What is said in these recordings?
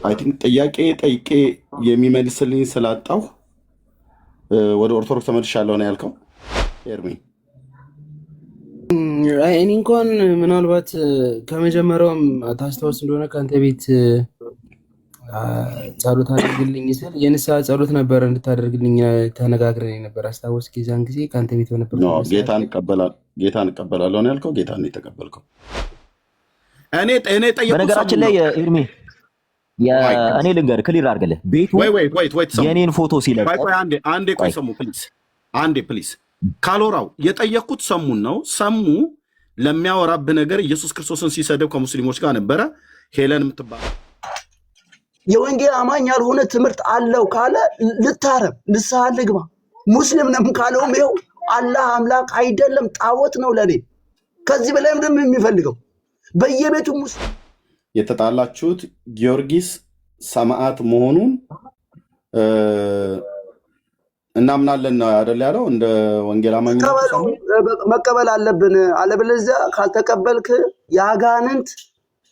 አይ ቲንክ ጥያቄ ጠይቄ የሚመልስልኝ ስላጣሁ ወደ ኦርቶዶክስ ተመልሻለሁ ነው ያልከው ኤርሚ? እኔ እንኳን ምናልባት ከመጀመሪያውም ታስታውስ እንደሆነ ከአንተ ቤት ጸሎት አድርግልኝ ስል የንስሐ ጸሎት ነበር እንድታደርግልኝ ተነጋግረን ነበር። አስታወስክ? የዛን ጊዜ ከአንተ ቤት በነበር ጌታን እቀበላለሁ ነው ያልከው። ጌታን ነው የተቀበልከው። እኔ ጠየቁት። በነገራችን ላይ ኤርሚ እኔ ልንገርህ ክሊር አድርግልህ ቤቱ የኔን ፎቶ ሲለቅ አንዴ ቆይ ሰሙ ፕሊዝ፣ አንዴ ፕሊዝ። ካሎራው የጠየቅኩት ሰሙን ነው። ሰሙ ለሚያወራብህ ነገር ኢየሱስ ክርስቶስን ሲሰደብ ከሙስሊሞች ጋር ነበረ። ሄለን የምትባል የወንጌል አማኝ ያልሆነ ትምህርት አለው ካለ ልታረም ንስሐ ልግባ። ሙስሊም ነም ካለውም ይኸው አላህ አምላክ አይደለም ጣዖት ነው ለኔ። ከዚህ በላይ ምንም የሚፈልገው በየቤቱ ሙስሊም የተጣላችሁት ጊዮርጊስ ሰማዕት መሆኑን እናምናለን ነው አይደል ያለው። እንደ ወንጌል አማኝ መቀበል አለብን። አለበለዚያ ካልተቀበልክ የአጋንንት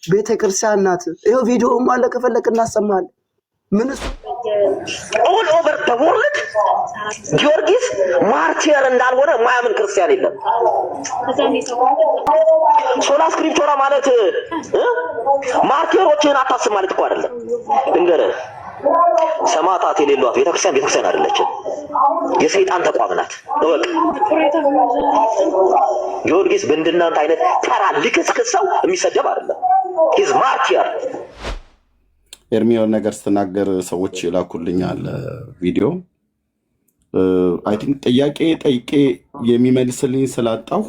ቤተክርስቲያን ናት። ይሄው ቪዲዮም አለ፣ ከፈለክ እናሰማለን። ምን እሱ ኦል ኦቨር ዘ ወርልድ ጊዮርጊስ ማርቲር እንዳልሆነ ማያምን ክርስቲያን የለም። ሶላ ስክሪፕቶራ ማለት ማርቲሮችን አታስብ ማለት እኮ አይደለም። እንገርህ ሰማዕታት የሌሏት ቤተክርስቲያን አይደለችም፣ የሰይጣን ተቋም ናት። እወቅ። ጊዮርጊስ በእንደናንተ አይነት ተራ ልክስክስ ሰው የሚሰደብ አይደለም። ሂዝ ማርቲር። ኤርሚዮን ነገር ስትናገር ሰዎች ይላኩልኛል ቪዲዮ። አይ ቲንክ ጥያቄ ጠይቄ የሚመልስልኝ ስላጣሁ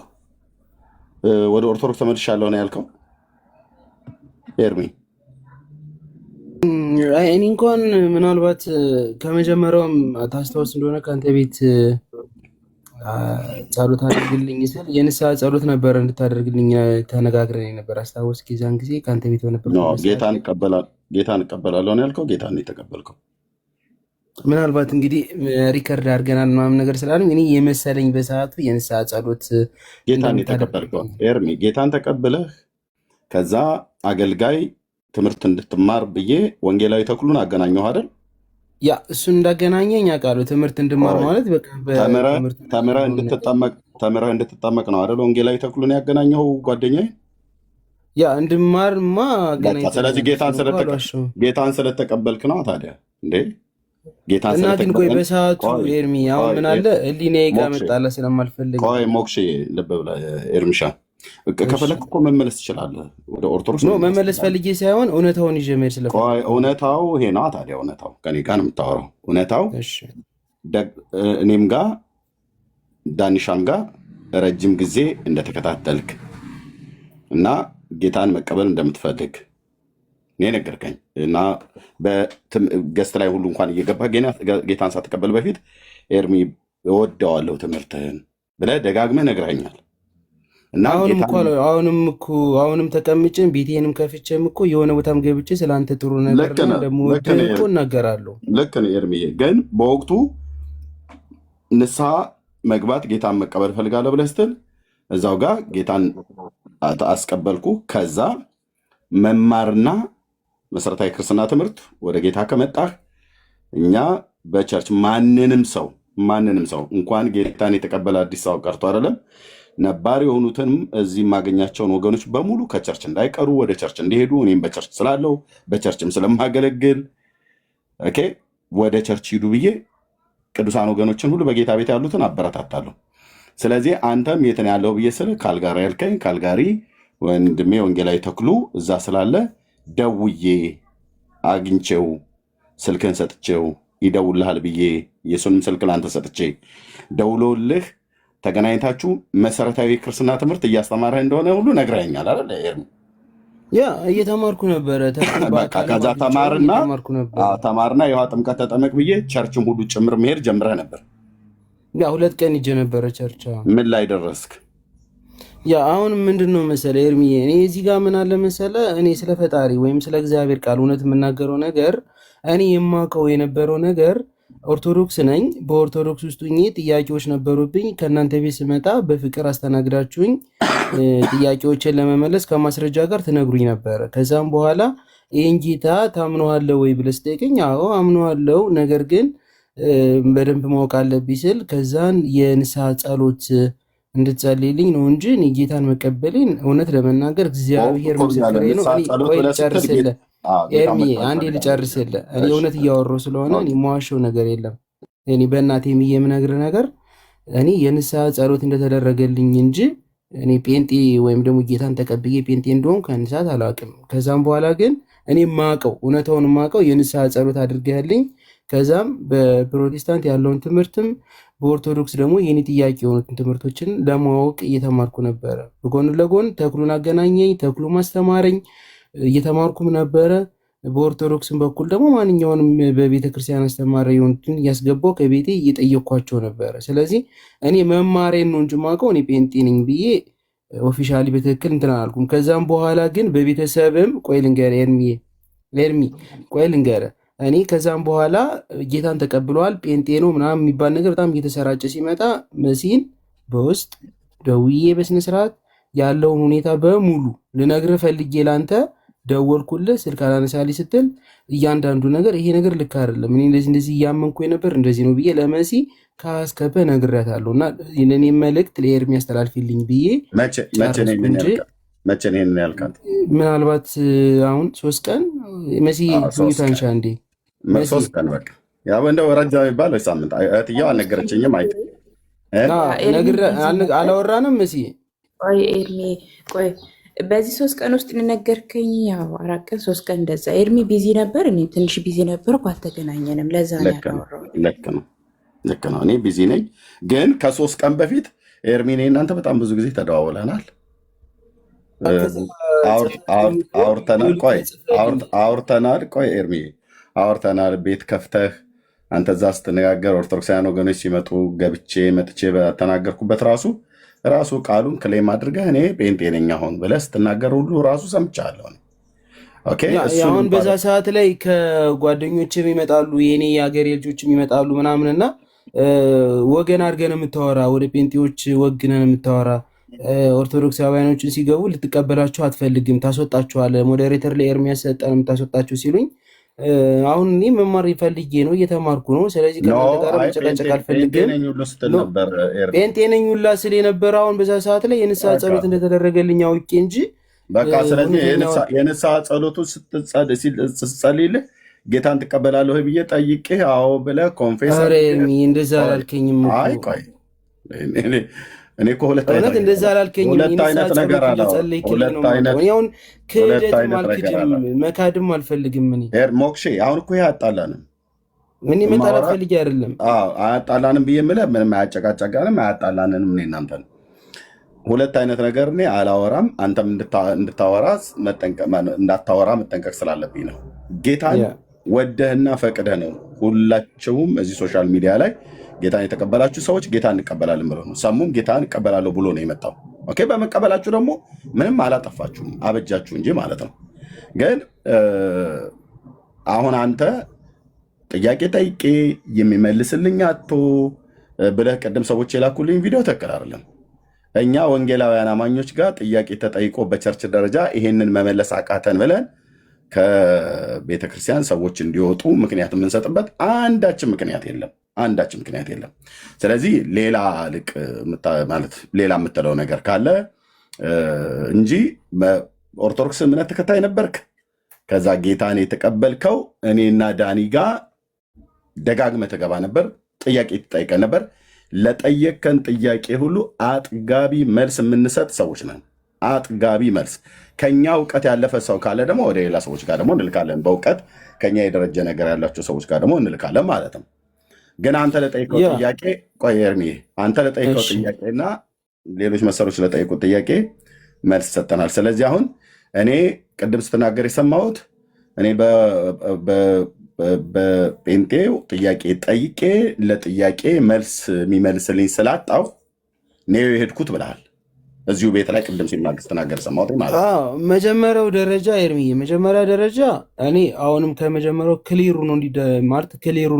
ወደ ኦርቶዶክስ ተመልሻለሁ ነው ያልከው ኤርሚ? እኔ እንኳን ምናልባት ከመጀመሪያውም ታስታውስ እንደሆነ ከአንተ ቤት ጸሎት አድርግልኝ ስል የንስሐ ጸሎት ነበር እንድታደርግልኝ ተነጋግረን ነበር። አስታወስክ? የዛን ጊዜ ከአንተ ቤት በነበር ጌታን እቀበላለሁ ነው ያልከው። ጌታን ነው የተቀበልከው። ምናልባት እንግዲህ ሪከርድ አድርገናል ምናምን ነገር ስላሉኝ እኔ የመሰለኝ በሰዓቱ የንስሐ ጸሎት ጌታን የተቀበልከው ኤርሚ። ጌታን ተቀብለህ ከዛ አገልጋይ ትምህርት እንድትማር ብዬ ወንጌላዊ ተክሉን አገናኘሁ አይደል? ያ እሱን እንዳገናኘኝ አውቃለሁ። ትምህርት እንድማር ማለት በቃ ተምረህ እንድትጠመቅ ነው አይደል? ወንጌላዊ ተክሉን ያገናኘው ጓደኛዬ። ያ እንድማርማ አገናኝ። ስለዚህ ጌታን ስለተቀበልክ ነው ታዲያ እንዴ? እና ግን ቆይ በሰዓቱ ኤርሚ አሁን ምን አለ ህሊናዬ ጋር መጣላ ስለማልፈልግ ቆይ ሞክሼ ልብ ብለህ ኤርሚሻ ከፈለክ እኮ መመለስ ትችላለህ ወደ ኦርቶዶክስ። መመለስ ፈልጌ ሳይሆን እውነታውን ይዤ መሄድ ስለፈለኩ። እውነታው ይሄ ነው ታዲያ። እውነታው ከኔ ጋር ነው የምታወራው። እውነታው እኔም ጋር ዳኒሻም ጋር ረጅም ጊዜ እንደተከታተልክ እና ጌታን መቀበል እንደምትፈልግ እኔ ነገርከኝ እና በገስት ላይ ሁሉ እንኳን እየገባህ ጌታን ሳትቀበል በፊት ኤርሚ እወደዋለሁ ትምህርትህን ብለህ ደጋግመህ ነግረኸኛል። አሁንም ተቀምጬም ቤቴንም ከፍቼም እኮ የሆነ ቦታም ገብቼ ስለአንተ ጥሩ ነገር ደግሞ እኮ እናገራለሁ። ልክ ነው ኤርሚዬ። ግን በወቅቱ ንስሐ መግባት ጌታን መቀበል ፈልጋለሁ ብለህ ስትል እዛው ጋር ጌታን አስቀበልኩ። ከዛ መማርና መሰረታዊ ክርስትና ትምህርት ወደ ጌታ ከመጣህ እኛ በቸርች ማንንም ሰው እንኳን ጌታን የተቀበለ አዲስ ሰው ቀርቶ አይደለም ነባር የሆኑትንም እዚህ የማገኛቸውን ወገኖች በሙሉ ከቸርች እንዳይቀሩ ወደ ቸርች እንዲሄዱ እኔም በቸርች ስላለው በቸርችም ስለማገለግል ወደ ቸርች ሂዱ ብዬ ቅዱሳን ወገኖችን ሁሉ በጌታ ቤት ያሉትን አበረታታለሁ። ስለዚህ አንተም የት ነው ያለው ብዬ ስል ካልጋሪ ያልከኝ፣ ካልጋሪ ወንድሜ ወንጌላዊ ተክሉ እዛ ስላለ ደውዬ አግኝቼው ስልክን ሰጥቼው ይደውልሃል ብዬ የሱንም ስልክ ላንተ ሰጥቼ ደውሎልህ ተገናኝታችሁ መሰረታዊ ክርስትና ትምህርት እያስተማረህ እንደሆነ ሁሉ ነግረኸኛል አይደል? ያ እየተማርኩ ነበረ። ከዛ ተማርና የውሃ ጥምቀት ተጠመቅ ብዬ ቸርችም ሁሉ ጭምር መሄድ ጀምረህ ነበር። ያ 2 ቀን ሂጄ ነበረ ቸርች። ምን ላይ ደረስክ? ያ አሁን ምንድነው መሰለ ኤርሚዬ፣ እኔ እዚህ ጋር ምን አለ መሰለ፣ እኔ ስለ ፈጣሪ ወይም ስለ እግዚአብሔር ቃል እውነት የምናገረው ነገር እኔ የማውቀው የነበረው ነገር ኦርቶዶክስ ነኝ። በኦርቶዶክስ ውስጥ ሆኜ ጥያቄዎች ነበሩብኝ። ከእናንተ ቤት ስመጣ በፍቅር አስተናግዳችሁኝ ጥያቄዎችን ለመመለስ ከማስረጃ ጋር ትነግሩኝ ነበረ። ከዛም በኋላ ይህን ጌታ ታምነዋለህ ወይ ብለህ ስጠይቀኝ አዎ አምነዋለሁ፣ ነገር ግን በደንብ ማወቅ አለብኝ ስል ከዛን የንስሐ ጸሎት እንድትጸልይልኝ ነው እንጂ እኔ ጌታን መቀበሌን እውነት ለመናገር እግዚአብሔር ምስክሬ ነው። ቆይ ልጨርስልህ ኤርሚ፣ አንዴ ልጨርስልህ። እኔ እውነት እያወራሁ ስለሆነ እኔ የማዋሸው ነገር የለም። እኔ በእናቴ የምነግርህ ነገር እኔ የንስሐ ጸሎት እንደተደረገልኝ እንጂ እኔ ጴንጤ ወይም ደግሞ ጌታን ተቀብዬ ጴንጤ እንደሆን ከንስሐት አላውቅም። ከዛም በኋላ ግን እኔ ማቀው እውነታውን ማቀው የንስሐ ጸሎት አድርገህልኝ ከዛም በፕሮቴስታንት ያለውን ትምህርትም በኦርቶዶክስ ደግሞ የኔ ጥያቄ የሆኑትን ትምህርቶችን ለማወቅ እየተማርኩ ነበረ። በጎን ለጎን ተክሉን አገናኘኝ፣ ተክሉ ማስተማረኝ እየተማርኩም ነበረ። በኦርቶዶክስም በኩል ደግሞ ማንኛውንም በቤተ ክርስቲያን አስተማሪ የሆኑትን እያስገባው ከቤቴ እየጠየኳቸው ነበረ። ስለዚህ እኔ መማሬን ነው እንጂ የማውቀው እኔ ጴንጤ ነኝ ብዬ ኦፊሻሊ በትክክል እንትን አላልኩም። ከዛም በኋላ ግን በቤተሰብም ቆይ ልንገርህ ኤርሚ ቆይ ልንገርህ እኔ ከዛም በኋላ ጌታን ተቀብለዋል ጴንጤ ነው ምናምን የሚባል ነገር በጣም እየተሰራጨ ሲመጣ መሲን በውስጥ ደውዬ በስነስርዓት ያለውን ሁኔታ በሙሉ ልነግርህ ፈልጌ ላንተ ደወልኩልህ። ስልክ አላነሳልኝ ስትል እያንዳንዱ ነገር ይሄ ነገር ልክ አይደለም፣ እኔ እንደዚህ እያመንኩ የነበር እንደዚህ ነው ብዬ ለመሲ ከአስከፈ ነግሬያታለሁ። እና የኔ መልእክት ለኤርሚ ያስተላልፊልኝ ብዬ መቼ ነው ያልካት? ምናልባት አሁን 3 ቀን መሲ ታንሻ እንዴ 3 ቀን በቃ ያው እንደው ረጃ የሚባል ወይ ሳምንት እህትየው አልነገረችኝም። አይ አላወራንም መሲ ቆይ ኤርሚ ቆይ በዚህ 3 ቀን ውስጥ ነገርከኝ። ያው 4 ቀን 3 ቀን እንደዛ ኤርሚ ቢዚ ነበር፣ እኔ ትንሽ ቢዚ ነበርኩ፣ አልተገናኘንም። ለዛ ነው ያወራው። ልክ ነው እኔ ቢዚ ነኝ። ግን ከ3 ቀን በፊት ኤርሚ እኔ እናንተ በጣም ብዙ ጊዜ ተደዋውለናል፣ አውርተናል። ቆይ ኤርሚ አውርተናል። ቤት ከፍተህ አንተ እዛ ስትነጋገር ኦርቶዶክሳውያን ወገኖች ሲመጡ መጥቼ በተናገርኩበት ራሱ ቃሉን ክሌም አድርገህ እኔ ጴንጤ ነኝ አሁን ብለህ ስትናገር ሁሉ ራሱ ሰምቻለሁ። አሁን በዛ ሰዓት ላይ ከጓደኞችም ይመጣሉ የኔ የሀገሬ ልጆችም ይመጣሉ ምናምንና ወገን አድርገን የምታወራ ወደ ጴንጤዎች ወግነን የምታወራ ኦርቶዶክሳውያኖችን ሲገቡ ልትቀበላቸው አትፈልግም፣ ታስወጣቸዋለህ። ሞዴሬተር ለኤርሚያስ ሰጠን የምታስወጣቸው ሲሉኝ አሁን እኔ መማር ፈልጌ ነው እየተማርኩ ነው። ስለዚህ ከእናንተ ጋር መጨቃጨቅ አልፈልግም። ጴንጤ ነኝ ሁላ ስል የነበረ አሁን በዛ ሰዓት ላይ የንስሐ ጸሎት እንደተደረገልኝ አውቄ እንጂ በቃ ስለዚህ የንስሐ ጸሎቱ ስትጸልይልህ ጌታን ትቀበላለህ ብዬ ጠይቄ አዎ ብለህ ኮንፌስ እንደዛ አላልከኝም። ቆይ እኔ እኮ ሁለት እንደዛ አላልከኝም። ሁለት አይነት ነገር አለ። አሁን ክህደትም አልክድም መካድም አልፈልግም። እኔ ሞክሼ አሁን እኮ ይሄ አያጣላንም። እኔ መጣላት ፈልጌ አይደለም። አያጣላንም ብዬ የምልህ ምንም አያጨቃጨቃንም፣ አያጣላንንም። እኔ እናንተ ሁለት አይነት ነገር እኔ አላወራም። አንተም እንዳታወራ መጠንቀቅ ስላለብኝ ነው። ጌታን ወደህና ፈቅደህ ነው ሁላቸውም እዚህ ሶሻል ሚዲያ ላይ ጌታን የተቀበላችሁ ሰዎች ጌታን እንቀበላለን ብሎ ነው። ሰሙም ጌታን እቀበላለሁ ብሎ ነው የመጣው። ኦኬ፣ በመቀበላችሁ ደግሞ ምንም አላጠፋችሁም፣ አበጃችሁ እንጂ ማለት ነው። ግን አሁን አንተ ጥያቄ ጠይቄ የሚመልስልኝ አቶ ብለህ ቅድም ሰዎች የላኩልኝ ቪዲዮ ትክክል አይደለም። እኛ ወንጌላውያን አማኞች ጋር ጥያቄ ተጠይቆ በቸርች ደረጃ ይሄንን መመለስ አቃተን ብለን ከቤተክርስቲያን ሰዎች እንዲወጡ ምክንያት የምንሰጥበት አንዳችን ምክንያት የለም። ስለዚህ ሌላ ሌላ የምትለው ነገር ካለ እንጂ ኦርቶዶክስ እምነት ተከታይ ነበርክ፣ ከዛ ጌታን የተቀበልከው እኔና ዳኒ ጋር ደጋግመህ ትገባ ነበር፣ ጥያቄ ትጠይቀን ነበር። ለጠየቅከን ጥያቄ ሁሉ አጥጋቢ መልስ የምንሰጥ ሰዎች ነን። አጥጋቢ መልስ ከኛ እውቀት ያለፈ ሰው ካለ ደግሞ ወደ ሌላ ሰዎች ጋር ደግሞ እንልካለን። በእውቀት ከኛ የደረጀ ነገር ያላቸው ሰዎች ጋር ደግሞ እንልካለን ማለት ነው። ግን አንተ ለጠይቀው ጥያቄ ቆይ ኤርሚ፣ አንተ ለጠይቀው ጥያቄና ሌሎች መሰሎች ለጠይቁት ጥያቄ መልስ ሰጠናል። ስለዚህ አሁን እኔ ቅድም ስትናገር የሰማሁት እኔ በጴንጤው ጥያቄ ጠይቄ ለጥያቄ መልስ የሚመልስልኝ ስላጣው ነው የሄድኩት ብለሃል። እዚሁ ቤት ላይ ቅድም ሲናገር ሰማሁት ማለት ነው። መጀመሪያው ደረጃ ኤርሚዬ፣ መጀመሪያ ደረጃ እኔ አሁንም ከመጀመሪያው ክሊሩ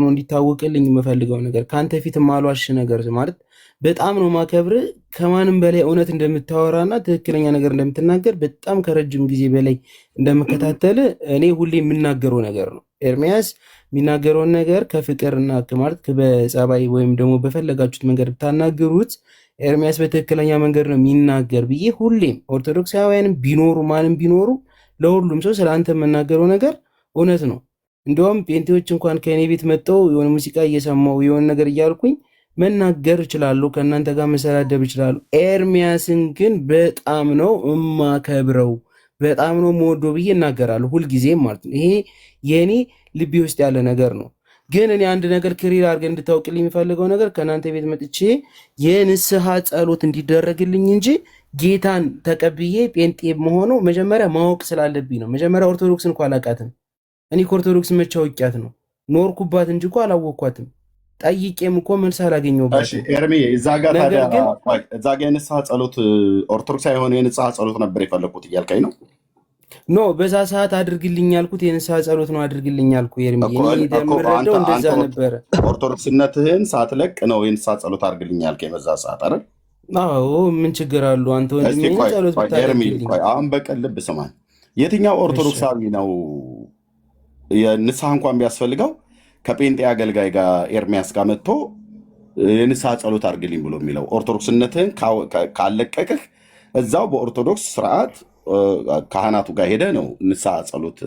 ነው እንዲታወቅልኝ የምፈልገው ነገር ከአንተ ፊት ማሏሽ ነገር ማለት በጣም ነው ማከብር። ከማንም በላይ እውነት እንደምታወራና ትክክለኛ ነገር እንደምትናገር በጣም ከረጅም ጊዜ በላይ እንደምከታተል እኔ ሁሌ የምናገረው ነገር ነው። ኤርሚያስ የሚናገረውን ነገር ከፍቅርና ማለት በጸባይ ወይም ደግሞ በፈለጋችሁት መንገድ ብታናገሩት ኤርሚያስ በትክክለኛ መንገድ ነው የሚናገር ብዬ ሁሌም ኦርቶዶክሳውያንም ቢኖሩ ማንም ቢኖሩ ለሁሉም ሰው ስለ አንተ የምናገረው ነገር እውነት ነው። እንዲሁም ጴንጤዎች እንኳን ከእኔ ቤት መጥተው የሆነ ሙዚቃ እየሰማው የሆነ ነገር እያልኩኝ መናገር እችላለሁ፣ ከእናንተ ጋር መሰዳደብ እችላለሁ። ኤርሚያስን ግን በጣም ነው እማከብረው፣ በጣም ነው የምወደው ብዬ እናገራለሁ ሁልጊዜም ማለት ነው። ይሄ የእኔ ልቤ ውስጥ ያለ ነገር ነው። ግን እኔ አንድ ነገር ክሊር አድርገን እንድታውቅልኝ የሚፈልገው ነገር ከእናንተ ቤት መጥቼ የንስሐ ጸሎት እንዲደረግልኝ እንጂ ጌታን ተቀብዬ ጴንጤ መሆነው መጀመሪያ ማወቅ ስላለብኝ ነው። መጀመሪያ ኦርቶዶክስን እኮ አላውቃትም። እኔ ከኦርቶዶክስ መቼ አውቂያት ነው? ኖርኩባት እንጂ እኮ አላወቅኳትም። ጠይቄም እኮ መልስ አላገኘሁባትም። ኤርሚ እዛ ጋ የንስሐ ጸሎት ኦርቶዶክሳዊ የሆነ የንስሐ ጸሎት ነበር የፈለኩት እያልከኝ ነው? ኖ በዛ ሰዓት አድርግልኝ ያልኩት የንስሐ ጸሎት ነው አድርግልኝ ያልኩ። የምረዳው እንደዛ ነበረ። ኦርቶዶክስነትህን ሳትለቅ ነው የንስሐ ጸሎት አድርግልኝ ያልከኝ በዛ ሰዓት አይደል? አዎ ምን ችግር አሉ? አንተ ወንድሜ ጸሎት ብታደርግልኝ። አሁን በቀን ልብ ስማኝ፣ የትኛው ኦርቶዶክሳዊ ነው የንስሐ እንኳን ቢያስፈልገው ከጴንጤ አገልጋይ ጋር ኤርሚያስ ጋር መጥቶ የንስሐ ጸሎት አድርግልኝ ብሎ የሚለው? ኦርቶዶክስነትህን ካለቀቅህ እዛው በኦርቶዶክስ ስርዓት ካህናቱ ጋር ሄደ ነው ንስሐ ጸሎት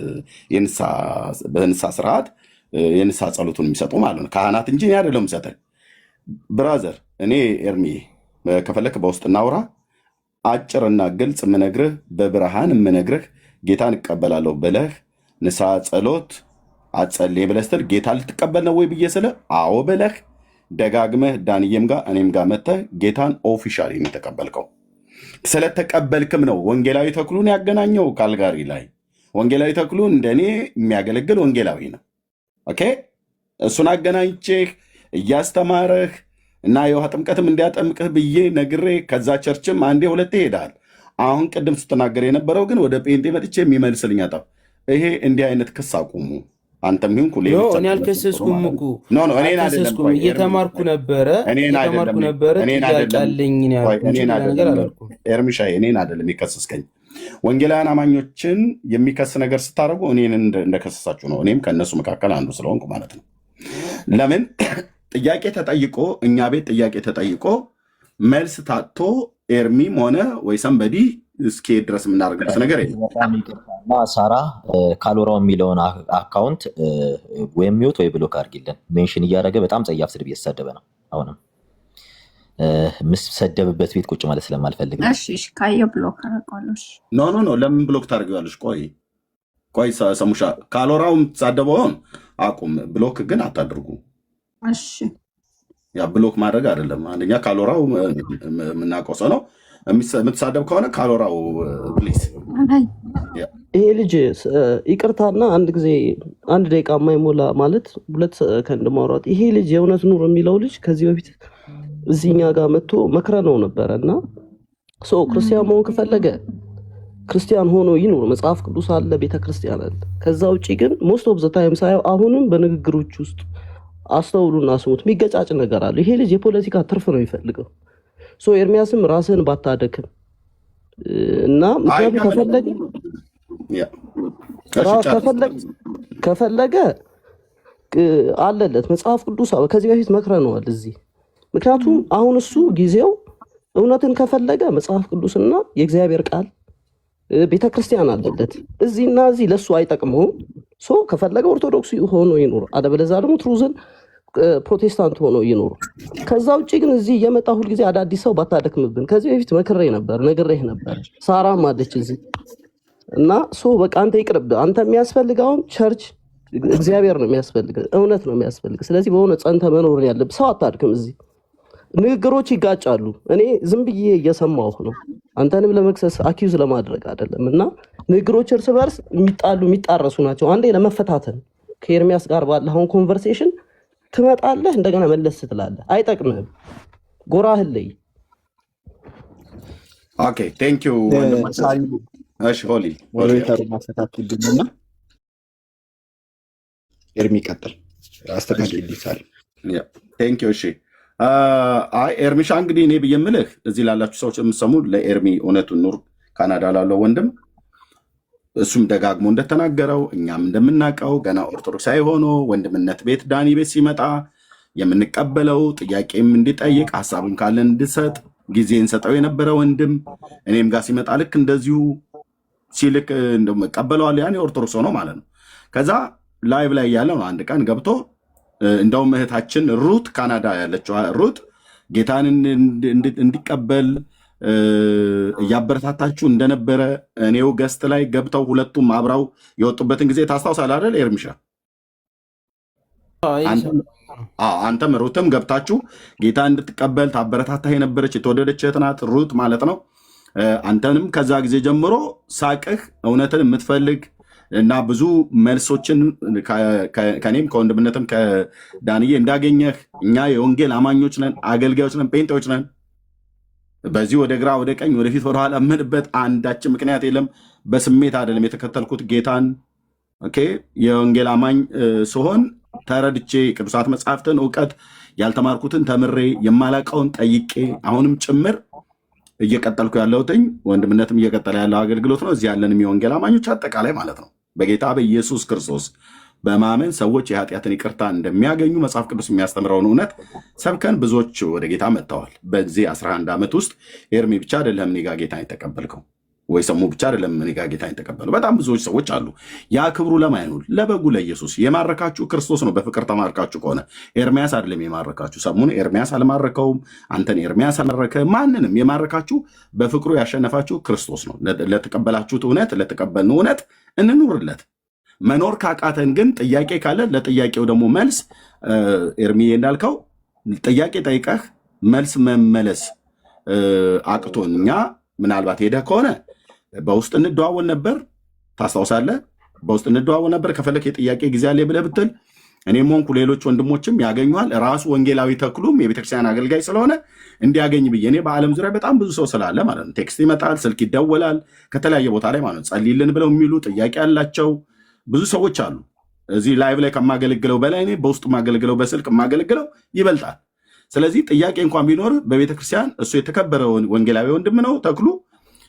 በንስሐ ስርዓት የንስሐ ጸሎቱን የሚሰጡ ማለት ነው ካህናት እንጂ እኔ አይደለም የምሰጠህ። ብራዘር እኔ ኤርሚ ከፈለክ በውስጥ እናውራ። አጭርና ግልጽ የምነግርህ በብርሃን የምነግርህ ጌታን እቀበላለሁ ብለህ ንስሐ ጸሎት አጸልይ ብለህ ስትል ጌታ ልትቀበል ነው ወይ ብዬ ስለ አዎ ብለህ ደጋግመህ ዳንኤም ጋር እኔም ጋር መተህ ጌታን ኦፊሻሊ የተቀበልከው ስለተቀበልክም ነው ወንጌላዊ ተክሉን ያገናኘው ካልጋሪ ላይ። ወንጌላዊ ተክሉን እንደኔ የሚያገለግል ወንጌላዊ ነው። ኦኬ እሱን አገናኝቼህ እያስተማረህ እና የውሃ ጥምቀትም እንዲያጠምቅህ ብዬ ነግሬ ከዛ ቸርችም አንዴ ሁለቴ ይሄዳል። አሁን ቅድም ስትናገር የነበረው ግን ወደ ጴንጤ መጥቼ የሚመልስልኝ አጣሁ። ይሄ እንዲህ አይነት ክስ አቁሙ። አንተም ይሁን ኩሌ እኔ አልከሰስኩም እኮ እየተማርኩ ነበረ ያለኝ ነገር አላልኩም። ኤርሚሻ እኔን አይደለም የከሰስከኝ። ወንጌላውያን አማኞችን የሚከስ ነገር ስታደርጉ እኔን እንደከሰሳችሁ ነው። እኔም ከእነሱ መካከል አንዱ ስለሆንኩ ማለት ነው። ለምን ጥያቄ ተጠይቆ እኛ ቤት ጥያቄ ተጠይቆ መልስ ታጥቶ ኤርሚም ሆነ ወይ ሰንበዲ እስኪ ድረስ የምናደርግበት ነገር በጣም ይቅርታና ሳራ ካሎራው የሚለውን አካውንት ወይም ሚውት ወይ ብሎክ አድርጊልን። ሜንሽን እያደረገ በጣም ጸያፍ ስድብ እየተሳደበ ነው። አሁንም የምሰደብበት ቤት ቁጭ ማለት ስለማልፈልግ ነው። እሺ ካየው ብሎክ አደርገዋለሁ። ኖ ለምን ብሎክ ታደርጊዋለሽ? ቆይ ሰሙሻ ካሎራው የምትሳደበውን አቁም። ብሎክ ግን አታድርጉ። እሺ ያ ብሎክ ማድረግ አይደለም። አንደኛ ካሎራው የምናውቀው ሰው ነው። የምትሳደብ ከሆነ ካሎራው ፕሊዝ። ይሄ ልጅ ይቅርታና አንድ ጊዜ 1 ደቂቃ የማይሞላ ማለት 2 ሰከንድ ማውራት። ይሄ ልጅ የእውነት ኑር የሚለው ልጅ ከዚህ በፊት እዚህኛ ጋር መጥቶ መክረነው ነበረ እና ክርስቲያን መሆን ከፈለገ ክርስቲያን ሆኖ ይኑር። መጽሐፍ ቅዱስ አለ፣ ቤተክርስቲያን አለ። ከዛ ውጭ ግን ሞስት ኦፍ ዘ ታይም ሳየው አሁንም በንግግሮች ውስጥ አስተውሉና ስሙት፣ የሚገጫጭ ነገር አለ። ይሄ ልጅ የፖለቲካ ትርፍ ነው የሚፈልገው። ኤርሚያስም ራስህን ባታደክም እና ምክንያቱም ከፈለገ አለለት መጽሐፍ ቅዱስ ከዚህ በፊት መክረነዋል እዚህ። ምክንያቱም አሁን እሱ ጊዜው እውነትን ከፈለገ መጽሐፍ ቅዱስና የእግዚአብሔር ቃል ቤተክርስቲያን አለለት። እዚህና እዚህ ለሱ አይጠቅመውም። ከፈለገ ኦርቶዶክስ ሆኖ ይኑር፣ አለበለዚያ ደግሞ ትሩዝን ፕሮቴስታንት ሆኖ ይኖሩ። ከዛ ውጭ ግን እዚህ እየመጣ ሁልጊዜ አዳዲስ ሰው ባታደክምብን። ከዚህ በፊት መክሬ ነበር፣ ነግሬህ ነበር። ሳራም አለች እዚህ እና በቃ አንተ ይቅርብ። አንተ የሚያስፈልገውን ቸርች እግዚአብሔር ነው የሚያስፈልግ፣ እውነት ነው የሚያስፈልግ። ስለዚህ በሆነ ጸንተ መኖር ያለብህ። ሰው አታድክም። እዚህ ንግግሮች ይጋጫሉ። እኔ ዝም ብዬ እየሰማሁ ነው፣ አንተንም ለመክሰስ አኪዩዝ ለማድረግ አይደለም። እና ንግግሮች እርስ በርስ የሚጣረሱ ናቸው። አንዴ ለመፈታተን ከኤርሚያስ ጋር ባለውን ኮንቨርሴሽን ትመጣለህ፣ እንደገና መለስ ትላለህ። አይጠቅምህም። ጎራህን ለይ። ኦኬ ቴንክ ዩ ወንድማችን። ሳሪ እሺ ሆሊ ሞዴሬተሩ ማስተካከልልኝና ኤርሚ ቀጥል አስተካክልልኝ ሳሪ። ቴንክ ዩ። እሺ አይ ኤርሚሻ እንግዲህ እኔ ብዬ የምልህ እዚህ ላላችሁ ሰዎች የምትሰሙ ለኤርሚ እውነቱን ኑር ካናዳ ላለው ወንድም እሱም ደጋግሞ እንደተናገረው እኛም እንደምናውቀው ገና ኦርቶዶክሳዊ ሆኖ ወንድምነት ቤት ዳኒ ቤት ሲመጣ የምንቀበለው ጥያቄም እንዲጠይቅ ሀሳብም ካለን እንድሰጥ ጊዜ እንሰጠው የነበረ ወንድም እኔም ጋር ሲመጣ ልክ እንደዚሁ ሲልክ እንደምቀበለዋል ያኔ ኦርቶዶክስ ሆኖ ማለት ነው። ከዛ ላይቭ ላይ ያለው ነው አንድ ቀን ገብቶ እንደውም እህታችን ሩት ካናዳ ያለችው ሩት ጌታን እንዲቀበል እያበረታታችሁ እንደነበረ እኔው ገስት ላይ ገብተው ሁለቱም አብረው የወጡበትን ጊዜ ታስታውሳለህ አይደል ኤርሚሻ? አንተም ሩትም ገብታችሁ ጌታ እንድትቀበል ታበረታታ የነበረች የተወደደች እህት ናት ሩት ማለት ነው። አንተንም ከዛ ጊዜ ጀምሮ ሳቅህ እውነትን የምትፈልግ እና ብዙ መልሶችን ከኔም ከወንድምነትም ከዳንዬ እንዳገኘህ እኛ የወንጌል አማኞች ነን፣ አገልጋዮች ነን፣ ጴንጤዎች ነን። በዚህ ወደ ግራ ወደ ቀኝ ወደፊት ወደኋላ የምንበት አንዳችን ምክንያት የለም። በስሜት አይደለም የተከተልኩት ጌታን። ኦኬ የወንጌል አማኝ ስሆን ተረድቼ ቅዱሳት መጽሐፍትን እውቀት ያልተማርኩትን ተምሬ የማላቀውን ጠይቄ አሁንም ጭምር እየቀጠልኩ ያለሁትኝ ወንድምነትም እየቀጠለ ያለው አገልግሎት ነው። እዚህ ያለንም የወንጌል አማኞች አጠቃላይ ማለት ነው በጌታ በኢየሱስ ክርስቶስ በማመን ሰዎች የኃጢአትን ይቅርታ እንደሚያገኙ መጽሐፍ ቅዱስ የሚያስተምረውን እውነት ሰብከን ብዙዎች ወደ ጌታ መጥተዋል። በዚህ 11 ዓመት ውስጥ ኤርሚ ብቻ አይደለም እኔ ጋ ጌታን የተቀበልከው፣ ወይ ሰሙ ብቻ አይደለም እኔ ጋ ጌታን የተቀበለው። በጣም ብዙዎች ሰዎች አሉ። ያ ክብሩ ለማን ነው? ለበጉ ለኢየሱስ። የማረካችሁ ክርስቶስ ነው። በፍቅር ተማርካችሁ ከሆነ ኤርሚያስ አይደለም የማረካችሁ። ሰሙን ኤርሚያስ አልማረከውም፣ አንተን ኤርሚያስ አልማረከ። ማንንም የማረካችሁ በፍቅሩ ያሸነፋችሁ ክርስቶስ ነው። ለተቀበላችሁት እውነት ለተቀበልነው እውነት እንኑርለት። መኖር ካቃተን ግን ጥያቄ ካለ ለጥያቄው ደግሞ መልስ ኤርሚዬ እንዳልከው ጥያቄ ጠይቀህ መልስ መመለስ አቅቶን እኛ ምናልባት ሄደህ ከሆነ በውስጥ እንደዋወል ነበር። ታስታውሳለህ? በውስጥ እንደዋወል ነበር። ከፈለክ የጥያቄ ጊዜ አለ ብለህ ብትል እኔም ሆንኩ ሌሎች ወንድሞችም ያገኙሃል። ራሱ ወንጌላዊ ተክሉም የቤተክርስቲያን አገልጋይ ስለሆነ እንዲያገኝ ብዬ እኔ በዓለም ዙሪያ በጣም ብዙ ሰው ስላለ ማለት ነው ቴክስት ይመጣል፣ ስልክ ይደወላል ከተለያየ ቦታ ላይ ማለት ነው ጸልይልን ብለው የሚሉ ጥያቄ ያላቸው ብዙ ሰዎች አሉ። እዚህ ላይቭ ላይ ከማገለግለው በላይ እኔ በውስጥ ማገለግለው በስልክ ማገለግለው ይበልጣል። ስለዚህ ጥያቄ እንኳን ቢኖር በቤተክርስቲያን እሱ የተከበረ ወንጌላዊ ወንድም ነው ተክሉ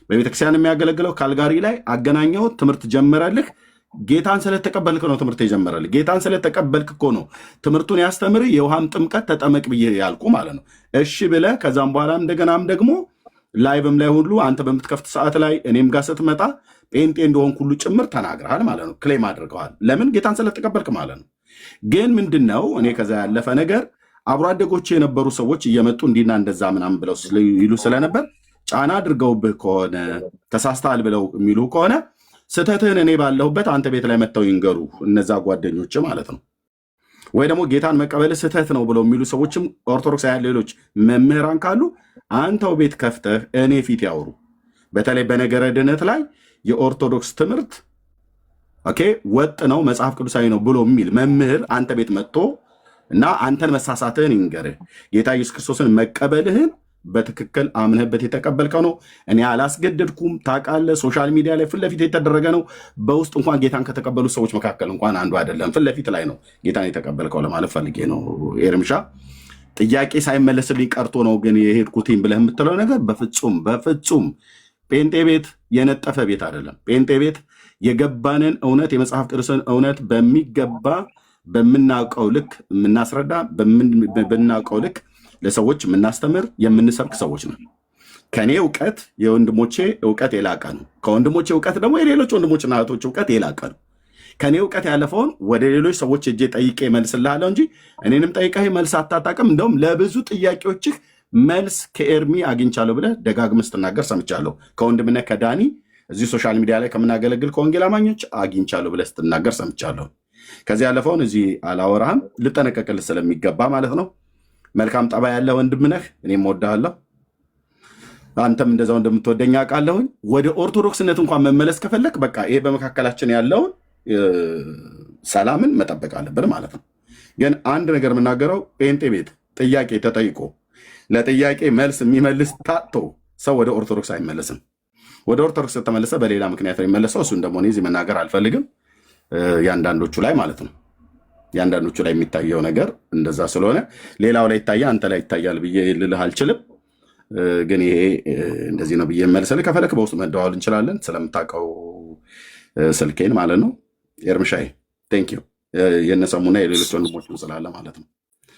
በቤተክርስቲያን የሚያገለግለው ካልጋሪ ላይ አገናኘው ትምህርት ጀመረልህ። ጌታን ስለተቀበልክ ነው ትምህርት የጀመረልህ። ጌታን ስለተቀበልክ እኮ ነው ትምህርቱን ያስተምር የውሃም ጥምቀት ተጠመቅ ብዬ ያልኩ ማለት ነው። እሺ ብለህ ከዛም በኋላ እንደገናም ደግሞ ላይቭም ላይ ሁሉ አንተ በምትከፍት ሰዓት ላይ እኔም ጋር ስትመጣ ጴንጤ እንደሆንክ ሁሉ ጭምር ተናግረሃል ማለት ነው። ክሌም አድርገዋል። ለምን? ጌታን ስለተቀበልክ ማለት ነው። ግን ምንድነው እኔ ከዛ ያለፈ ነገር አብሮ አደጎች የነበሩ ሰዎች እየመጡ እንዲና እንደዛ ምናምን ብለው ይሉ ስለነበር ጫና አድርገውብህ ከሆነ ተሳስተሃል ብለው የሚሉ ከሆነ ስህተትህን እኔ ባለሁበት አንተ ቤት ላይ መጥተው ይንገሩ እነዛ ጓደኞች ማለት ነው። ወይ ደግሞ ጌታን መቀበል ስህተት ነው ብለው የሚሉ ሰዎችም ኦርቶዶክሳውያን ሌሎች መምህራን ካሉ አንተው ቤት ከፍተህ እኔ ፊት ያውሩ። በተለይ በነገረ ድነት ላይ የኦርቶዶክስ ትምህርት ኦኬ ወጥ ነው መጽሐፍ ቅዱሳዊ ነው ብሎ የሚል መምህር አንተ ቤት መጥቶ እና አንተን መሳሳትህን ይንገርህ። ጌታ ኢየሱስ ክርስቶስን መቀበልህን በትክክል አምነህበት የተቀበልከው ነው። እኔ አላስገደድኩም። ታውቃለህ፣ ሶሻል ሚዲያ ላይ ፊት ለፊት የተደረገ ነው። በውስጥ እንኳን ጌታን ከተቀበሉ ሰዎች መካከል እንኳን አንዱ አይደለም። ፊት ለፊት ላይ ነው ጌታን የተቀበልከው ለማለት ፈልጌ ነው። ኤርምሻ ጥያቄ ሳይመለስልኝ ቀርቶ ነው ግን የሄድኩትኝ ብለህ የምትለው ነገር በፍጹም በፍጹም ጴንጤ ቤት የነጠፈ ቤት አይደለም። ጴንጤ ቤት የገባንን እውነት የመጽሐፍ ቅዱስን እውነት በሚገባ በምናውቀው ልክ የምናስረዳ በምናውቀው ልክ ለሰዎች የምናስተምር የምንሰብክ ሰዎች ነን። ከኔ እውቀት የወንድሞቼ እውቀት የላቀ ነው። ከወንድሞቼ እውቀት ደግሞ የሌሎች ወንድሞችና እህቶች እውቀት የላቀ ነው። ከኔ እውቀት ያለፈውን ወደ ሌሎች ሰዎች እጄ ጠይቄ መልስልሃለሁ እንጂ እኔንም ጠይቀህ መልስ አታጣቅም። እንደውም ለብዙ ጥያቄዎችህ መልስ ከኤርሚ አግኝቻለሁ ብለህ ደጋግመህ ስትናገር ሰምቻለሁ። ከወንድምነት ከዳኒ እዚህ ሶሻል ሚዲያ ላይ ከምናገለግል ከወንጌል አማኞች አግኝቻለሁ ብለህ ስትናገር ሰምቻለሁ። ከዚህ ያለፈውን እዚህ አላወራህም፣ ልጠነቀቅልህ ስለሚገባ ማለት ነው። መልካም ጠባ ያለ ወንድም ነህ፣ እኔም እወድሃለሁ፣ አንተም እንደዛው እንደምትወደኝ አውቃለሁኝ። ወደ ኦርቶዶክስነት እንኳን መመለስ ከፈለክ በቃ ይሄ በመካከላችን ያለውን ሰላምን መጠበቅ አለብን ማለት ነው። ግን አንድ ነገር የምናገረው ጴንጤ ቤት ጥያቄ ተጠይቆ ለጥያቄ መልስ የሚመልስ ታጥቶ ሰው ወደ ኦርቶዶክስ አይመለስም። ወደ ኦርቶዶክስ ተመለሰ በሌላ ምክንያት ነው የሚመለሰው። እሱን ደግሞ እኔ እዚህ መናገር አልፈልግም። ያንዳንዶቹ ላይ ማለት ነው። ያንዳንዶቹ ላይ የሚታየው ነገር እንደዛ ስለሆነ ሌላው ላይ ይታያል፣ አንተ ላይ ይታያል ብዬ ልልህ አልችልም። ግን ይሄ እንደዚህ ነው ብዬ መልስልህ። ከፈለክ በውስጥ መደዋወል እንችላለን፣ ስለምታውቀው ስልኬን ማለት ነው። ኤርምሻይ ቴንክ ዩ። የነሰሙና የሌሎች ወንድሞችም ስላለ ማለት ነው።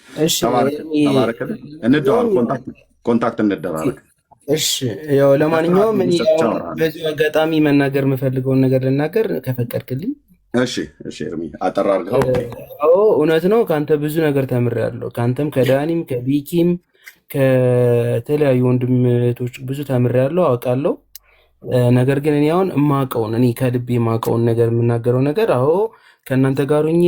እሺ ተባረክልህ። እንደዋል፣ ኮንታክት እንደራረግ። እሺ ያው ለማንኛውም እኔ በዚህ አጋጣሚ መናገር የምፈልገውን ነገር ልናገር ከፈቀድክልኝ። እሺ ኤርሚ አጠር አድርገው። እውነት ነው፣ ከአንተ ብዙ ነገር ተምሬያለሁ። ከአንተም ከዳኒም ከቢኪም ከተለያዩ ወንድምቶች ብዙ ተምሬያለሁ፣ አውቃለሁ። ነገር ግን እኔ አሁን እኔ ከልቤ የማውቀውን ነገር የምናገረው ነገር ከእናንተ ጋር ሆኜ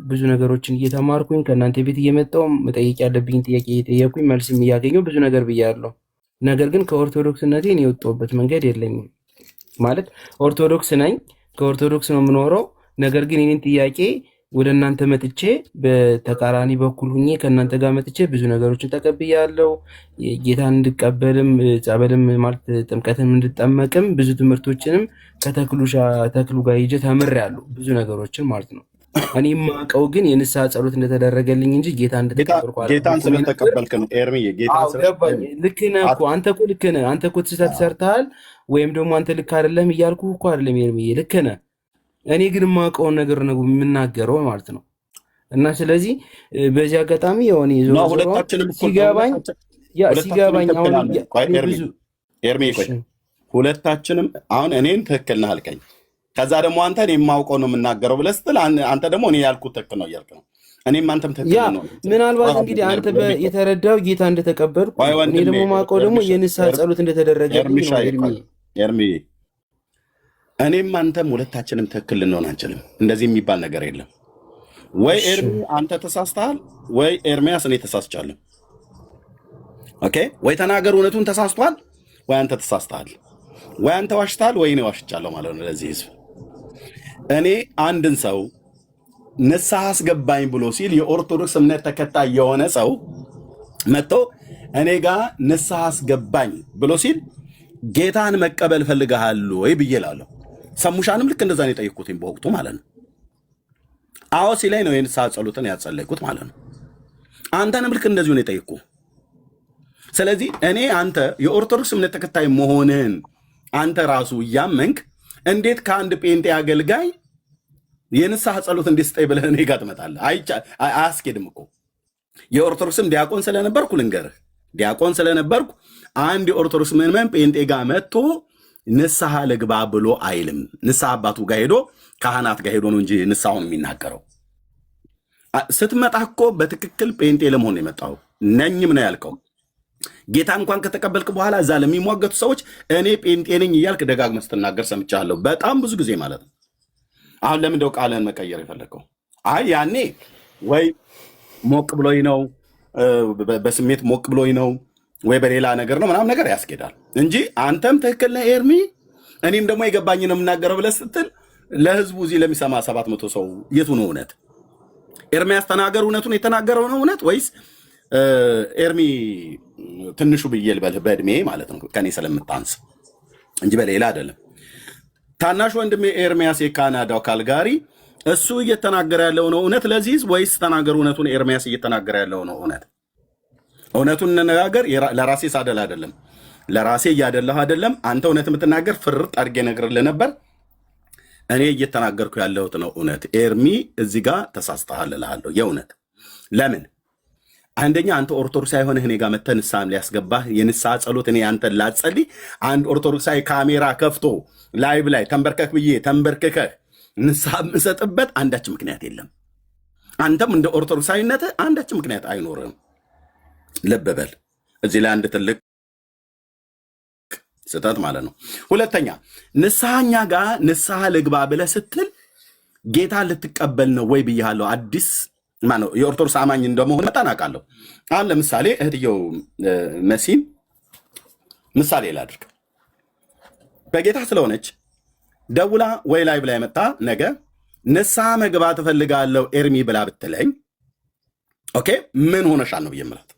ብዙ ነገሮችን እየተማርኩኝ ከእናንተ ቤት እየመጣሁ መጠየቅ ያለብኝ ጥያቄ እየጠየኩኝ መልስም እያገኘሁ ብዙ ነገር ብያለሁ። ነገር ግን ከኦርቶዶክስነቴ እኔ የወጣሁበት መንገድ የለኝም። ማለት ኦርቶዶክስ ነኝ፣ ከኦርቶዶክስ ነው የምኖረው። ነገር ግን ይህንን ጥያቄ ወደ እናንተ መጥቼ በተቃራኒ በኩል ሁኜ ከእናንተ ጋር መጥቼ ብዙ ነገሮችን ተቀብያለሁ። ጌታን እንድቀበልም ጸበልም ማለት ጥምቀትም እንድጠመቅም ብዙ ትምህርቶችንም ከተክሉ ጋር ሂጄ ተምሬያለሁ፣ ብዙ ነገሮችን ማለት ነው። እኔ የማውቀው ግን የንስሐ ጸሎት እንደተደረገልኝ እንጂ ጌታ እንደተቀበልኩ ጌታን ስለተቀበልክ ነው ኤርሚ። ልክ ነህ እኮ አንተ እኮ ልክ ነህ። አንተ እኮ ስህተት ሰርተሃል ወይም ደግሞ አንተ ልክ አይደለም እያልኩ እኮ አይደለም ኤርሚ፣ ልክ ነህ። እኔ ግን የማውቀውን ነገር ነው የምናገረው ማለት ነው። እና ስለዚህ በዚህ አጋጣሚ የሆነ ሲገባኝ ሁለታችንም አሁን እኔን ትክክል ነህ አልከኝ። ከዛ ደግሞ አንተ እኔ የማውቀው ነው የምናገረው ብለህ ስትል አንተ ደግሞ እኔ ያልኩት ትክክል ነው እያልክ ነው። እኔም አንተም ትክክል ነው። ምናልባት እንግዲህ አንተ የተረዳው ጌታ እንደተቀበልኩ እኔ ደግሞ የማውቀው ደግሞ የንስሐ ጸሎት እንደተደረገ ኤርሚ። እኔም አንተም ሁለታችንም ትክክል ልንሆን አንችልም። እንደዚህ የሚባል ነገር የለም። ወይ ኤርሚ አንተ ተሳስተሃል፣ ወይ ኤርሚያስ እኔ ተሳስቻለሁ። ኦኬ፣ ወይ ተናገር እውነቱን ተሳስቷል፣ ወይ አንተ ተሳስተሃል፣ ወይ አንተ ዋሽተሃል፣ ወይ እኔ ዋሽቻለሁ ማለት ነው ለዚህ ህዝብ። እኔ አንድን ሰው ንስሐ አስገባኝ ብሎ ሲል የኦርቶዶክስ እምነት ተከታይ የሆነ ሰው መጥቶ እኔ ጋር ንስሐ አስገባኝ ብሎ ሲል ጌታን መቀበል ፈልገሃል ወይ ብዬ እላለሁ። ሰሙሻንም ልክ እንደዛ ነው የጠየቅኩትኝ በወቅቱ ማለት ነው። አዎ ሲለኝ ነው የንስሐ ጸሎትን ያጸለይኩት ማለት ነው። አንተንም ልክ እንደዚሁ ነው የጠየቅኩ። ስለዚህ እኔ አንተ የኦርቶዶክስ እምነት ተከታይ መሆንህን አንተ ራሱ እያመንክ እንዴት ከአንድ ጴንጤ አገልጋይ የንስሐ ጸሎት እንዴት ስጠኝ ብለህ እኔ ጋር ትመጣለህ? አያስኬድም እኮ። የኦርቶዶክስም ዲያቆን ስለነበርኩ ልንገርህ፣ ዲያቆን ስለነበርኩ አንድ የኦርቶዶክስ ምዕመን ጴንጤ ጋር መጥቶ ንስሐ ልግባ ብሎ አይልም። ንስሐ አባቱ ጋር ሄዶ ካህናት ጋር ሄዶ ነው እንጂ ንስሐውን የሚናገረው። ስትመጣ እኮ በትክክል ጴንጤ ለመሆን ነው የመጣው። ነኝም ነው ያልከው። ጌታ እንኳን ከተቀበልክ በኋላ እዛ ለሚሟገቱ ሰዎች እኔ ጴንጤ ነኝ እያልክ ደጋግመህ ስትናገር ሰምቻለሁ፣ በጣም ብዙ ጊዜ ማለት ነው። አሁን ለምን እንደው ቃልህን መቀየር የፈለግከው? አይ ያኔ ወይ ሞቅ ብሎኝ ነው፣ በስሜት ሞቅ ብሎኝ ነው፣ ወይ በሌላ ነገር ነው ምናምን ነገር ያስኬዳል እንጂ አንተም ትክክል ነህ ኤርሚ፣ እኔም ደግሞ የገባኝ ነው የምናገረው ብለህ ስትል ለህዝቡ እዚህ ለሚሰማ 700 ሰው የቱ ነው እውነት? ኤርሚያስ ተናገር እውነቱን የተናገረው ነው እውነት ወይስ ኤርሚ ትንሹ ብዬ ልበልህ በእድሜ ማለት ነው ከኔ ስለምታንስ እንጂ በሌላ አይደለም። ታናሽ ወንድሜ ኤርሚያስ የካናዳው ካልጋሪ እሱ እየተናገረ ያለው ነው እውነት ለዚህ ወይስ ተናገር እውነቱን ኤርሚያስ እየተናገረ ያለው ነው እውነት? እውነቱን እንነጋገር። ለራሴ ሳደል አይደለም፣ ለራሴ እያደለሁ አይደለም። አንተ እውነት የምትናገር ፍርጥ አድርጌ ነግርልህ ነበር። እኔ እየተናገርኩ ያለሁት ነው እውነት። ኤርሚ እዚህ ጋር ተሳስተሃል እልሃለሁ የእውነት። ለምን አንደኛ አንተ ኦርቶዶክሳዊ ሆነህ እኔ ጋር መተህ ንስሐም ሊያስገባህ የንስሐ ጸሎት እኔ አንተን ላጸልይ አንድ ኦርቶዶክሳዊ ካሜራ ከፍቶ ላይቭ ላይ ተንበርከክ ብዬ ተንበርክከህ ንስሐ የምሰጥበት አንዳች ምክንያት የለም። አንተም እንደ ኦርቶዶክሳዊነትህ አንዳች ምክንያት አይኖርም። ልብ በል እዚህ ላይ አንድ ትልቅ ስህተት ማለት ነው። ሁለተኛ ንስሐኛ ጋር ንስሐ ልግባ ብለህ ስትል ጌታ ልትቀበል ነው ወይ ብያለሁ። አዲስ ማነው የኦርቶዶክስ አማኝ እንደመሆን መጠን አውቃለሁ። አሁን ለምሳሌ እህትየው መሲን ምሳሌ ላድርግ። በጌታ ስለሆነች ደውላ ወይ ላይ ብላ መጣ ነገ ንስሐ መግባት እፈልጋለሁ ኤርሚ ብላ ብትለኝ ኦኬ ምን ሆነሻል ነው ብዬ የምላት።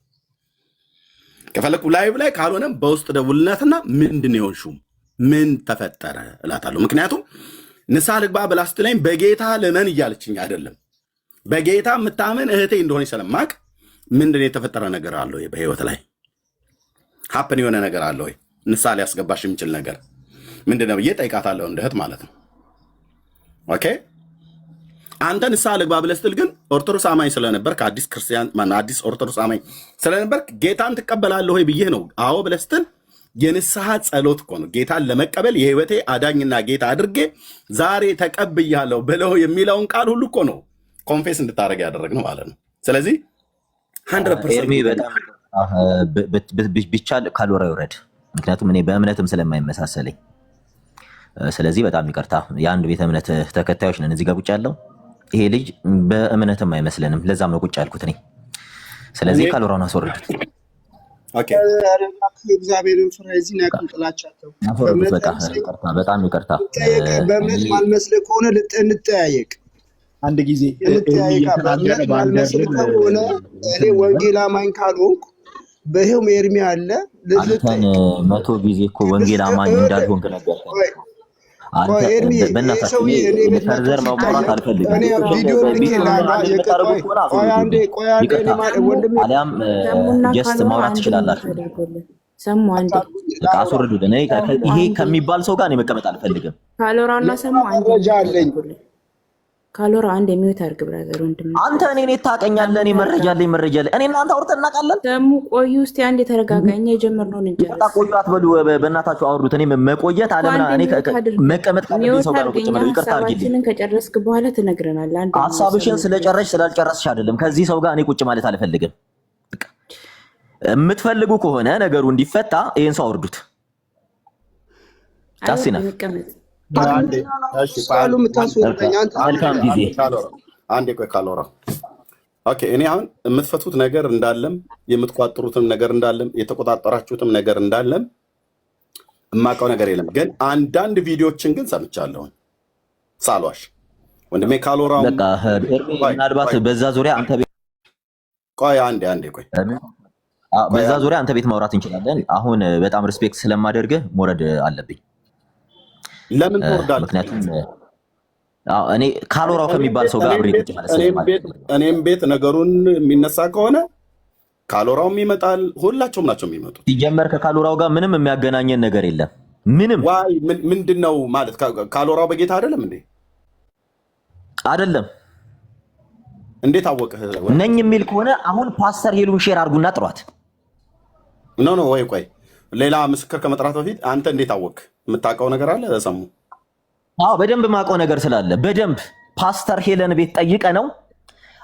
ከፈለኩ ላይቭ ላይ ካልሆነም በውስጥ ደውልነትና ምንድን ነው የሆንሽው ምን ተፈጠረ እላታለሁ። ምክንያቱም ንስሐ ልግባ ብላ ስትለኝ በጌታ ልመን እያለችኝ አይደለም። በጌታ የምታመን እህቴ እንደሆነች ስለማቅ ምንድን የተፈጠረ ነገር አለ ወይ በህይወት ላይ ሀፕን የሆነ ነገር አለ ወይ ንስሐ ሊያስገባሽ የሚችል ነገር ምንድን ነው ብዬ ጠይቃታለሁ፣ እንደ እህት ማለት ነው። ኦኬ አንተ ንስሐ ልግባ ብለህ ስትል ግን ኦርቶዶክስ አማኝ ስለነበር ከአዲስ ክርስቲያን አዲስ ኦርቶዶክስ አማኝ ስለነበር ጌታን ትቀበላለህ ወይ ብዬ ነው አዎ ብለህ ስትል የንስሐ ጸሎት እኮ ነው። ጌታን ለመቀበል የህይወቴ አዳኝና ጌታ አድርጌ ዛሬ ተቀብያለሁ ብለው የሚለውን ቃል ሁሉ እኮ ነው ኮንፌስ እንድታደርግ ያደረግነው ማለት ነው። ስለዚህ 100% ቢቻል ካልወራ ይውረድ፣ ምክንያቱም እኔ በእምነትም ስለማይመሳሰለኝ። ስለዚህ በጣም ይቅርታ፣ የአንድ ቤተ እምነት ተከታዮች ነን እዚህ ጋር ቁጭ ያለው። ይሄ ልጅ በእምነትም አይመስለንም፣ ለዛም ነው ቁጭ ያልኩት እኔ። ስለዚህ ካልወራውን አስወርዱት። እግዚአብሔርን ፍራ። የዚህን ያክል ጥላቻቸው በጣም ይቅርታ። በእምነት ማልመስልህ ከሆነ እንጠያየቅ። አንድ ጊዜ በእምነት ማልመስልህ ከሆነ እኔ ወንጌል አማኝ ካልሆንኩ በይኸው ኤርሚ አለ አንተን 100 ጊዜ እኮ ወንጌል አማኝ እንዳልሆንክ ነገር ፈርዘር ማውራት አልፈልግም። አሊያም ጀስት ማውራት ትችላላችሁ። አስወርዱልን። ይሄ ከሚባል ሰው ጋር እኔ መቀመጥ አልፈልግም። ካሎራና ሰሙ ካሎራ አንድ የሚዩት አድርግ ብራዘር ወንድም። አንተ እኔን ታውቀኛለህ። እኔ መረጃ አለኝ። እኔ እናንተ አውርተን እናውቃለን። ሰሙ ቆዩ እስቲ አንድ የተረጋጋኛ የጀመርነውን እንጂ ቆዩ አትበሉ። በእናታችሁ አውሩት። እኔ መቆየት አለምና እኔ መቀመጥ ካለብኝ ሰው ጋር ቁጭ ማለት ይቅርታ አድርጊልኝ። ከጨረስክ በኋላ ትነግረናለህ። አንድ ሀሳብሽን ስለጨረስሽ ስላልጨረስሽ አይደለም። ከዚህ ሰው ጋር እኔ ቁጭ ማለት አልፈልግም። የምትፈልጉ ከሆነ ነገሩ እንዲፈታ ይሄን ሰው አውርዱት። ጫሲና አንዴ ቆይ ካሎራ ኦኬ። እኔ አሁን የምትፈቱት ነገር እንዳለም የምትቋጥሩትም ነገር እንዳለም የተቆጣጠራችሁትም ነገር እንዳለም የማውቀው ነገር የለም። ግን አንዳንድ ቪዲዮችን ግን ሰምቻለሁ ሳሏሽ ወንድሜ ካሎራ። ምናልባት በዛ ዙሪያ አንተ ቤት ቆይ አንዴ ቆይ በዛ ዙሪያ አንተ ቤት ማውራት እንችላለን። አሁን በጣም ሪስፔክት ስለማደርግህ መውረድ አለብኝ። ለምን ትወርዳለህ? ምክንያቱም እኔ ካሎራው ከሚባል ሰው ጋር አብሬ ቁጭ ማለት እኔም ቤት ነገሩን የሚነሳ ከሆነ ካሎራውም ይመጣል፣ ሁላቸውም ናቸው የሚመጡት። ሲጀመር ከካሎራው ጋር ምንም የሚያገናኘን ነገር የለም። ምንም ዋይ ምንድነው ማለት ካሎራው በጌታ አይደለም እንዴ? አይደለም። እንዴት አወቅህ? ነኝ የሚል ከሆነ አሁን ፓስተር ሄሉን ሼር አድርጉና ጥሯት። ኖ ወይ ቆይ ሌላ ምስክር ከመጥራት በፊት አንተ እንዴት አወቅህ? የምታውቀው ነገር አለ ሰሙ? አዎ በደንብ ማውቀው ነገር ስላለ በደንብ ፓስተር ሄለን ቤት ጠይቀ ነው።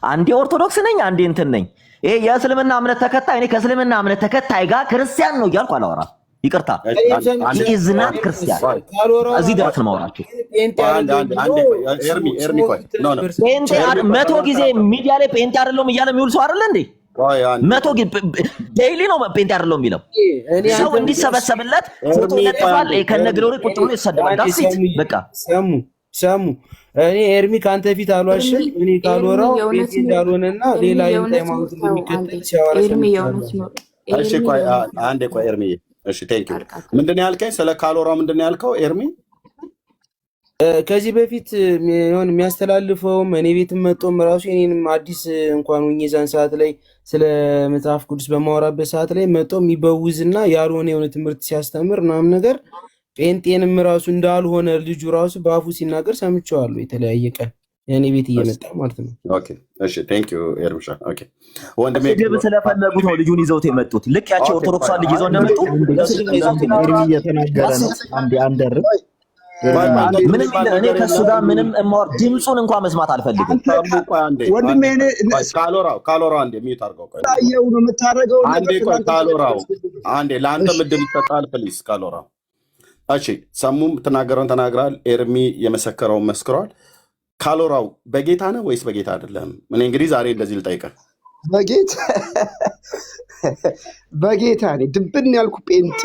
አንዴ ኦርቶዶክስ ነኝ አንዴ እንትን ነኝ። ይሄ የእስልምና እምነት ተከታይ እኔ ከእስልምና እምነት ተከታይ ጋር ክርስቲያን ነው እያልኩ አላወራም። ይቅርታ ኢዝናት ክርስቲያን እዚህ ድረስ ነው ማውራችሁ። ጴንጤ 100 ጊዜ ሚዲያ ላይ ጴንጤ አይደለም እያለ የሚውል ሰው አይደለ እንዴ? 100 ጊዜ ዴይሊ ነው ጴንጤ አይደለም የሚለው ሰው እንዲሰበሰብለት ፎቶ ይለጥፋል። ከነግሎሪ ቁጭ ብሎ ይሰደባል። ዳሲት በቃ ሰሙ እኔ ኤርሚ ካንተ ፊት አልዋሽም። እኔ ካልወራው ጴንጤ እንዳልሆነና ሌላ ሃይማኖት እንደሚከተል ሲያወራ እሺ ቆይ አንዴ ቆይ ኤርሚ እሺ ቴንክ ዩ። ምንድን ነው ያልከኝ ስለ ካሎራው? ምንድን ነው ያልከው ኤርሚ? ከዚህ በፊት ሆን የሚያስተላልፈውም እኔ ቤትም መጥቶም ራሱ እኔንም አዲስ እንኳን ሆኜ ዛን ሰዓት ላይ ስለ መጽሐፍ ቅዱስ በማወራበት ሰዓት ላይ መጥቶ የሚበውዝና ያልሆነ የሆነ ትምህርት ሲያስተምር ምናምን ነገር ጴንጤንም ራሱ እንዳልሆነ ልጁ ራሱ በአፉ ሲናገር ሰምቼዋለሁ። የተለያየ ቀን የኔ ቤት እየመጣ ማለት ነው። ኦኬ እሺ ቴንክ ዩ ኤርሚሻ። ኦኬ ወንድሜ ግብ ስለፈለጉት ነው ልጁን ይዘውት የመጡት። ልክ ያቺ ኦርቶዶክሷን ልጅ ይዘው እንደመጡ ኤርሚ እየተናገረ ነው። አንዴ አንደር ምንም እኔ ከሱ ጋር ምንም ድምፁን እንኳን መስማት አልፈልግም። ወንድሜ ካሎራው አንዴ ሚዩት አድርገው። ቆይ ታየው ነው የምታደርገው። አንዴ ቆይ ካሎራው አንዴ ለአንተ ምድል ይሰጣል ፕሊዝ ካሎራው። እሺ ሰሙም ተናገረውን ተናግራል። ኤርሚ የመሰከረውን መስክሯል። ካሎራው በጌታ ነው ወይስ በጌታ አይደለም? እኔ እንግዲህ ዛሬ እንደዚህ ልጠይቅህ። በጌታ ነኝ። ድብን ያልኩ ጴንጤ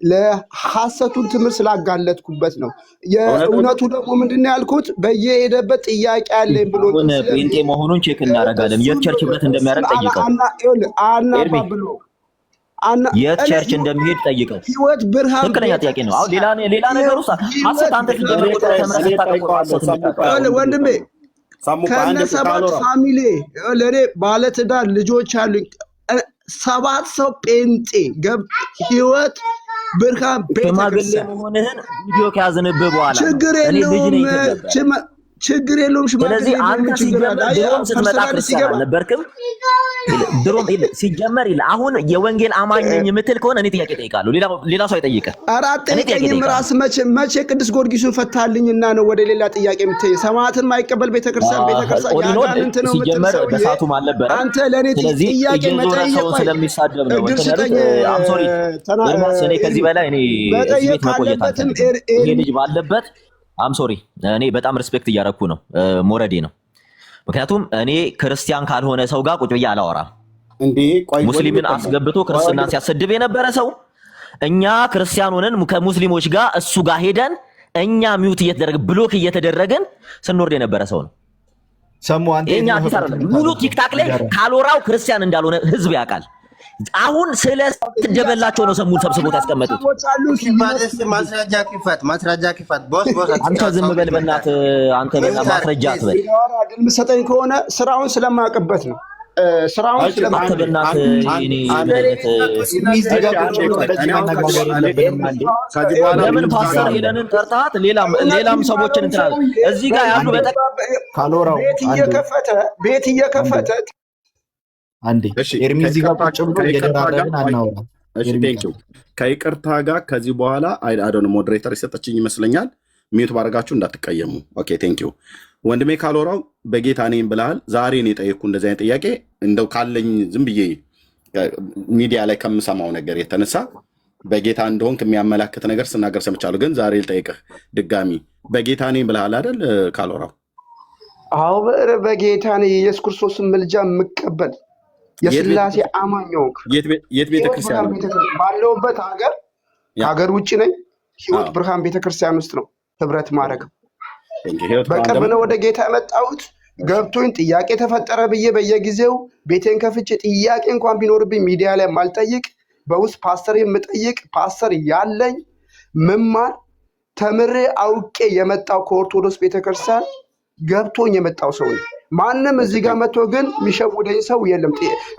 ለሐሰቱን ትምህርት ስላጋለጥኩበት ነው። የእውነቱ ደግሞ ምንድነው ያልኩት? በየሄደበት ጥያቄ አለኝ ብሎ ጴንጤ መሆኑን ቼክ እናደርጋለን። የቸርች ህብረት እንደሚያደርግ ጠይቀው። አናባ ብሎ የት ቸርች እንደሚሄድ ጠይቀው። ህይወት ብርሃን ትክክለኛ ጥያቄ ነው። አሁን ሌላ ነገር ውስጥ ሐሰት አንተ ወንድሜ ከነሰባት ፋሚሊ ለኔ ባለትዳር ልጆች አሉኝ። 7 ሰው ጴንጤ ህይወት ብርሃን ቤተክርስቲያን መሆንህን ቪዲዮ ከያዝንብህ በኋላ ችግር የለውም። ስለዚህ አንተ ድሮም ስትመጣ ክርስቲያን አልነበርክም። ድሮም ሲጀመር አሁን የወንጌል አማኝ ነኝ የምትል ከሆነ እኔ ጥያቄ ጠይቃለሁ። ሌላ ሰው አይጠይቅህ። ኧረ አትጠይቀኝም። ራስ መቼ ቅዱስ ጊዮርጊስን ፈታልኝና ነው ወደ ሌላ ጥያቄ የምትሄድ? ሰማዕትን ማይቀበል ቤተክርስቲያን ያጋንንት ነው ሲጀመር በሳቱም አልነበረ። አንተ ለእኔ ጥያቄ መጠየቅ ስለሚሳደብ ነው። አምሶሪ እኔ ከዚህ በላይ እኔ ቤት መቆየት አልፈልግም። ይሄ ልጅ ባለበት አምሶሪ እኔ በጣም ሪስፔክት እያደረኩ ነው። ሞረዴ ነው። ምክንያቱም እኔ ክርስቲያን ካልሆነ ሰው ጋር ቁጭ ብዬ አላወራም። ሙስሊምን አስገብቶ ክርስትናን ሲያሰድብ የነበረ ሰው እኛ ክርስቲያን ሆነን ከሙስሊሞች ጋር እሱ ጋር ሄደን እኛ ሚውት እየተደረገ ብሎክ እየተደረገን ስንወርድ የነበረ ሰው ነው። የኛ አዲስ አይደለም። ሙሉ ቲክታክ ላይ ካልወራው ክርስቲያን እንዳልሆነ ህዝብ ያውቃል። አሁን ስለተደበላቸው ነው ሰሙን ሰብስቦት ያስቀመጡት። ማስረጃ ክፈት ቦስ አንተ ዝም በል በእናትህ። አንተ ማስረጃ አትበል። ድል የምትሰጠኝ ከሆነ ስራውን ስለማያውቅበት ነው። ስራውን ስለማያውቅበት ለምን ፓስተር ሄለንን ጠርታት ሌላም ሰዎችን እንትላል እዚህ ጋር ያሉ ቤት እየከፈተ አንዴ ኤርሚ እዚህ ጋር ቁጭ ብሎ እየደራረብን አናወራ። ከይቅርታ ጋር ከዚህ በኋላ አይዶን ሞዴሬተር የሰጠችኝ ይመስለኛል። ሚዩት ባረጋችሁ እንዳትቀየሙ። ኦኬ ቴንክ ዩ ወንድሜ ካልወራው በጌታ ነኝ ብለሃል። ዛሬ ነው የጠየቅኩ እንደዚህ አይነት ጥያቄ እንደው ካለኝ ዝም ብዬ ሚዲያ ላይ ከምሰማው ነገር የተነሳ በጌታ እንደሆንክ የሚያመላክት ነገር ስናገር ሰምቻለሁ። ግን ዛሬ ልጠይቅህ ድጋሚ በጌታ ነኝ ብለሃል አይደል ካልወራው? አዎ በጌታ ነኝ። የኢየሱስ ክርስቶስን ምልጃ የምቀበል የስላሴ አማኝ ሆንክ። የት ቤተክርስቲያን ባለውበት ሀገር ውጭ ነኝ። ህይወት ብርሃን ቤተክርስቲያን ውስጥ ነው ህብረት ማድረግ። በቅርብ ነው ወደ ጌታ የመጣሁት። ገብቶኝ ጥያቄ ተፈጠረ ብዬ በየጊዜው ቤቴን ከፍቼ ጥያቄ እንኳን ቢኖርብኝ ሚዲያ ላይ ማልጠይቅ በውስጥ ፓስተር የምጠይቅ ፓስተር ያለኝ መማር ተምሬ አውቄ የመጣው ከኦርቶዶክስ ቤተክርስቲያን ገብቶኝ የመጣው ሰው ነው። ማንም እዚህ ጋር መጥቶ ግን የሚሸውደኝ ሰው የለም።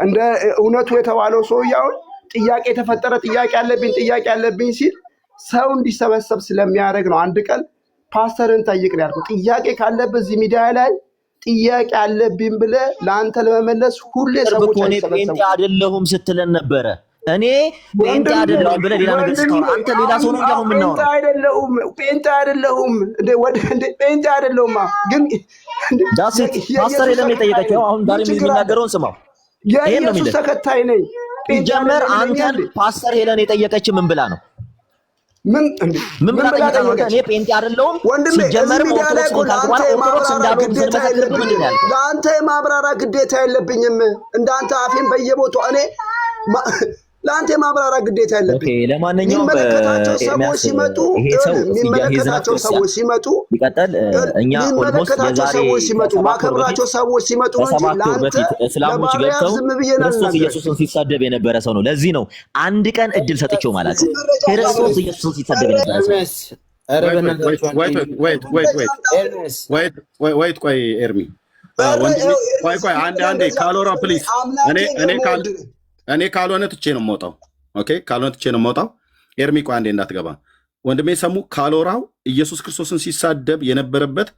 እንደ እውነቱ የተባለው ሰውዬው ጥያቄ ተፈጠረ ጥያቄ አለብኝ ሲል ሰው እንዲሰበሰብ ስለሚያደርግ ነው። አንድ ቀን ፓስተርን ጠይቅ ነው ያልኩት። ጥያቄ ካለብህ እዚህ ሚዲያ ላይ ጥያቄ አለብኝ ብለህ ለአንተ ለመመለስ ሁሌ ሰዎች ጴንጤ አይደለሁም ስትለን ነበረ። እኔ ጴንጤ አይደለሁም ብለህ ሌላ ነገር ስታወራ አንተ ሌላ ሰው ነው ያው ምን ነው? ጴንጤ አይደለሁም ጴንጤ አይደለሁም። ግን ዳሴት ፓስተር የለም የጠየቀችው። አሁን ዛሬ የሚናገረውን ስማው። የኢየሱስ ተከታይ ነኝ። ጀመር አንተን ፓስተር ሄለን የጠየቀች ምን ብላ ነው? ምን ብላ ጠይቃ ነው? እኔ ጴንጤ አይደለሁም ሲጀመር ኦርቶዶክስ ኮንታክት ኦርቶዶክስ እንዳልሆነ ስለመሰከረ ምን ይላል? ለአንተ የማብራራ ግዴታ የለብኝም። እንዳንተ አፌን በየቦታው እኔ ለአንተ የማብራራ ግዴታ የለብኝ። ለማንኛውም የሚመለከታቸው ሰዎች ሲመጡ ይቀጥል። እኛ ማከብራቸው ሰዎች ሲመጡ እንጂ እስላሞች ገብተው ክርስቶስ ኢየሱስን ሲሳደብ የነበረ ሰው ነው። ለዚህ ነው አንድ ቀን እድል ሰጥቼው ማለት ነው። ክርስቶስ ኢየሱስን ሲሳደብ የነበረ ሰው ቆይ ኤርሚ ቆይ አንዴ ካልወራ ፕሊዝ እኔ ካልሆነ ትቼ ነው የምወጣው። ኦኬ ካልሆነ ትቼ ነው የምወጣው። ኤርሚ ቆይ አንዴ እንዳትገባ ወንድሜ ሰሙ ካልወራው ኢየሱስ ክርስቶስን ሲሳደብ የነበረበት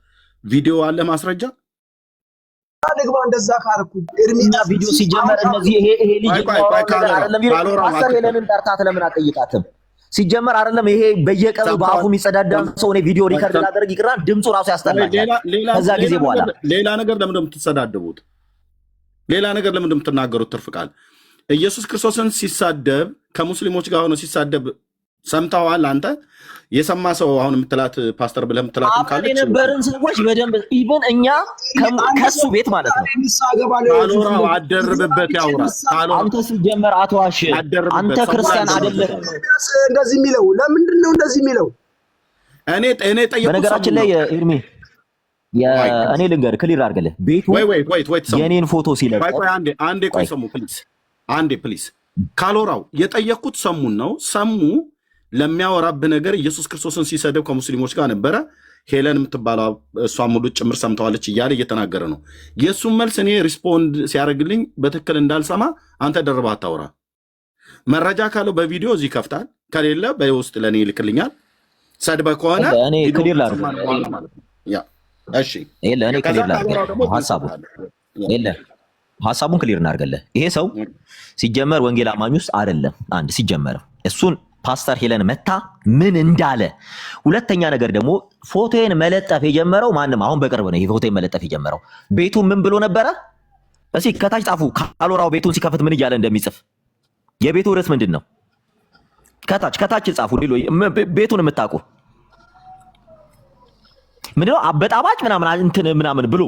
ቪዲዮ አለ ማስረጃ ልግባ። እንደዛ ካርኩ ኤርሚና ቪዲዮ ሲጀመር እነዚህ ይሄ ልጅ ፓስተር ሄለንን ጠርታት ለምን አጠይቃትም? ሲጀመር አይደለም ይሄ በየቀኑ በአፉ የሚጸዳዳን ሰው እኔ ቪዲዮ ሪከርድ ላደርግ ይቅራ ድምፁ ራሱ ያስጠላል። ከዛ ጊዜ በኋላ ሌላ ነገር ለምን እንደምትሰዳደቡት ሌላ ነገር ለምን እንደምትናገሩት ትርፍ ቃል ኢየሱስ ክርስቶስን ሲሳደብ ከሙስሊሞች ጋር ሆኖ ሲሳደብ ሰምተዋል? አንተ የሰማ ሰው አሁን የምትላት ፓስተር ብለህ የምትላት ካለች የነበርን ሰዎች በደንብ ኢቭን እኛ ከሱ ቤት ማለት ነው ካልወራው አደርብበት ያውራ። አንተ ሲጀመር አትዋሽ። አንተ ክርስቲያን አይደለህም። እንደዚህ የሚለው ለምንድን ነው እንደዚህ የሚለው? እኔ ጠየቁ። በነገራችን ላይ ኤርሚ እኔ ልንገርህ ክሊር አድርግልህ ቤቱ የኔን ፎቶ ሲለቅ አንዴ ቆይ ሰሙ ፕሊዝ አንዴ ፕሊዝ ካሎራው የጠየቅኩት ሰሙን ነው። ሰሙ ለሚያወራብህ ነገር ኢየሱስ ክርስቶስን ሲሰደብ ከሙስሊሞች ጋር ነበረ። ሄለን የምትባለው እሷም ሙሉ ጭምር ሰምተዋለች እያለ እየተናገረ ነው። የእሱን መልስ እኔ ሪስፖንድ ሲያደርግልኝ በትክክል እንዳልሰማ አንተ ደርባ አታውራ። መረጃ ካለው በቪዲዮ እዚህ ይከፍታል፣ ከሌለ በውስጥ ለእኔ ይልክልኛል። ሰድበህ ከሆነ እኔ ክሊር ላድርግ። እሺ እኔ ክሊር ላድርግ ሀሳቡን ክሊር እናድርገለህ። ይሄ ሰው ሲጀመር ወንጌል አማኝ ውስጥ አይደለም። አንድ ሲጀመር እሱን ፓስተር ሄለን መታ ምን እንዳለ፣ ሁለተኛ ነገር ደግሞ ፎቶዬን መለጠፍ የጀመረው ማንም አሁን በቅርብ ነው። ይሄ ፎቶዬን መለጠፍ የጀመረው ቤቱ ምን ብሎ ነበረ? እስኪ ከታች ጻፉ። ካሎራው ቤቱን ሲከፍት ምን እያለ እንደሚጽፍ የቤቱ ርዕስ ምንድን ነው? ከታች ጻፉ። ቤቱን የምታውቁ ምንድነው? አበጣባጭ ምናምን እንትን ምናምን ብሎ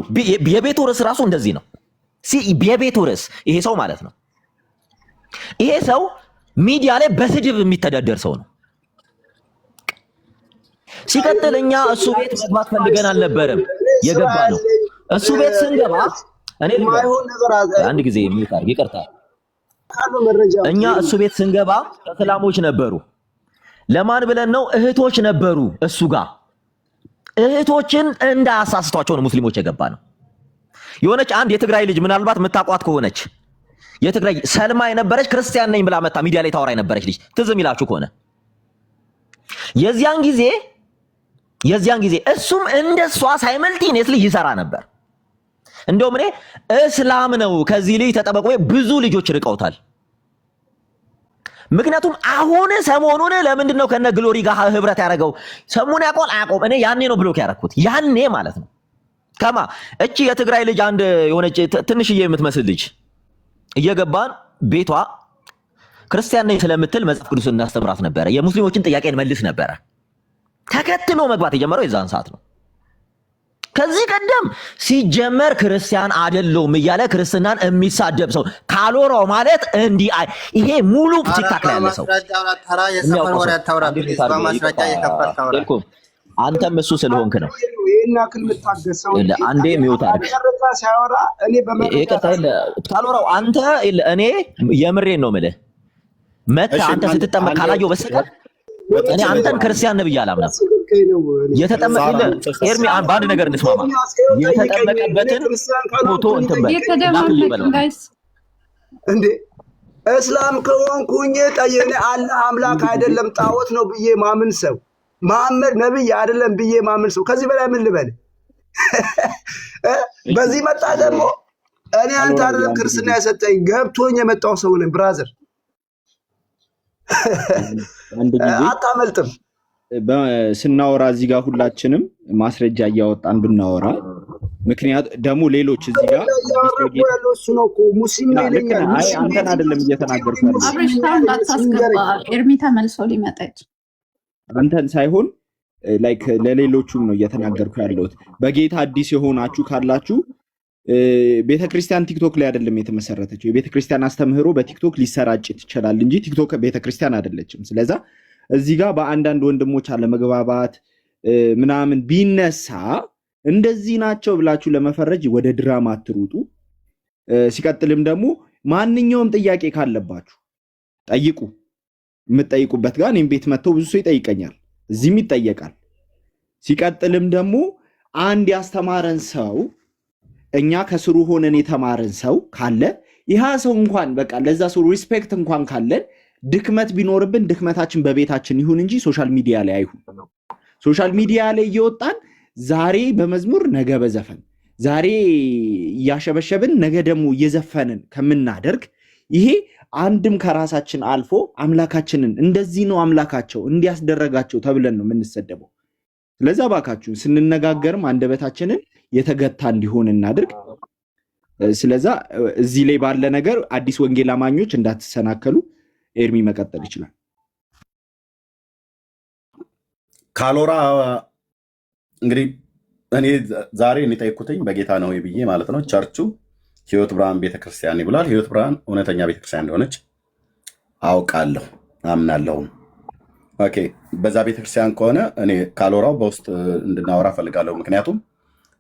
የቤቱ ርዕስ ራሱ እንደዚህ ነው። የቤቱ ርዕስ ይሄ ሰው ማለት ነው። ይሄ ሰው ሚዲያ ላይ በስድብ የሚተዳደር ሰው ነው። ሲቀጥል እኛ እሱ ቤት መግባት ፈልገን አልነበረም የገባ ነው። እሱ ቤት ስንገባ እኔ አንድ ጊዜ ይቅርታ፣ እኛ እሱ ቤት ስንገባ እስላሞች ነበሩ። ለማን ብለን ነው? እህቶች ነበሩ እሱ ጋር። እህቶችን እንዳያሳስቷቸው ነው ሙስሊሞች የገባ ነው። የሆነች አንድ የትግራይ ልጅ ምናልባት የምታቋት ከሆነች የትግራይ ሰልማ የነበረች ክርስቲያን ነኝ ብላ መታ ሚዲያ ላይ ታወራ የነበረች ልጅ ትዝ የሚላችሁ ከሆነ የዚያን ጊዜ እሱም እንደሷ ሳይመልቲኔስሊ ይሰራ ነበር። እንደውም እኔ እስላም ነው ከዚህ ልጅ ተጠበቁ ብዙ ልጆች ርቀውታል። ምክንያቱም አሁን ሰሞኑን ለምንድን ነው ከነ ግሎሪ ጋር ህብረት ያደረገው? ሰሞኑን ያቆል አያቆም። እኔ ያኔ ነው ብሎክ ያደረኩት፣ ያኔ ማለት ነው። ከማ እቺ የትግራይ ልጅ አንድ የሆነች ትንሽዬ የምትመስል ልጅ እየገባን ቤቷ ክርስቲያን ነኝ ስለምትል መጽሐፍ ቅዱስ እናስተምራት ነበረ። የሙስሊሞችን ጥያቄ እንመልስ ነበረ። ተከትሎ መግባት የጀመረው የዛን ሰዓት ነው። ከዚህ ቀደም ሲጀመር ክርስቲያን አይደለሁም እያለ ክርስትናን የሚሳደብ ሰው ካሎራው ማለት እንዲህ ይሄ ሙሉ ቲክታክ ላይ ያለ ሰው አንተም እሱ ስለሆንክ ነው። አንዴ ሚውት አድርግ ካሎራው። አንተ እኔ የምሬን ነው የምልህ መተህ አንተ ስትጠመቅ ካላየው በስተቀር እኔ አንተን ክርስቲያን ነብይ አላምንም። የተጠመቀለ ኤርሚ በአንድ ነገር እንስማማ። የተጠመቀበትን ፎቶ እንትን በል እንዴ እስላም ከሆንኩኝ ጠየኔ አላህ አምላክ አይደለም ጣዖት ነው ብዬ ማምን ሰው፣ መሐመድ ነብይ አይደለም ብዬ ማምን ሰው ከዚህ በላይ ምን ልበል? በዚህ መጣ ደግሞ እኔ አንተ አይደለም ክርስትና የሰጠኝ ገብቶኝ የመጣው ሰው ነኝ ብራዘር። አታመልጥም። ስናወራ እዚህ ጋር ሁላችንም ማስረጃ እያወጣን ብናወራ፣ ምክንያት ደግሞ ሌሎች እዚህ ጋር እሱ ነው እኮ ሙስሊም ነኝ ይለኛል። አንተን አይደለም እየተናገርኩ ያለው አብረሽታን እንዳታስገባ ኤርሚ ተመልሶ ሊመጣች አንተን ሳይሆን ላይክ ለሌሎቹም ነው እየተናገርኩ ያለሁት። በጌታ አዲስ የሆናችሁ ካላችሁ ቤተክርስቲያን ቲክቶክ ላይ አይደለም የተመሰረተችው። የቤተክርስቲያን አስተምህሮ በቲክቶክ ሊሰራጭ ይችላል እንጂ ቲክቶክ ቤተክርስቲያን አይደለችም። ስለዚህ እዚህ ጋር በአንዳንድ ወንድሞች አለመግባባት ምናምን ቢነሳ እንደዚህ ናቸው ብላችሁ ለመፈረጅ ወደ ድራማ አትሩጡ። ሲቀጥልም ደግሞ ማንኛውም ጥያቄ ካለባችሁ ጠይቁ። የምትጠይቁበት ጋር እኔም ቤት መጥተው ብዙ ሰው ይጠይቀኛል፣ እዚህም ይጠየቃል። ሲቀጥልም ደግሞ አንድ ያስተማረን ሰው እኛ ከስሩ ሆነን የተማረን ሰው ካለ ይህ ሰው እንኳን በቃ ለዛ ሰው ሪስፔክት እንኳን ካለን ድክመት ቢኖርብን ድክመታችን በቤታችን ይሁን እንጂ ሶሻል ሚዲያ ላይ አይሁን። ሶሻል ሚዲያ ላይ እየወጣን ዛሬ በመዝሙር ነገ በዘፈን ዛሬ እያሸበሸብን ነገ ደግሞ እየዘፈንን ከምናደርግ ይሄ አንድም ከራሳችን አልፎ አምላካችንን እንደዚህ ነው አምላካቸው እንዲያስደረጋቸው ተብለን ነው የምንሰደበው። ስለዚህ እባካችሁን ስንነጋገርም አንደበታችንን የተገታ እንዲሆን እናድርግ። ስለዚህ እዚህ ላይ ባለ ነገር አዲስ ወንጌል አማኞች እንዳትሰናከሉ። ኤርሚ መቀጠል ይችላል። ካሎራ እንግዲህ እኔ ዛሬ ጠየቅኩትኝ በጌታ ነው ብዬ ማለት ነው። ቸርቹ ህይወት ብርሃን ቤተክርስቲያን ይብላል። ህይወት ብርሃን እውነተኛ ቤተክርስቲያን እንደሆነች አውቃለሁ፣ አምናለሁም። ኦኬ፣ በዛ ቤተክርስቲያን ከሆነ እኔ ካሎራው በውስጥ እንድናወራ ፈልጋለሁ። ምክንያቱም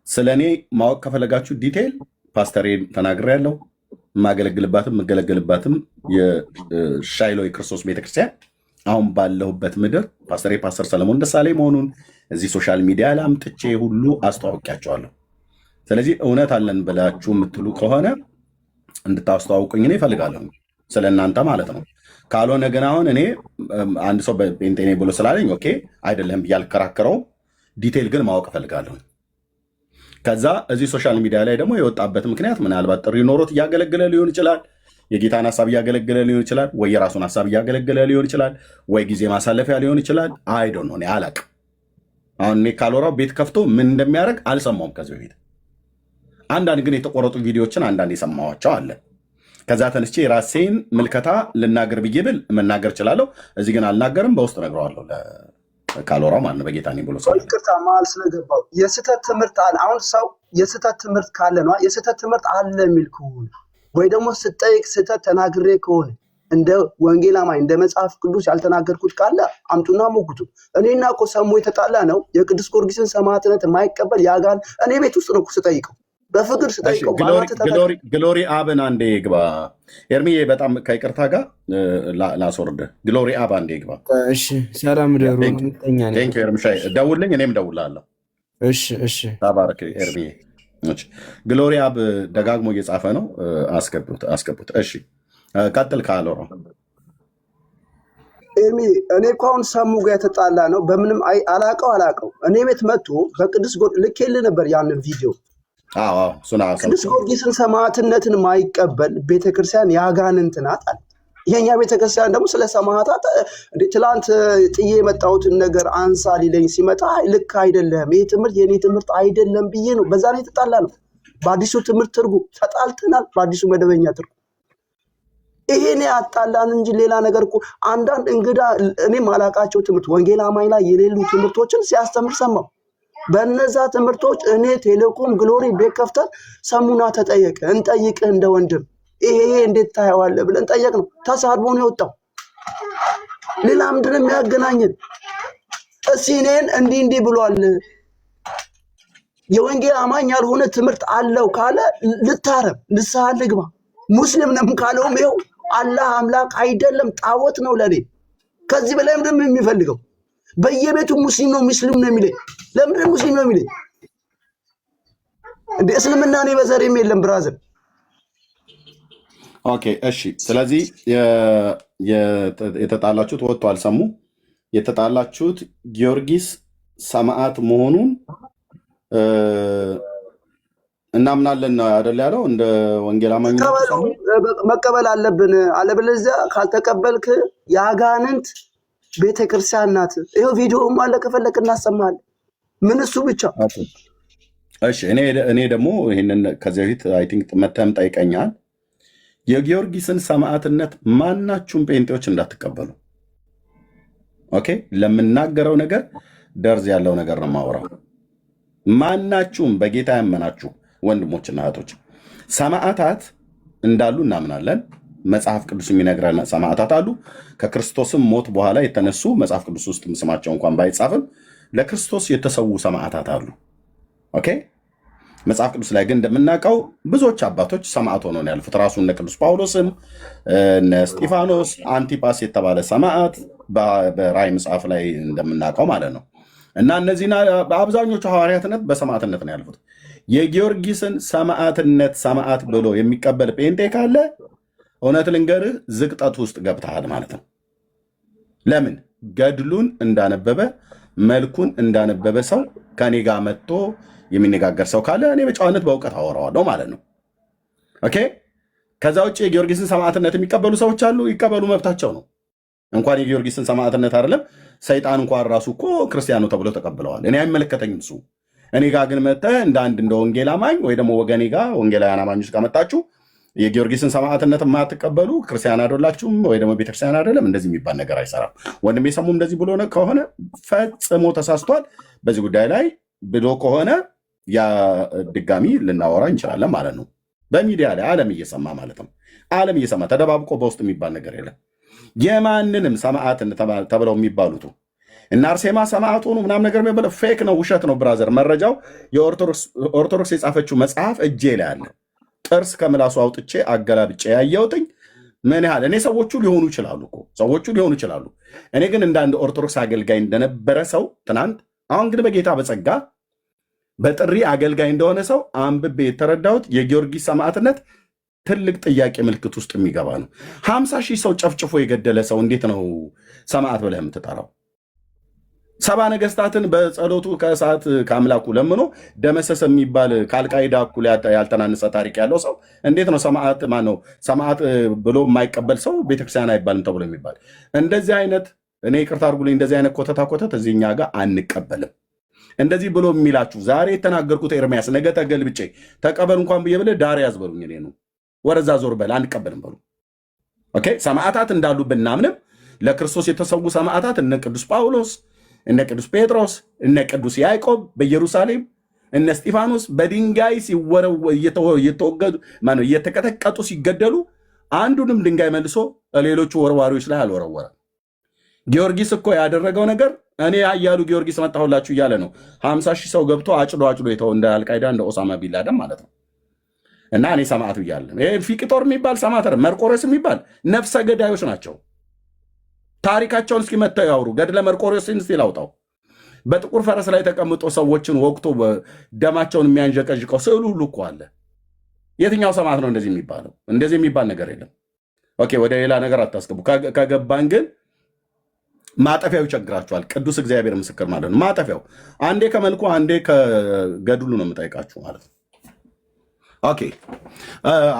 ስለ እኔ ማወቅ ከፈለጋችሁ ዲቴይል ፓስተሬ ተናግሬያለሁ፣ የምገለገልባትም የሻይሎ የክርስቶስ ቤተክርስቲያን አሁን ባለሁበት ምድር ፓስተር ሰለሞን ደሳለኝ መሆኑን እዚህ ሶሻል ሚዲያ ላይ አምጥቼ ሁሉ አስተዋውቂያቸዋለሁ። ስለዚህ እውነት አለን ብላችሁ የምትሉ ከሆነ እንድታስተዋውቁኝ እኔ እፈልጋለሁ፣ ስለ እናንተ ማለት ነው። ካልሆነ ግን አሁን እኔ አንድ ሰው በጴንጤኔ ብሎ ስላለኝ ኦኬ አይደለም ብዬ አልከራከረውም። ዲቴይል ግን ማወቅ እፈልጋለሁ። ከዛ እዚህ ሶሻል ሚዲያ ላይ ደግሞ የወጣበት ምክንያት ምናልባት ጥሪ ኖሮት እያገለገለ ሊሆን ይችላል፣ የጌታን ሀሳብ እያገለገለ ሊሆን ይችላል፣ ወይ የራሱን ሀሳብ እያገለገለ ሊሆን ይችላል፣ ወይ ጊዜ ማሳለፊያ ሊሆን ይችላል። አይዶ ነው እኔ አላቅም። አሁን እኔ ካልወራው ቤት ከፍቶ ምን እንደሚያደርግ አልሰማውም ከዚህ በፊት። አንዳንድ ግን የተቆረጡ ቪዲዮዎችን አንዳንድ የሰማኋቸው አለ። ከዛ ተነስቼ የራሴን ምልከታ ልናገር ብዬ ብል መናገር እችላለሁ። እዚህ ግን አልናገርም፣ በውስጥ እነግረዋለሁ ካልወራው ማለት ነው። በጌታ ነኝ ብሎ ሰው ይቅርታ መሀል ስለገባው የስህተት ትምህርት አለ። አሁን ሰው የስህተት ትምህርት ካለ ነው የስህተት ትምህርት አለ የሚል ከሆነ ወይ ደግሞ ስጠይቅ ስህተት ተናግሬ ከሆነ እንደ ወንጌል አማኝ እንደ መጽሐፍ ቅዱስ ያልተናገርኩት ካለ አምጡና ሞግቱ። እኔና እኮ ሰሙ የተጣላ ነው የቅዱስ ጊዮርጊስን ሰማዕትነት የማይቀበል ያጋል እኔ ቤት ውስጥ ነው ስጠይቀው በፍቅር ስጠይቀው ግሎሪ አብን አንዴ ግባ። ኤርሚዬ በጣም ከይቅርታ ጋር ላስወርድ። ግሎሪ አብ አንዴ ግባ። እሺ ሰላም ደሩ ኤርሚሻይ ደውልኝ፣ እኔም ደውላለሁ። እሺ ተባረክ ኤርሚዬ። ግሎሪ አብ ደጋግሞ እየጻፈ ነው፣ አስገቡት። እሺ ቀጥል ካለው ኤርሚ እኔ እኮ አሁን ሰሙ ጋር የተጣላ ነው በምንም አላቀው እኔ ቤት መጥቶ በቅዱስ ልኬልህ ነበር ያንን ቪዲዮ። ቅዱስ ጊዮርጊስን ሰማዕትነትን ማይቀበል ቤተክርስቲያን ያጋንንት ናት አለ። የኛ ቤተክርስቲያን ደግሞ ስለ ሰማዕታት ትላንት ጥዬ የመጣሁትን ነገር አንሳ ሊለኝ ሲመጣ ልክ አይደለም፣ ይህ ትምህርት የኔ ትምህርት አይደለም ብዬ ነው። በዛ ላይ የተጣላ ነው። በአዲሱ ትምህርት ትርጉም ተጣልተናል፣ በአዲሱ መደበኛ ትርጉም። ይሄኔ አጣላን እንጂ ሌላ ነገር እኮ አንዳንድ እንግዳ እኔም አላቃቸው ትምህርት ወንጌል አማኝ ላይ የሌሉ ትምህርቶችን ሲያስተምር ሰማው። በነዛ ትምህርቶች እኔ ቴሌኮም ግሎሪ ቤት ከፍተን ሰሙና ተጠየቀ እንጠይቅህ እንደ ወንድም ይሄ እንዴት ታየዋለህ ብለን ጠየቅ ነው። ተሳድቦ ነው የወጣው። ሌላ ምንድን ነው የሚያገናኘን? እኔን እንዲህ ብሏል የወንጌል አማኝ ያልሆነ ትምህርት አለው ካለ ልታረም ንስሐ ልግባ። ሙስሊም ነም ካለውም ይኸው አላህ አምላክ አይደለም ጣዖት ነው ለኔ። ከዚህ በላይ ምንድን ነው የሚፈልገው? በየቤቱ ሙስሊም ነው ነው የሚለኝ። ለምንድን ሙስሊም ነው የሚለኝ? እንደ እስልምና እኔ በዘሬም የለም ብራዘር። ኦኬ እሺ። ስለዚህ የተጣላችሁት ወጥቷል። ሰሙ የተጣላችሁት ጊዮርጊስ ሰማዕት መሆኑን እናምናለን ነው አይደል ያለው። እንደ ወንጌል አማኝ መቀበል አለብን። አለበለዚያ ካልተቀበልክ የአጋንንት ቤተክርስቲያን ናት። ይሄው ቪዲዮውም አለ፣ ከፈለክ እናሰማለን። ምን እሱ ብቻ። እሺ እኔ ደግሞ ይሄንን ከዚህ በፊት አይ ቲንክ መተም ጠይቀኛል። የጊዮርጊስን ሰማዕትነት ማናችሁም ጴንጤዎች እንዳትቀበሉ። ኦኬ ለምናገረው ነገር ደርዝ ያለው ነገር ነው የማወራው። ማናችሁም በጌታ ያመናችሁ ወንድሞችና እህቶች ሰማዕታት እንዳሉ እናምናለን። መጽሐፍ ቅዱስ የሚነግረን ሰማዕታት አሉ። ከክርስቶስም ሞት በኋላ የተነሱ መጽሐፍ ቅዱስ ውስጥ ስማቸው እንኳን ባይጻፍም ለክርስቶስ የተሰዉ ሰማዕታት አሉ። ኦኬ መጽሐፍ ቅዱስ ላይ ግን እንደምናውቀው ብዙዎች አባቶች ሰማዕት ሆነው ነው ያልፉት። ራሱ እነ ቅዱስ ጳውሎስም እነ እስጢፋኖስ፣ አንቲጳስ የተባለ ሰማዕት በራእይ መጽሐፍ ላይ እንደምናውቀው ማለት ነው። እና እነዚህና በአብዛኞቹ ሐዋርያትነት በሰማዕትነት ነው ያልፉት። የጊዮርጊስን ሰማዕትነት ሰማዕት ብሎ የሚቀበል ጴንጤ ካለ እውነት ልንገርህ ዝቅጠት ውስጥ ገብተሃል ማለት ነው። ለምን ገድሉን እንዳነበበ መልኩን እንዳነበበ ሰው ከኔ ጋር መጥቶ የሚነጋገር ሰው ካለ እኔ በጨዋነት በእውቀት አወራዋለሁ ማለት ነው። ኦኬ ከዛ ውጭ የጊዮርጊስን ሰማዕትነት የሚቀበሉ ሰዎች አሉ፣ ይቀበሉ፣ መብታቸው ነው። እንኳን የጊዮርጊስን ሰማዕትነት አይደለም ሰይጣን እንኳን ራሱ እኮ ክርስቲያኑ ተብሎ ተቀብለዋል። እኔ አይመለከተኝም እሱ። እኔ ጋር ግን መጥተህ እንደ አንድ እንደ ወንጌል አማኝ ወይ ደግሞ ወገኔ ጋር ወንጌላውያን አማኞች ጋር መጣችሁ የጊዮርጊስን ሰማዕትነት የማትቀበሉ ክርስቲያን አይደላችሁም ወይ ደግሞ ቤተክርስቲያን አይደለም፣ እንደዚህ የሚባል ነገር አይሰራም። ወንድሜ ሰሙ እንደዚህ ብሎ ከሆነ ፈጽሞ ተሳስቷል። በዚህ ጉዳይ ላይ ብሎ ከሆነ ያ ድጋሚ ልናወራ እንችላለን ማለት ነው። በሚዲያ ላይ ዓለም እየሰማ ማለት ነው። ዓለም እየሰማ ተደባብቆ በውስጥ የሚባል ነገር የለም። የማንንም ሰማዕትን ተብለው የሚባሉት እና አርሴማ ሰማዕት ሆኑ ምናምን ነገር የሚባለው ፌክ ነው፣ ውሸት ነው ብራዘር። መረጃው የኦርቶዶክስ የጻፈችው መጽሐፍ እጄ ላይ አለ። ጥርስ ከምላሱ አውጥቼ አገላብጬ ያየሁትኝ ምን ያህል እኔ ሰዎቹ ሊሆኑ ይችላሉ። እኔ ግን እንደ አንድ ኦርቶዶክስ አገልጋይ እንደነበረ ሰው ትናንት፣ አሁን ግን በጌታ በጸጋ በጥሪ አገልጋይ እንደሆነ ሰው አንብቤ የተረዳሁት የጊዮርጊስ ሰማዕትነት ትልቅ ጥያቄ ምልክት ውስጥ የሚገባ ነው። 50,000 ሰው ጨፍጭፎ የገደለ ሰው እንዴት ነው ሰማዕት ብለህ የምትጠራው? 70 ነገስታትን በጸሎቱ ከእሳት ከአምላኩ ለምኖ ደመሰሰ የሚባል ከአልቃይዳ እኩል ያልተናነሰ ታሪክ ያለው ሰው እንዴት ነው ሰማዕት ማነው ሰማዕት ብሎ የማይቀበል ሰው ቤተክርስቲያን አይባልም ተብሎ የሚባል? እንደዚህ አይነት እኔ ይቅርታ አድርጉልኝ፣ እንደዚህ አይነት ኮተታ እዚህኛ ጋር አንቀበልም። እንደዚህ ብሎ የሚላችሁ ዛሬ የተናገርኩት ኤርሚያስ ነገ ተገልብጬ ተቀበል እንኳን ብዬ ብለህ ዳር ያዝበሉኝ እኔ ነው ወረዛ ዞር በል አንቀበልም በሉ። ኦኬ ሰማዕታት እንዳሉ ብናምንም ለክርስቶስ የተሰዉ ሰማዕታት እነ ቅዱስ ጳውሎስ፣ እነ ቅዱስ ጴጥሮስ፣ እነ ቅዱስ ያዕቆብ በኢየሩሳሌም እነ እስጢፋኖስ በድንጋይ እየተወገዱ ማነው እየተቀጠቀጡ ሲገደሉ አንዱንም ድንጋይ መልሶ ሌሎቹ ወርዋሪዎች ላይ አልወረወረም። ጊዮርጊስ እኮ ያደረገው ነገር እኔ ያያሉ ጊዮርጊስ መጣሁላችሁ እያለ ነው። 50,000 ሰው ገብቶ አጭዶ የተው እንደ አልቃይዳ እንደ ኦሳማ ቢንላደን ማለት ነው። እና እኔ ሰማዕት ብያለሁ። ይሄ ፊቅጦር የሚባል ሰማዕት፣ መርቆሬዎስ የሚባል ነፍሰ ገዳዮች ናቸው። ታሪካቸውን እስኪ መተው ያውሩ። ገድለ መርቆሬዎስን እስኪ ላውጣው። በጥቁር ፈረስ ላይ ተቀምጦ ሰዎችን ወቅቶ ደማቸውን የሚያንዠቀዥቀው ስዕሉ ሁሉ እኮ አለ። የትኛው ሰማዕት ነው እንደዚህ የሚባለው? እንደዚህ የሚባል ነገር የለም። ኦኬ ወደ ሌላ ነገር አታስገቡ። ከገባን ግን ማጠፊያው ይቸግራችኋል። ቅዱስ እግዚአብሔር ምስክር ማለት ነው። ማጠፊያው አንዴ ከመልኩ አንዴ ከገድሉ ነው የምጠይቃችሁ ማለት ነው። ኦኬ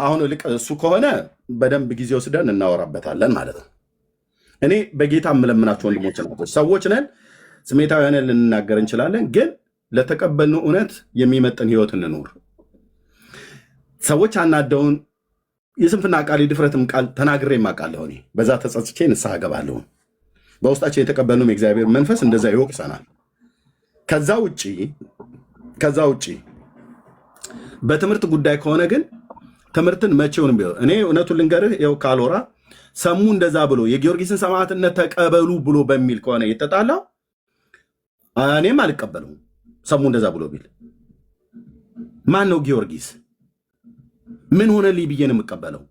አሁን ልቅ እሱ ከሆነ በደንብ ጊዜ ወስደን እናወራበታለን ማለት ነው። እኔ በጌታ የምለምናችሁ ወንድሞች ናቶች ሰዎች ነን፣ ስሜታዊ ሆነን ልንናገር እንችላለን። ግን ለተቀበልነው እውነት የሚመጥን ህይወት እንኑር። ሰዎች አናደውን የስንፍና ቃል የድፍረትም ቃል ተናግሬ የማውቃለሁ። እኔ በዛ ተጸጽቼ ንስሐ እገባለሁ። በውስጣችን የተቀበልነው የእግዚአብሔር መንፈስ እንደዛ ይወቅሰናል። ከዛ ውጭ በትምህርት ጉዳይ ከሆነ ግን ትምህርትን መቼውንም ቢሆን እኔ እውነቱን ልንገርህ፣ ይኸው ካልወራ ሰሙ እንደዛ ብሎ የጊዮርጊስን ሰማዕትነት ተቀበሉ ብሎ በሚል ከሆነ የተጣላው እኔም አልቀበለውም። ሰሙ እንደዛ ብሎ ቢል ማን ነው ጊዮርጊስ? ምን ሆነልኝ ብዬ ነው የምቀበለው?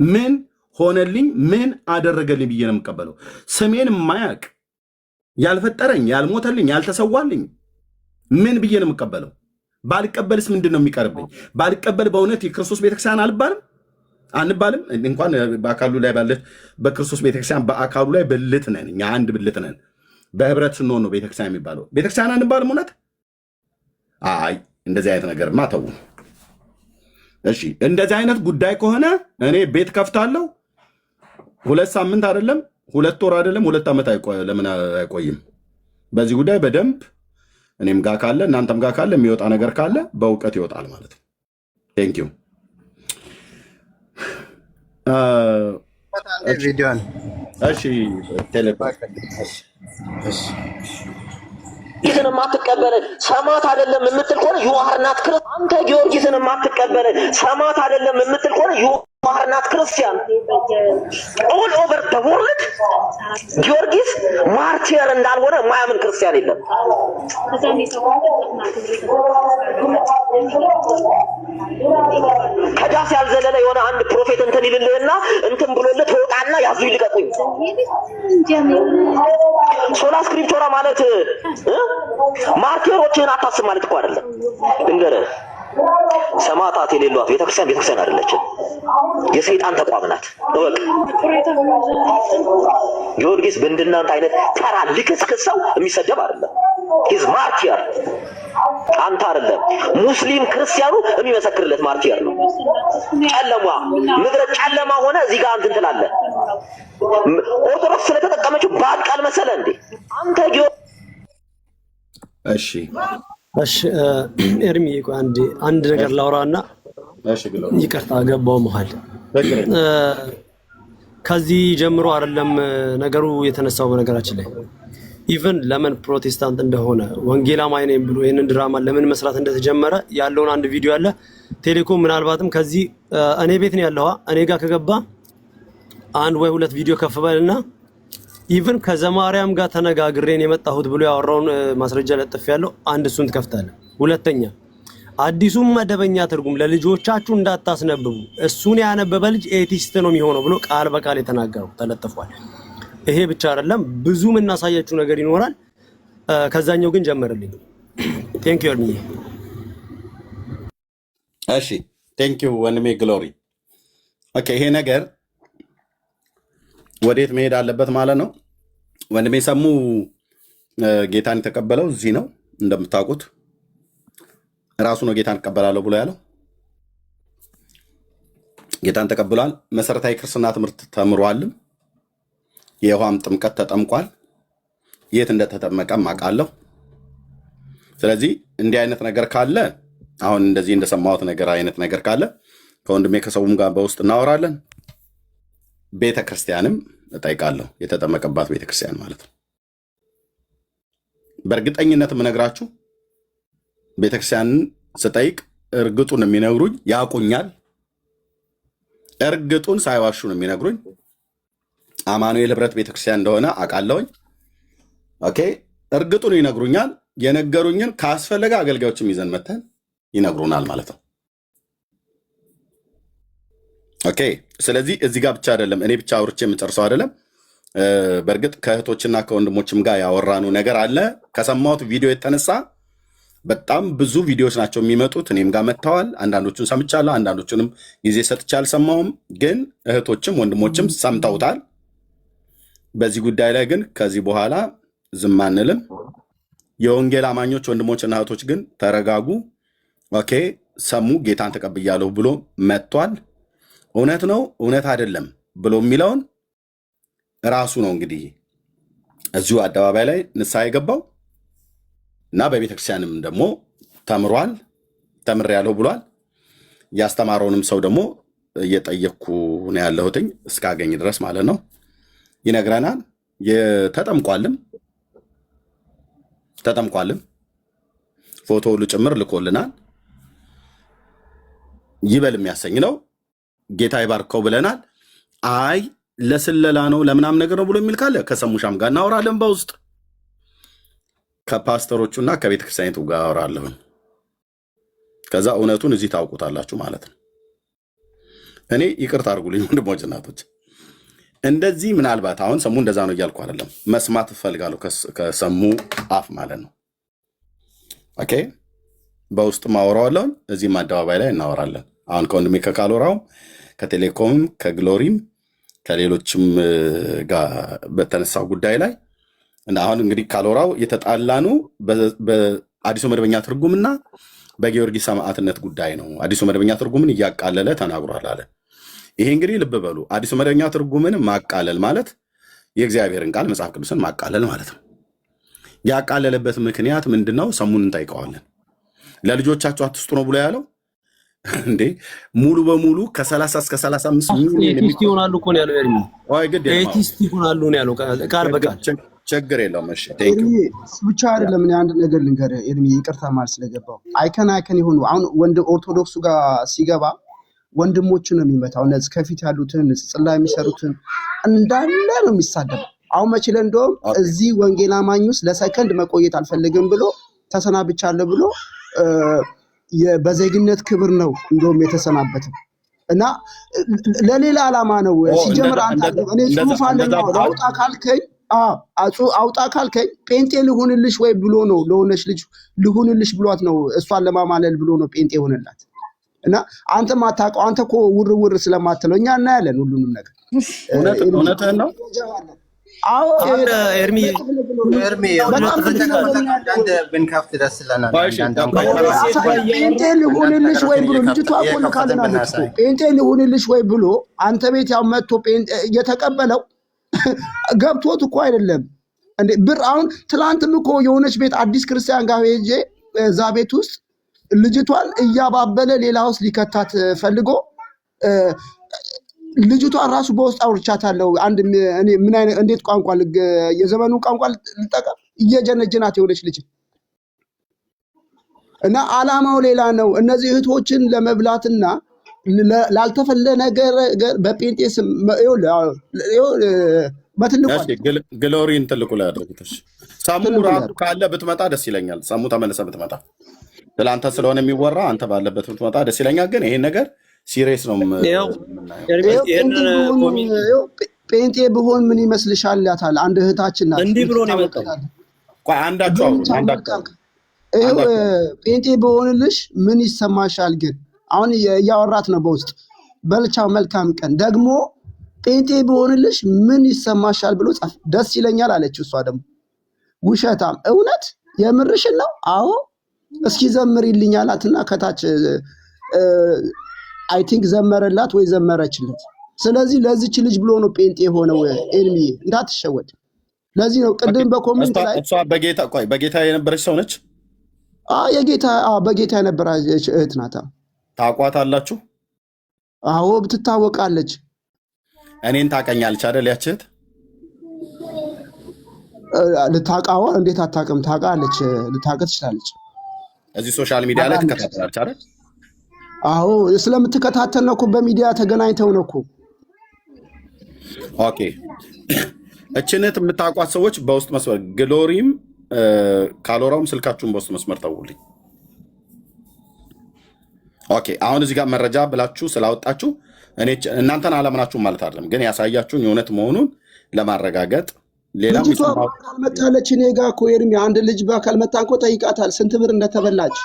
ምን ሆነልኝ ምን አደረገልኝ ብዬ ነው የምቀበለው? ስሜን የማያውቅ ያልፈጠረኝ ያልሞተልኝ ያልተሰዋልኝ ምን ብዬ ነው የምቀበለው? ባልቀበልስ ምንድን ነው የሚቀርብኝ? ባልቀበል በእውነት የክርስቶስ ቤተክርስቲያን አንባልም። እንኳን በአካሉ ላይ ባለች በክርስቶስ ቤተክርስቲያን በአካሉ ላይ ብልት ነን እኛ፣ አንድ ብልት ነን። በህብረት ስንሆን ነው ቤተክርስቲያን የሚባለው። ቤተክርስቲያን አንባልም እውነት? አይ እንደዚህ አይነት ነገርማ ተው። እሺ እንደዚህ አይነት ጉዳይ ከሆነ እኔ ቤት ከፍታለሁ። 2 ሳምንት አይደለም 2 ወር አይደለም 2 ዓመት ለምን አይቆይም? በዚህ ጉዳይ በደንብ እኔም ጋር ካለ እናንተም ጋር ካለ የሚወጣ ነገር ካለ በእውቀት ይወጣል ማለት ነው። ቴንኪዩ። እሺ ጊዮርጊስን የማትቀበል ሰማዕት አይደለም የምትል ከሆነ ዩ አር ናት ክርስቲያን። አንተ ጊዮርጊስን የማትቀበል ሰማዕት አይደለም የምትል ከሆነ ዩ አር ናት ክርስቲያን። ኦል ኦቨር ዘ ወርልድ ጊዮርጊስ ማርቲር እንዳልሆነ የማያምን ክርስቲያን የለም። ከዳስ ያልዘለለ የሆነ አንድ ፕሮፌት እንትን ይልልህና እንትን ብሎልህ ትወጣና ያዙ ይልቀቁኝ። ሶላ ስክሪፕቶራ ማለት ማርቲሮችን አታስብ ማለት እኮ አይደለም። እንገርህ ሰማዕታት የሌሏት ቤተክርስቲያን አይደለችም፣ የሰይጣን ተቋም ናት። እወቅ። ጊዮርጊስ በእንደናንተ አይነት ተራ ልክስክስ ሰው የሚሰደብ አይደለም። ሂዝ ማርቲር። አንተ አይደለም ሙስሊም ክርስቲያኑ የሚመሰክርለት ማርቲር ነው። ጨለማ ምድረ ጨለማ ሆነ እዚህ ጋር እንትን ትላለህ። ኦርቶዶክስ ስለተጠቀመችው ባድ ቃል መሰለ እንዴ አንተ እሺ ኤርሚ አንድ ነገር ላውራና ይቅርታ ገባው መሃል። ከዚህ ጀምሮ አይደለም ነገሩ የተነሳው። በነገራችን ላይ ኢቭን ለምን ፕሮቴስታንት እንደሆነ ወንጌል አማኝ ነኝ ብሎ ይሄንን ድራማ ለምን መስራት እንደተጀመረ ያለውን አንድ ቪዲዮ አለ። ቴሌኮም ምናልባትም ከዚህ እኔ ቤት ነው ያለው። እኔ ጋር ከገባ 1 ወይ 2 ቪዲዮ ከፍ በልና ኢቭን ከዘማርያም ጋር ተነጋግሬን የመጣሁት ብሎ ያወራውን ማስረጃ ለጥፍ ያለው አንድ እሱን ትከፍታለህ። ሁለተኛ አዲሱም መደበኛ ትርጉም ለልጆቻችሁ እንዳታስነብቡ እሱን ያነበበ ልጅ ኤቲስት ነው የሚሆነው ብሎ ቃል በቃል የተናገረው ተለጥፏል። ይሄ ብቻ አይደለም፣ ብዙ የምናሳያችሁ ነገር ይኖራል። ከዛኛው ግን ጀመርልኝ። ቴንክ ዩ ኤርሚዬ። እሺ ቴንክ ዩ ወንድሜ ግሎሪ። ኦኬ ይሄ ነገር ወዴት መሄድ አለበት ማለት ነው? ወንድሜ ሰሙ ጌታን የተቀበለው እዚህ ነው እንደምታውቁት፣ ራሱ ነው ጌታን እቀበላለሁ ብሎ ያለው። ጌታን ተቀብሏል። መሰረታዊ ክርስትና ትምህርት ተምሯልም። የውሃም ጥምቀት ተጠምቋል። የት እንደተጠመቀም አውቃለሁ። ስለዚህ እንዲህ አይነት ነገር ካለ አሁን እንደዚህ እንደሰማሁት ነገር አይነት ነገር ካለ ከወንድሜ ከሰውም ጋር በውስጥ እናወራለን። ቤተክርስቲያንም እጠይቃለሁ፣ የተጠመቀባት ቤተክርስቲያን ማለት ነው። በእርግጠኝነት የምነግራችሁ ቤተክርስቲያንን ስጠይቅ እርግጡን የሚነግሩኝ ያውቁኛል። እርግጡን ሳይዋሹ ነው የሚነግሩኝ። አማኑኤል ህብረት ቤተክርስቲያን እንደሆነ አውቃለሁኝ። ኦኬ እርግጡን ይነግሩኛል። የነገሩኝን ካስፈለገ አገልጋዮችም ይዘን መተን ይነግሩናል ማለት ነው። ኦኬ ስለዚህ እዚህ ጋር ብቻ አይደለም፣ እኔ ብቻ አውርቼ የምጨርሰው አይደለም። በእርግጥ ከእህቶችና ከወንድሞችም ጋር ያወራኑ ነገር አለ። ከሰማሁት ቪዲዮ የተነሳ በጣም ብዙ ቪዲዮዎች ናቸው የሚመጡት። እኔም ጋር መጥተዋል። አንዳንዶቹን ሰምቻለሁ፣ አንዳንዶቹንም ጊዜ ሰጥቼ አልሰማሁም። ግን እህቶችም ወንድሞችም ሰምተውታል። በዚህ ጉዳይ ላይ ግን ከዚህ በኋላ ዝም አንልም። የወንጌል አማኞች ወንድሞችና እህቶች ግን ተረጋጉ። ኦኬ ሰሙ ጌታን ተቀብያለሁ ብሎ መጥቷል። እውነት ነው እውነት አይደለም ብሎ የሚለውን ራሱ ነው እንግዲህ እዚሁ አደባባይ ላይ ንስሐ የገባው እና በቤተክርስቲያንም ደግሞ ተምሯል፣ ተምሬያለሁ ብሏል። ያስተማረውንም ሰው ደግሞ እየጠየቅኩ ነው ያለሁትኝ እስካገኝ ድረስ ማለት ነው። ይነግረናል። ተጠምቋልም ፎቶ ሁሉ ጭምር ልኮልናል። ይበል የሚያሰኝ ነው። ጌታ ይባርከው ብለናል። አይ ለስለላ ነው ለምናም ነገር ነው ብሎ የሚል ካለ ከሰሙሻም ጋር እናወራለን። በውስጥ ከፓስተሮቹና ከቤተክርስቲያኒቱ ጋር አወራለሁ። ከዛ እውነቱን እዚህ ታውቁታላችሁ ማለት ነው። እኔ ይቅርታ አድርጉልኝ ወንድሞች እናቶች፣ እንደዚህ ምናልባት አሁን ሰሙ እንደዛ ነው እያልኩ አይደለም። መስማት እፈልጋለሁ ከሰሙ አፍ ማለት ነው። ኦኬ በውስጥ ማወራዋለሁ፣ እዚህም አደባባይ ላይ እናወራለን። አሁን ከወንድሜ ከካሎራውም ከቴሌኮምም ከግሎሪም ከሌሎችም ጋር በተነሳው ጉዳይ ላይ እና አሁን እንግዲህ ካሎራው የተጣላኑ በአዲሱ መደበኛ ትርጉምና በጊዮርጊስ ሰማዕትነት ጉዳይ ነው። አዲሱ መደበኛ ትርጉምን እያቃለለ ተናግሯል አለ። ይሄ እንግዲህ ልብ በሉ፣ አዲሱ መደበኛ ትርጉምን ማቃለል ማለት የእግዚአብሔርን ቃል መጽሐፍ ቅዱስን ማቃለል ማለት ነው። ያቃለለበት ምክንያት ምንድነው? ሰሙን እንጠይቀዋለን። ለልጆቻችሁ አትስጡ ነው ብሎ ያለው እንዴ? ሙሉ በሙሉ ከ30 እስከ 35 ሚሊዮን ኤቲስት ይሆናሉ እኮ ነው ያለው። ኤርሚ ኤቲስት ይሆናሉ ነው ያለው ቃል በቃል። ችግር የለውም። እሺ ብቻ አይደለም። እኔ አንድ ነገር ልንገርህ ኤርሚ፣ ይቅርታ ማለት ስለገባው አይከን የሆኑ አሁን ወንድ ኦርቶዶክሱ ጋር ሲገባ ወንድሞችን ነው የሚመታው። እነዚህ ከፊት ያሉትን ጽላ የሚሰሩትን እንዳለ ነው የሚሳደበው። አሁን መችለ እንደውም እዚህ ወንጌል አማኝ ውስጥ ለሰከንድ መቆየት አልፈልግም ብሎ ተሰናብቻለሁ ብሎ በዜግነት ክብር ነው እንደውም የተሰናበተው እና ለሌላ ዓላማ ነው ሲጀምር። አንተ እኔ ጽሁፍ አለኝ አውጣ ካልከኝ ጴንጤ ልሁንልሽ ወይ ብሎ ነው ለሆነች ልጅ ልሁንልሽ ብሏት ነው እሷን ለማማለል ብሎ ነው ጴንጤ ሆነላት። እና አንተ ማታውቀው አንተ እኮ ውር ስለማትለው እኛ እናያለን ሁሉንም ነገር። እውነትህን ነው። አዎ ኤርሚ ብንከፍት ደስ ይለናል። ጴንጤ ልሁንልሽ ወይ ብሎ ልጅቷ ቆል ካለናለች ጴንጤ ልሁንልሽ ወይ ብሎ አንተ ቤት ያው መጥቶ ጴንጤ የተቀበለው ገብቶት እኮ አይደለም እንዴ ብር። አሁን ትላንትም እኮ የሆነች ቤት አዲስ ክርስቲያን ጋር ሄጄ እዛ ቤት ውስጥ ልጅቷን እያባበለ ሌላ ውስጥ ሊከታት ፈልጎ ልጅቷን ራሱ በውስጥ አውርቻታለሁ። አንድ እኔ ምን አይነት እንዴት ቋንቋ የዘመኑ ቋንቋ ልጠቀም እየጀነጀናት የሆነች ልጅ እና ዓላማው ሌላ ነው። እነዚህ እህቶችን ለመብላትና ላልተፈለ ነገር በጴንጤ ስም በትልቁ እሺ ግሎሪን ትልቁ ላይ አድርጉት። ሳሙ ራሱ ካለ ብትመጣ ደስ ይለኛል። ሳሙ ተመለሰ ብትመጣ ስለአንተ ስለሆነ የሚወራ አንተ ባለበት ብትመጣ ደስ ይለኛል። ግን ይሄን ነገር ሲሪየስ ነው ጴንጤ ብሆን ምን ይመስልሻል? ያታል አንድ እህታችን ናት እንዲህ ብሎ ነው የመጣው። ቆይ አንዳችሁ ጴንጤ ብሆንልሽ ምን ይሰማሻል? ግን አሁን እያወራት ነው በውስጥ በልቻው መልካም ቀን ደግሞ ጴንጤ ብሆንልሽ ምን ይሰማሻል ብሎ ጻፍ። ደስ ይለኛል አለች። እሷ ደግሞ ውሸታም እውነት የምርሽን ነው? አዎ እስኪ ዘምሪልኝ አላትና ከታች አይ ቲንክ ዘመረላት ወይ ዘመረችለት። ስለዚህ ለዚች ልጅ ብሎ ነው ጴንጤ የሆነው። ኤርሚዬ እንዳትሸወድ። ለዚህ ነው ቅድም በኮሜንት ላይ እሷ በጌታ የነበረች ሰው ነች። በጌታ የነበረች እህት ናት። ታውቋታላችሁ? አዎ ትታወቃለች። እኔን ታውቀኛለች አይደል? ያች እህት ልታውቃዋ እንዴት አታውቅም? ታውቃለች፣ ልታውቅ ትችላለች። እዚህ ሶሻል ሚዲያ ላይ ትከታተላለች አይደል? አዎ ስለምትከታተል ነው እኮ በሚዲያ ተገናኝተው ነው እኮ። ኦኬ እችን እህት የምታውቋት ሰዎች በውስጥ መስመር ግሎሪም ካሎራውም ስልካችሁን በውስጥ መስመር ተውልኝ። ኦኬ አሁን እዚህ ጋር መረጃ ብላችሁ ስላወጣችሁ እኔ እናንተን አላምናችሁም ማለት አይደለም፣ ግን ያሳያችሁን የእውነት መሆኑን ለማረጋገጥ ሌላም መታለች። እኔ ጋር እኮ ኤርሚ አንድ ልጅ በአካል መታ እኮ ጠይቃታል፣ ስንት ብር እንደተበላች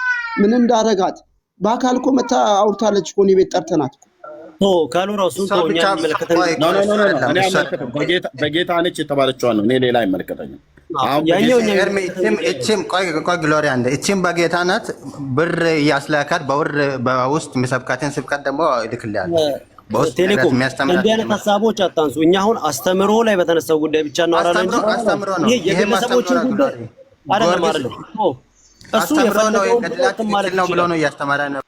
ምን እንዳረጋት በአካል እኮ መታ አውርታለች እኮ። እኔ ቤት ጠርተናት ካሎራው በጌታ ነች የተባለችዋን ነው። እኔ ሌላ አይመለከተኝም። ቆይ ግሎሪ አንደ እቺም በጌታ ናት። ብር እያስላካት በውስጥ የሚሰብካትን ስብከት ደግሞ ይልክልያለሁ። ቴሌኮም እንዲህ አይነት ሀሳቦች አታንሱ። እኛ አሁን አስተምሮ ላይ በተነሳው ጉዳይ ብቻ እናወራለን እንጂ ይሄ የግለሰቦችን ጉዳይ አይደለም። እሱ የፈለገው ነው ብሎ ነው እያስተማረ ነው።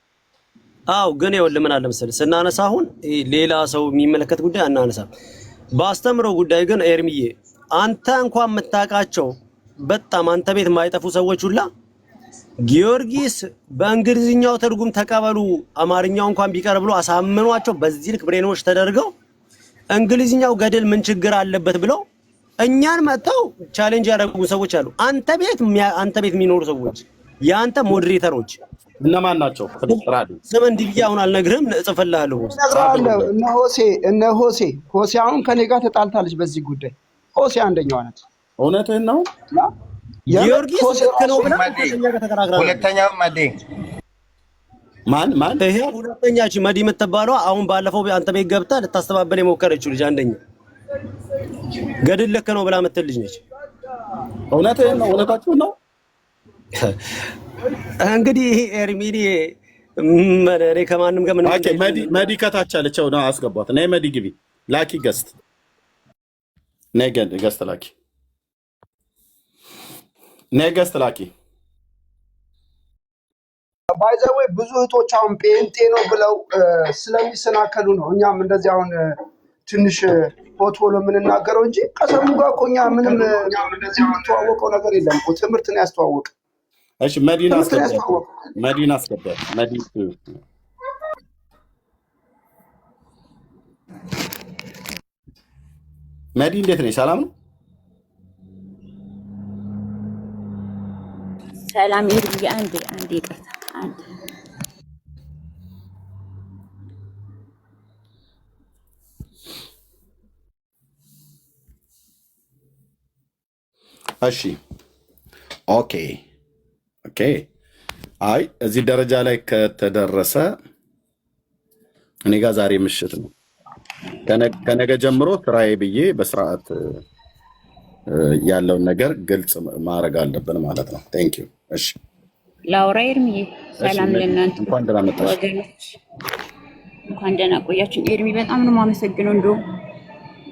አዎ ግን ይኸውልህ ምን አለ መሰለህ ስናነሳ አሁን ሌላ ሰው የሚመለከት ጉዳይ አናነሳም። በአስተምሮ ጉዳይ ግን ኤርሚዬ አንተ እንኳን የምታውቃቸው በጣም አንተ ቤት የማይጠፉ ሰዎች ሁላ ጊዮርጊስ በእንግሊዝኛው ትርጉም ተቀበሉ አማርኛው እንኳን ቢቀር ብሎ አሳምኗቸው በዚህ ልክ ብሬኖች ተደርገው እንግሊዝኛው ገደል ምን ችግር አለበት ብለው እኛን መጥተው ቻሌንጅ ያደረጉ ሰዎች አሉ። አንተ ቤት የሚኖሩ ሰዎች የአንተ ሞዴሬተሮች እነማን ናቸው? ስም እንዲህ ብዬ አሁን አልነግርህም፣ እጽፍልሃለሁ። እነ ሆሴ አሁን ከኔ ጋር ተጣልታለች በዚህ ጉዳይ። ሆሴ አንደኛዋ ናት። እውነትህን ነው። ጊዮርጊስ ልክ ነው ብላ ሁለተኛው መዲ ማን ይሄ ሁለተኛች መዲ የምትባለው አሁን ባለፈው አንተ ቤት ገብታ ልታስተባበል የሞከረችው ልጅ አንደኛ ገድል ልክ ነው ብላ የምትል ልጅ ነች። እውነትህን ነው። እውነታችሁን ነው። እንግዲህ ኤርሚኒ መሪ ከማንም ጋር ምን መዲ ከታች አለችው ነው። አስገቧት። ነይ መዲ ግቢ። ላኪ ገስት ነይ ገስት ላኪ። ነይ ገስት ላኪ። ባይዘዌ ብዙ እህቶች አሁን ጴንጤ ነው ብለው ስለሚሰናከሉ ነው። እኛም እንደዚህ አሁን ትንሽ ሆት ሆኖ የምንናገረው እንጂ ከሰሙ ጋር እኮ እኛ ምንም የምንተዋወቀው ነገር የለም እኮ። ትምህርት ነው ያስተዋወቅ። እሺ መዲና አስገባት። መዲ እንዴት ነሽ? ሰላም ነው? ሰላም ይርግ። አንዴ ይቅርታ አንዴ እሺ ኦኬ። አይ እዚህ ደረጃ ላይ ከተደረሰ እኔ ጋር ዛሬ ምሽት ነው። ከነገ ጀምሮ ስራዬ ብዬ በስርዓት ያለውን ነገር ግልጽ ማድረግ አለብን ማለት ነው። ቴንክ ዩ። እሺ ላውራ ኤርሚዬ፣ ሰላም ለእናንተ እንኳን ደህና መጣሽ ወገኖች፣ እንኳን ደህና ቆያችሁ። ኤርሚ በጣም ነው የማመሰግነው እንደው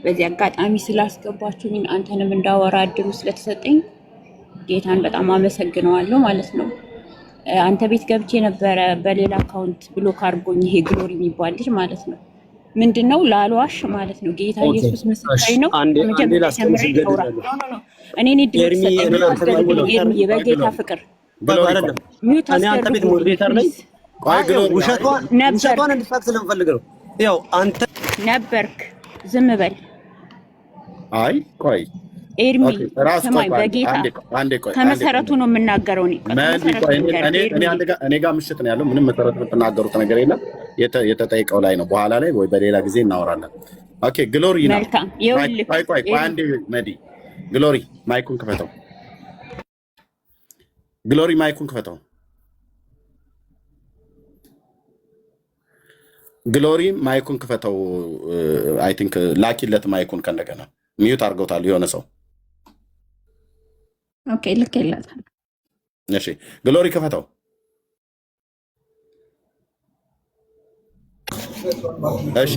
በዚህ አጋጣሚ ስላስገባችሁኝ አንተንም እንዳወራ እድሉ ስለተሰጠኝ ጌታን በጣም አመሰግነዋለሁ ማለት ነው። አንተ ቤት ገብቼ ነበረ በሌላ አካውንት ብሎክ አድርጎኝ ይሄ ግሎሪ የሚባል ልጅ ማለት ነው። ምንድነው ላልዋሽ ማለት ነው። ጌታ ኢየሱስ ምስክሬ ነው። እኔ በጌታ ፍቅር ሚውት ውሸቷን እንድታቅ ስለምፈልግ ነው። ያው አንተ ነበርክ ዝም በል አይ ቆይ ኤርሚ ኦኬ ራስ ቆይ ስማኝ፣ ቆይ በጌታ አንዴ ቆይ ከመሰረቱ ነው የምናገረው። ከመሰረቱ እኔ ጋር ምሽት ነው ያለው። ምንም መሰረቱ የምትናገሩት ነገር የለም። የተጠይቀው ላይ ነው። በኋላ ላይ ወይ በሌላ ጊዜ እናወራለን። ኦኬ ግሎሪ ነው። መልካም ይኸውልህ፣ ቆይ አንዴ መዲ ግሎሪ ማይኩን ክፈተው። ግሎሪ ማይኩን ክፈተው። ግሎሪ ማይኩን ክፈተው። አይ ቲንክ ላኪለት ማይኩን ከእንደገና ሚዩት አድርገውታል የሆነ ሰው። ኦኬ ልክ ይላታል። እሺ ግሎሪ ክፈተው። እሺ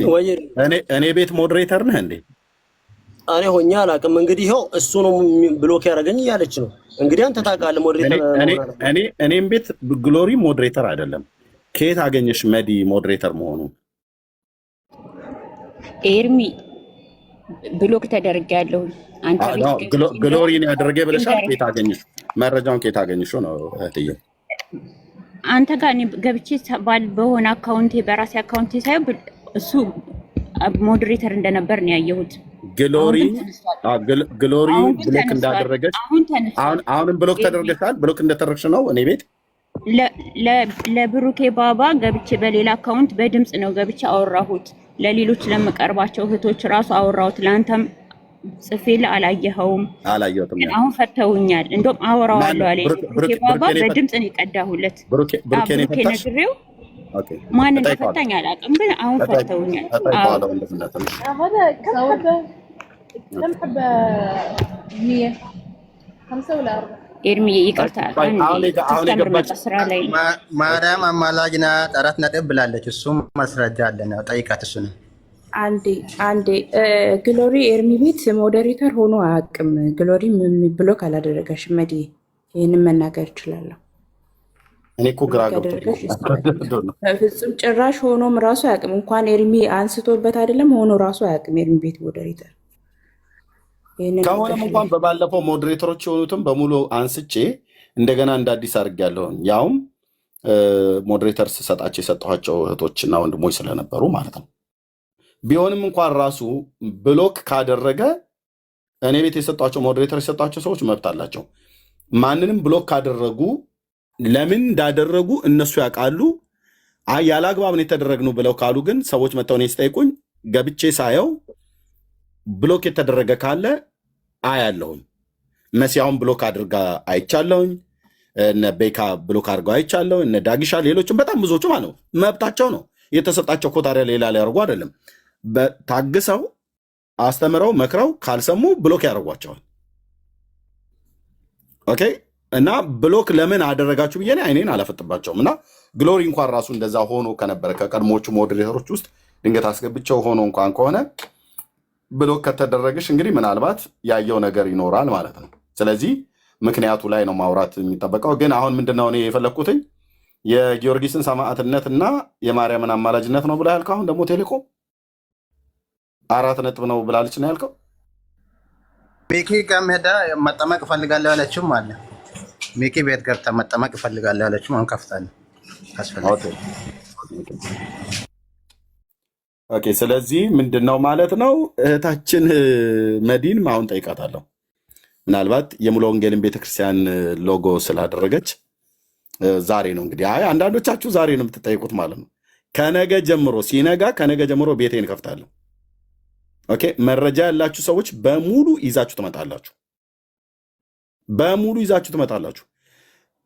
እኔ ቤት ሞዴሬተር ነህ እንዴ? እኔ ሆኜ አላውቅም። እንግዲህ ይኸው እሱ ነው ብሎክ ያደረገኝ እያለች ነው። እንግዲህ አንተ ታውቃለህ ሞዴሬተር። እኔም ቤት ግሎሪ ሞዴሬተር አይደለም። ከየት አገኘሽ መዲ ሞዴሬተር መሆኑን? ኤርሚ ብሎክ ተደርጌያለሁ። አንተ ግሎሪን ያደረገ ብለሻል። ከየት አገኘሽ መረጃውን? ከየት አገኘሽ ነው እህትዬ? አንተ ጋር እኔ ገብቼ በሆነ አካውንቴ በራሴ አካውንቴ ሳይሆን እሱ ሞዴሬተር እንደነበር ነው ያየሁት። ግሎሪ ብሎክ እንዳደረገች አሁንም ብሎክ ተደርገሻል። ብሎክ እንደተደረግሽ ነው እኔ ቤት ለብሩኬ ባባ ገብቼ በሌላ አካውንት በድምጽ ነው ገብቼ አወራሁት። ለሌሎች ለመቀርባቸው እህቶች ራሱ አወራሁት። ለአንተም ጽፌላ አላየኸውም? አላየሁትም። አሁን ፈተውኛል። እንደውም አወራዋለሁ አለ ብሩኬ ባባ በድምጽ ነው የቀዳሁለት። ብሩኬ ነግሬው ማንን ፈታኝ አላውቅም፣ ግን አሁን ፈተውኛል። ኤርሚ ይቅርታ፣ ማርያም አማላጅ ናት 4 ነጥብ ብላለች። እሱም ማስረጃ አለን፣ ጠይቃት። እሱ ነው አንዴ ግሎሪ ኤርሚ ቤት ሞዴሬተር ሆኖ አያውቅም። ግሎሪ ብሎክ አላደረገሽም። መዲ ይህንን መናገር እችላለሁ። እኔ እኮ ግራ በፍጹም ጭራሽ ሆኖም ራሱ አያውቅም። እንኳን ኤርሚ አንስቶበት አይደለም ሆኖ ራሱ አያውቅም ኤርሚ ቤት ሞዴሬተር ከሆነም እንኳን በባለፈው ሞዴሬተሮች የሆኑትም በሙሉ አንስቼ እንደገና እንደ አዲስ አድርጌያለሁኝ። ያውም ሞዴሬተር ስሰጣቸው የሰጠኋቸው እህቶችና ወንድሞች ስለነበሩ ማለት ነው። ቢሆንም እንኳን ራሱ ብሎክ ካደረገ እኔ ቤት የሰጧቸው ሞዴሬተር የሰጧቸው ሰዎች መብት አላቸው። ማንንም ብሎክ ካደረጉ ለምን እንዳደረጉ እነሱ ያውቃሉ። ያለ አግባብ ነው የተደረግነው ብለው ካሉ ግን ሰዎች መጥተው እኔን ሲጠይቁኝ ገብቼ ሳየው ብሎክ የተደረገ ካለ አያለሁኝ። መሲያውን ብሎክ አድርጋ አይቻለሁኝ። እነ ቤካ ብሎክ አድርገው አይቻለሁ። እነ ዳጊሻ፣ ሌሎችም በጣም ብዙዎቹ ማለት ነው። መብታቸው ነው የተሰጣቸው እኮ። ታዲያ ሌላ ሊያደርጉ አይደለም። ታግሰው አስተምረው መክረው ካልሰሙ ብሎክ ያደርጓቸዋል። ኦኬ። እና ብሎክ ለምን አደረጋችሁ ብዬ አይኔን አላፈጥባቸውም። እና ግሎሪ እንኳን ራሱ እንደዛ ሆኖ ከነበረ ከቀድሞቹ ሞዴሬተሮች ውስጥ ድንገት አስገብቸው ሆኖ እንኳን ከሆነ ብሎክ ከተደረገሽ እንግዲህ ምናልባት ያየው ነገር ይኖራል ማለት ነው። ስለዚህ ምክንያቱ ላይ ነው ማውራት የሚጠበቀው። ግን አሁን ምንድነው እኔ የፈለግኩትኝ የጊዮርጊስን ሰማዕትነት እና የማርያምን አማላጅነት ነው ብላ ያልከው። አሁን ደግሞ ቴሌኮም 4 ነጥብ ነው ብላለች ነው ያልከው። ሚኪ ጋርም ሄዳ መጠመቅ እፈልጋለሁ ያለችውም አለ። ሚኪ ቤት ገብታ መጠመቅ እፈልጋለሁ ያለችው አሁን ከፍታለሁ አስፈልጋለሁ። ኦኬ። ስለዚህ ምንድነው ማለት ነው እህታችን መዲን አሁን ጠይቃታለሁ። ምናልባት የሙሉ ወንጌልን ቤተክርስቲያን ሎጎ ስላደረገች ዛሬ ነው እንግዲህ። አንዳንዶቻችሁ ዛሬ ነው የምትጠይቁት ማለት ነው። ከነገ ጀምሮ ሲነጋ ከነገ ጀምሮ ቤቴን ከፍታለሁ። ኦኬ። መረጃ ያላችሁ ሰዎች በሙሉ ይዛችሁ ትመጣላችሁ። በሙሉ ይዛችሁ ትመጣላችሁ።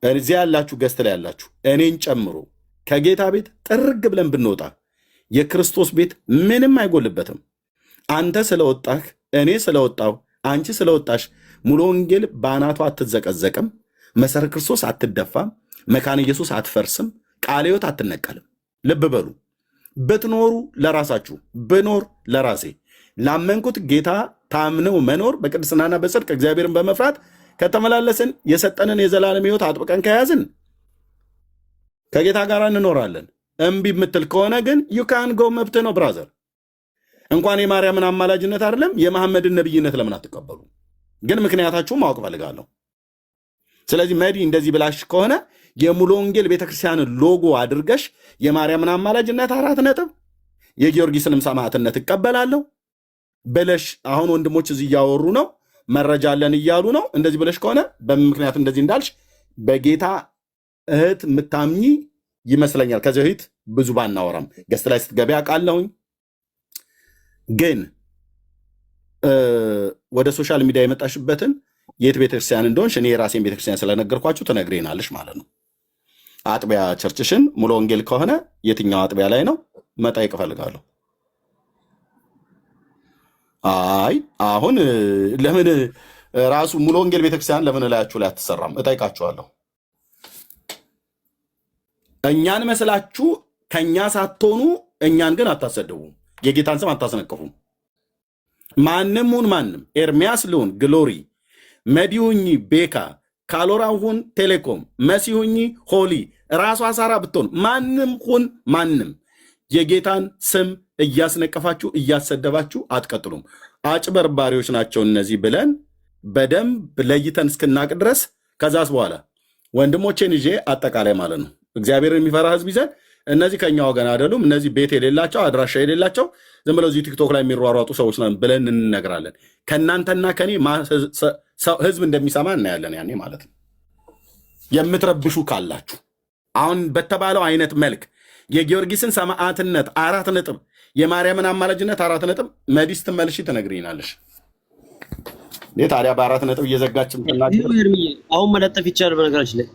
እዚያ ያላችሁ ገስት ላይ ያላችሁ እኔን ጨምሮ ከጌታ ቤት ጥርግ ብለን ብንወጣ የክርስቶስ ቤት ምንም አይጎልበትም። አንተ ስለወጣህ፣ እኔ ስለወጣሁ፣ አንቺ ስለወጣሽ ሙሉ ወንጌል በአናቷ አትዘቀዘቅም። መሰረት ክርስቶስ አትደፋም። መካነ ኢየሱስ አትፈርስም። ቃለ ሕይወት አትነቀልም። ልብ በሉ። ብትኖሩ ለራሳችሁ፣ ብኖር ለራሴ። ላመንኩት ጌታ ታምነው መኖር በቅድስናና በጽድቅ እግዚአብሔርን በመፍራት ከተመላለስን የሰጠንን የዘላለም ሕይወት አጥብቀን ከያዝን ከጌታ ጋር እንኖራለን። እምቢ የምትል ከሆነ ግን ዩካን ጎ መብት ነው ብራዘር። እንኳን የማርያምን አማላጅነት አይደለም የመሐመድን ነብይነት ለምን አትቀበሉ? ግን ምክንያታችሁን ማወቅ ፈልጋለሁ። ስለዚህ መዲ እንደዚህ ብላሽ ከሆነ የሙሉ ወንጌል ቤተክርስቲያን ሎጎ አድርገሽ የማርያምን አማላጅነት 4 ነጥብ የጊዮርጊስንም ሰማዕትነት እቀበላለሁ ብለሽ አሁን ወንድሞች እዚህ እያወሩ ነው፣ መረጃ አለን እያሉ ነው። እንደዚህ ብለሽ ከሆነ በምን ምክንያት እንደዚህ እንዳልሽ በጌታ እህት የምታምኚ ይመስለኛል። ከዚህ በፊት ብዙ ባናወራም ገስት ላይ ስትገቢ አውቃለሁኝ። ግን ወደ ሶሻል ሚዲያ የመጣሽበትን የት ቤተክርስቲያን እንደሆንሽ እኔ የራሴን ቤተክርስቲያን ስለነገርኳችሁ ትነግሬናለሽ ማለት ነው። አጥቢያ ቸርችሽን ሙሉ ወንጌል ከሆነ የትኛው አጥቢያ ላይ ነው መጠየቅ እፈልጋለሁ። አይ አሁን ለምን ራሱ ሙሉ ወንጌል ቤተክርስቲያን ለምን ላያችሁ ላይ አትሰራም? እጠይቃችኋለሁ። እኛን መስላችሁ ከኛ ሳትሆኑ እኛን ግን አታሰደቡም። የጌታን ስም አታስነቅፉም። ማንም ማንም ኤርሚያስ ልሁን ግሎሪ፣ መዲሁኝ ቤካ፣ ካሎራሁን ቴሌኮም፣ መሲሁኝ ሆሊ፣ ራሷ ሳራ ብትሆን ማንም ሁን ማንም የጌታን ስም እያስነቀፋችሁ እያሰደባችሁ አትቀጥሉም። አጭበርባሪዎች ናቸው እነዚህ ብለን በደንብ ለይተን እስክናቅ ድረስ ከዛስ በኋላ ወንድሞቼን ይዤ አጠቃላይ ማለት ነው እግዚአብሔርን የሚፈራ ህዝብ ይዘን እነዚህ ከኛ ወገን አይደሉም፣ እነዚህ ቤት የሌላቸው አድራሻ የሌላቸው ዝም ብለው እዚህ ቲክቶክ ላይ የሚሯሯጡ ሰዎች ነን ብለን እንነግራለን። ከእናንተና ከኔ ህዝብ እንደሚሰማ እናያለን ያኔ ማለት ነው። የምትረብሹ ካላችሁ አሁን በተባለው አይነት መልክ የጊዮርጊስን ሰማዕትነት 4 ነጥብ የማርያምን አማላጅነት 4 ነጥብ መዲስት መልሺ ትነግሪናለሽ። ታዲያ በ4 ነጥብ እየዘጋችም አሁን መለጠፍ ይቻላል። በነገራችን ላይ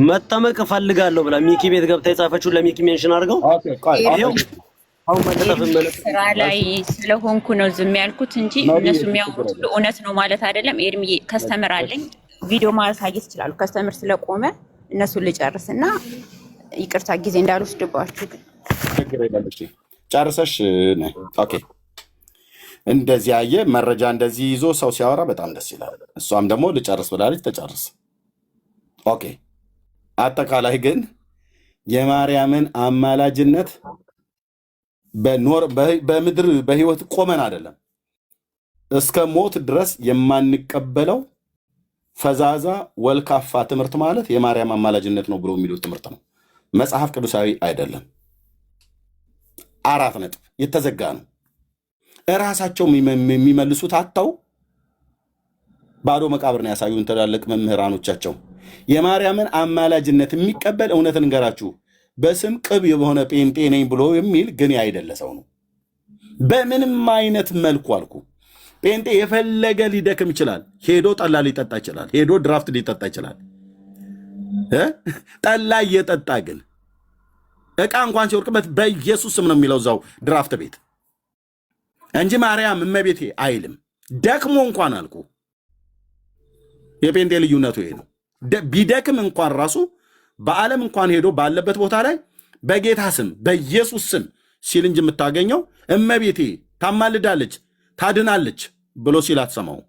መጠመቅ እፈልጋለሁ ብላ ሚኪ ቤት ገብታ የጻፈችውን ለሚኪ ሜንሽን አድርገው አሁን መለጠፍ ስራ ላይ ስለሆንኩ ነው ዝም ያልኩት እንጂ እነሱ የሚያወሩት እውነት ነው ማለት አይደለም። ኤርሚ ከስተመር አለኝ ቪዲዮ ማሳየት ይችላሉ። ከስተመር ስለቆመ እነሱን ልጨርስና ይቅርታ ጊዜ እንዳልወስድባችሁ። ጨርሰሽ ነይ። ኦኬ እንደዚህ ያየ መረጃ እንደዚህ ይዞ ሰው ሲያወራ በጣም ደስ ይላል። እሷም ደግሞ ልጨርስ ብላለች፣ ተጨርስ። ኦኬ አጠቃላይ ግን የማርያምን አማላጅነት በምድር በህይወት ቆመን አይደለም እስከ ሞት ድረስ የማንቀበለው ፈዛዛ ወልካፋ ትምህርት ማለት የማርያም አማላጅነት ነው ብሎ የሚሉት ትምህርት ነው። መጽሐፍ ቅዱሳዊ አይደለም። 4 ነጥብ የተዘጋ ነው። እራሳቸው የሚመልሱት አጣው ባዶ መቃብር ነው ያሳዩን ትላልቅ መምህራኖቻቸው። የማርያምን አማላጅነት የሚቀበል እውነት እንገራችሁ በስም ቅብ የሆነ ጴንጤ ነኝ ብሎ የሚል ግን ያይደለ ሰው ነው። በምንም አይነት መልኩ አልኩ ጴንጤ የፈለገ ሊደክም ይችላል። ሄዶ ጠላ ሊጠጣ ይችላል። ሄዶ ድራፍት ሊጠጣ ይችላል። ጠላ እየጠጣ ግን ዕቃ እንኳን ሲወርቅበት በኢየሱስ ስም ነው የሚለው እዛው ድራፍት ቤት እንጂ ማርያም እመቤቴ አይልም። ደክሞ እንኳን አልኩ የጴንጤ ልዩነቱ ይሄ ነው። ቢደክም እንኳን ራሱ በዓለም እንኳን ሄዶ ባለበት ቦታ ላይ በጌታ ስም በኢየሱስ ስም ሲል እንጂ የምታገኘው እመቤቴ ታማልዳለች ታድናለች ብሎ ሲል አትሰማው።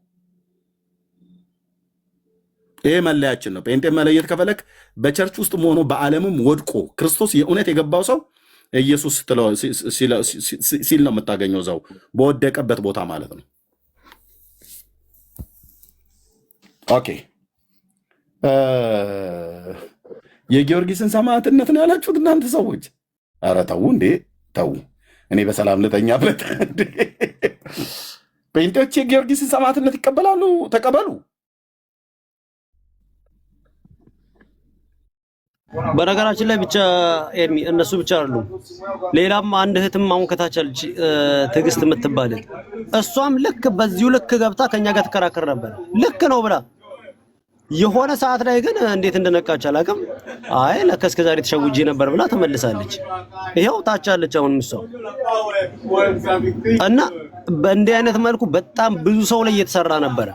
ይሄ መለያችን ነው። ጴንጤ መለየት ከፈለክ በቸርች ውስጥ ሆኖ በዓለምም ወድቆ ክርስቶስ የእውነት የገባው ሰው ኢየሱስ ሲል ነው የምታገኘው እዛው በወደቀበት ቦታ ማለት ነው። ኦኬ የጊዮርጊስን ሰማዕትነት ነው ያላችሁት እናንተ ሰዎች። ኧረ ተው እንዴ ተው። እኔ በሰላም ልተኛ ብለት ጴንጤዎች የጊዮርጊስን ሰማዕትነት ይቀበላሉ። ተቀበሉ። በነገራችን ላይ ብቻ ኤርሚ እነሱ ብቻ አይደሉም። ሌላም አንድ እህትም አሁን ከታች አለች ትዕግስት የምትባል እሷም ልክ በዚሁ ልክ ገብታ ከኛ ጋር ተከራከር ነበር። ልክ ነው ብላ የሆነ ሰዓት ላይ ግን እንዴት እንደነቃች አላውቅም። አይ ለካ እስከ ዛሬ ተሸውጄ ነበር ብላ ተመልሳለች። ይሄው ታች አለች አሁን እሷ እና በእንዲህ አይነት መልኩ በጣም ብዙ ሰው ላይ እየተሰራ ነበረ።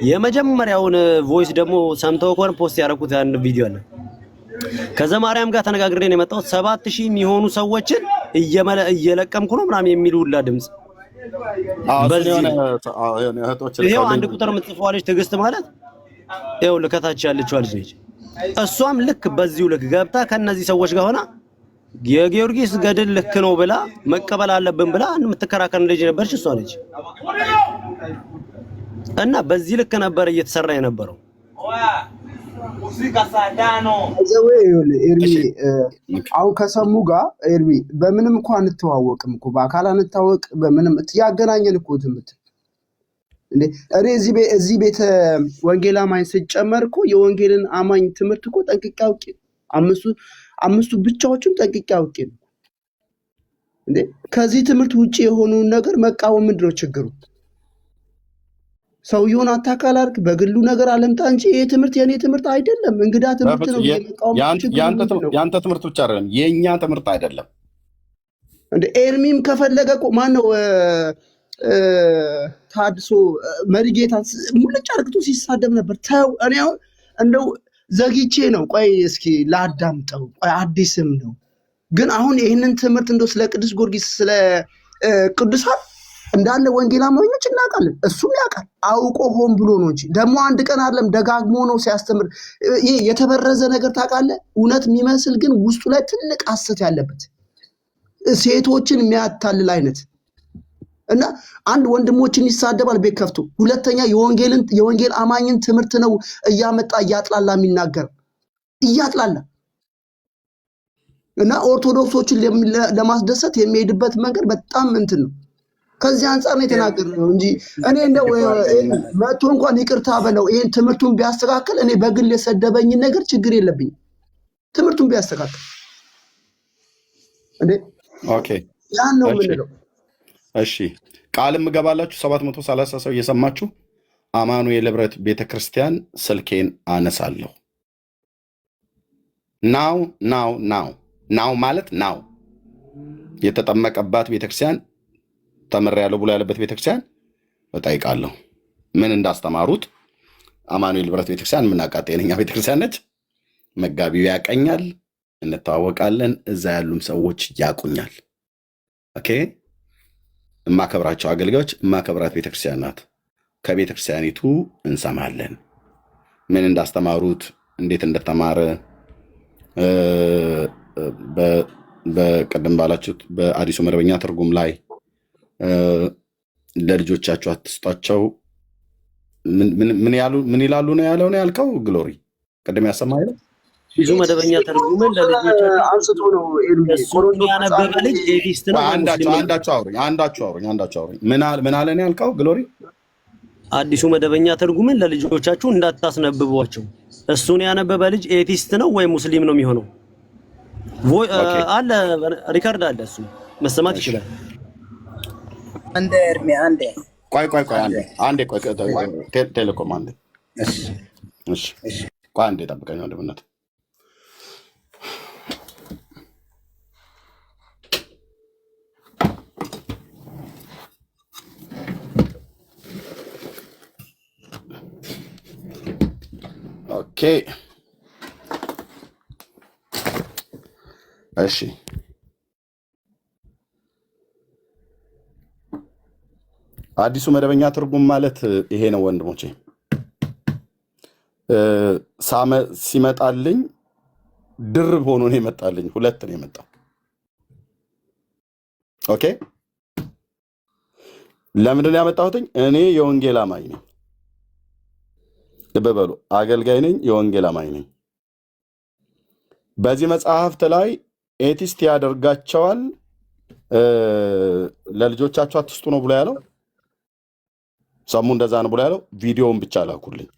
የመጀመሪያውን ቮይስ ደግሞ ሰምተው ከሆነ ፖስት ያደረኩት ያን ቪዲዮ አለ። ከዘማርያም ጋር ተነጋግሬ ነው የመጣሁት። 7000 የሚሆኑ ሰዎችን እየለቀምኩ ነው ምናምን የሚሉ ሁላ ድምጽ ይሄው አንድ ቁጥር የምትጽፈው ልጅ ትዕግስት ማለት ይሄው ልከታች ያለችው ልጅ ነች። እሷም ልክ በዚሁ ልክ ገብታ ከነዚህ ሰዎች ጋር ሆና የጊዮርጊስ ገድል ልክ ነው ብላ መቀበል አለብን ብላ የምትከራከር ልጅ ነበርች እሷ ነች። እና በዚህ ልክ ነበር እየተሰራ የነበረው። ዘዌ ኤርሚ አሁን ከሰሙ ጋር ኤርሚ በምንም እኮ አንተዋወቅም እኮ በአካል አንታወቅ በምንም ያገናኘን እኮ ትምህርት እንዴ እኔ እዚህ ቤተ ወንጌል አማኝ ስጨመር እኮ የወንጌልን አማኝ ትምህርት እኮ ጠንቅቄ አውቄ አምስቱ ብቻዎችን ጠንቅቄ አውቄ ነው እንዴ ከዚህ ትምህርት ውጪ የሆነውን ነገር መቃወም ምንድነው ችግሩ? ሰውየውን አታካላርክ በግሉ ነገር አለምጣ እንጂ ይሄ ትምህርት የኔ ትምህርት አይደለም፣ እንግዳ ትምህርት ነው። ያንተ ትምህርት ብቻ አይደለም፣ የኛ ትምህርት አይደለም። እንደ ኤርሚም ከፈለገ እኮ ማን ነው ታድሶ መሪጌታ ሙልጭ አርግቶ ሲሳደብ ነበር። ተው እኔ አሁን እንደው ዘግቼ ነው። ቆይ እስኪ ላዳምጠው። ቆይ አዲስም ነው ግን አሁን ይህንን ትምህርት እንደው ስለ ቅዱስ ጊዮርጊስ ስለ ቅዱሳን እንዳለ ወንጌል አማኞች እናውቃለን። እሱም ያውቃል አውቆ ሆን ብሎ ነው እንጂ ደግሞ አንድ ቀን አይደለም ደጋግሞ ነው ሲያስተምር። ይሄ የተበረዘ ነገር ታውቃለህ፣ እውነት የሚመስል ግን ውስጡ ላይ ትልቅ ሐሰት ያለበት ሴቶችን የሚያታልል አይነት እና አንድ ወንድሞችን ይሳደባል ቤት ከፍቶ፣ ሁለተኛ የወንጌል አማኝን ትምህርት ነው እያመጣ እያጥላላ የሚናገር እያጥላላ እና ኦርቶዶክሶችን ለማስደሰት የሚሄድበት መንገድ በጣም እንትን ነው። ከዚህ አንፃር ነው የተናገርነው እንጂ እኔ እንደው መጥቶ እንኳን ይቅርታ በለው ይሄን ትምህርቱን ቢያስተካክል እኔ በግል የሰደበኝን ነገር ችግር የለብኝም። ትምህርቱን ቢያስተካክል እንዴ ኦኬ ያን ነው የምንለው። እሺ ቃልም ገባላችሁ 730 ሰው እየሰማችሁ አማኑኤል ህብረት ቤተክርስቲያን ስልኬን አነሳለሁ። ናው ማለት ናው የተጠመቀባት ቤተክርስቲያን ተመሪያለሁ ብሎ ያለበት ቤተክርስቲያን እጠይቃለሁ። ምን እንዳስተማሩት አማኑኤል ህብረት ቤተክርስቲያን የምናውቃት ጤነኛ ቤተክርስቲያን ነች። መጋቢው ያቀኛል፣ እንተዋወቃለን። እዛ ያሉም ሰዎች ያቁኛል። ኦኬ የማከብራቸው አገልጋዮች የማከብራት ቤተክርስቲያን ናት። ከቤተክርስቲያኒቱ እንሰማለን ምን እንዳስተማሩት እንዴት እንደተማረ በቀደም ባላችሁት በአዲሱ መደበኛ ትርጉም ላይ ለልጆቻችሁ አትስጧቸው ምን ይላሉ ነው ያለው ነው ያልከው ግሎሪ ቀደም ያሰማኝ ነው። ብዙ መደበኛ ተርጉመን ለልጆቻችሁ አንስቶ ነው እሱን ያነበበ ልጅ ኤቲስት ነው። አንዳችሁ አውሩኝ ምን አለ ነው ያልከው ግሎሪ? አዲሱ መደበኛ ተርጉመን ለልጆቻችሁ እንዳታስነብቧቸው። እሱን ያነበበ ልጅ ኤቲስት ነው ወይ ሙስሊም ነው የሚሆነው? አለ ሪካርድ አለ፣ እሱ መሰማት ይችላል። አንዴ እርሜ አንዴ ቆይ ቴሌኮም አንዴ እሺ ቆይ አንዴ ጠብቀኝ ወንድምነት። ኦኬ እሺ አዲሱ መደበኛ ትርጉም ማለት ይሄ ነው ወንድሞቼ። ሲመጣልኝ ድርብ ሆኖ ነው የመጣልኝ፣ ሁለት ነው የመጣው። ኦኬ ለምንድን ነው ያመጣሁትኝ? እኔ የወንጌል አማኝ ነኝ። ልብ በሉ፣ አገልጋይ ነኝ፣ የወንጌል አማኝ ነኝ። በዚህ መጽሐፍት ላይ ኤቲስት ያደርጋቸዋል ለልጆቻችሁ አትስጡ ነው ብሎ ያለው። ሰሙ እንደዛ ነው ብሎ ያለው። ቪዲዮውን ብቻ ላኩልኝ።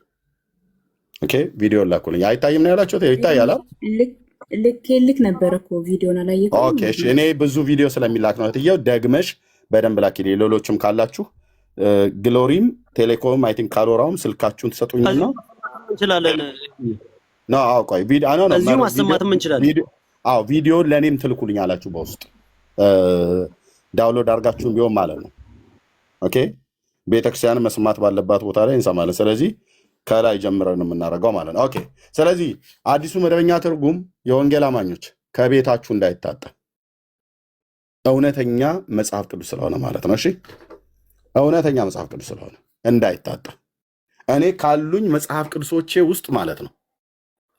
ኦኬ ቪዲዮውን ላኩልኝ። አይታይም ነው ያላችሁት? ይታያል። ልክ ነበር እኮ ቪዲዮን አላየሁም። ኦኬ እሺ፣ እኔ ብዙ ቪዲዮ ስለሚላክ ነው እትየው ደግመሽ በደንብ ላኪልኝ። ሌሎችም ካላችሁ ግሎሪም ቴሌኮም አይ ቲንክ ካሎራውም ስልካችሁን ትሰጡኝና እንችላለን። አዎ ቆይ እዚሁ ማሰማትም እንችላለን። አዎ ቪዲዮን ለእኔም ትልኩልኝ አላችሁ በውስጥ ዳውንሎድ አድርጋችሁን ቢሆን ማለት ነው። ኦኬ ቤተክርስቲያን መስማት ባለባት ቦታ ላይ እንሰማለን። ስለዚህ ከላይ ጀምረን የምናደርገው ማለት ነው። ኦኬ ስለዚህ አዲሱ መደበኛ ትርጉም የወንጌል አማኞች ከቤታችሁ እንዳይታጣ እውነተኛ መጽሐፍ ቅዱስ ስለሆነ ማለት ነው። እሺ እውነተኛ መጽሐፍ ቅዱስ ስለሆነ እንዳይታጣ እኔ ካሉኝ መጽሐፍ ቅዱሶቼ ውስጥ ማለት ነው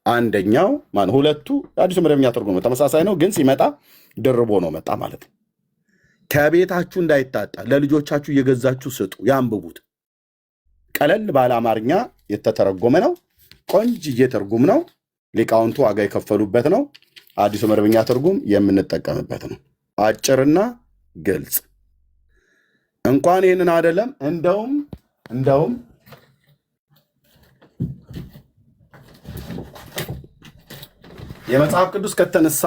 አንደኛው ማለት ሁለቱ አዲሱ መደበኛ ትርጉም ነው፣ ተመሳሳይ ነው፣ ግን ሲመጣ ድርቦ ነው መጣ ማለት ነው። ከቤታችሁ እንዳይታጣ ለልጆቻችሁ እየገዛችሁ ስጡ፣ ያንብቡት። ቀለል ባለ አማርኛ የተተረጎመ ነው። ቆንጅዬ ትርጉም ነው። ሊቃውንቱ ዋጋ የከፈሉበት ነው። አዲሱ መደበኛ ትርጉም የምንጠቀምበት ነው። አጭርና ግልጽ። እንኳን ይህንን አይደለም እንደውም የመጽሐፍ ቅዱስ ከተነሳ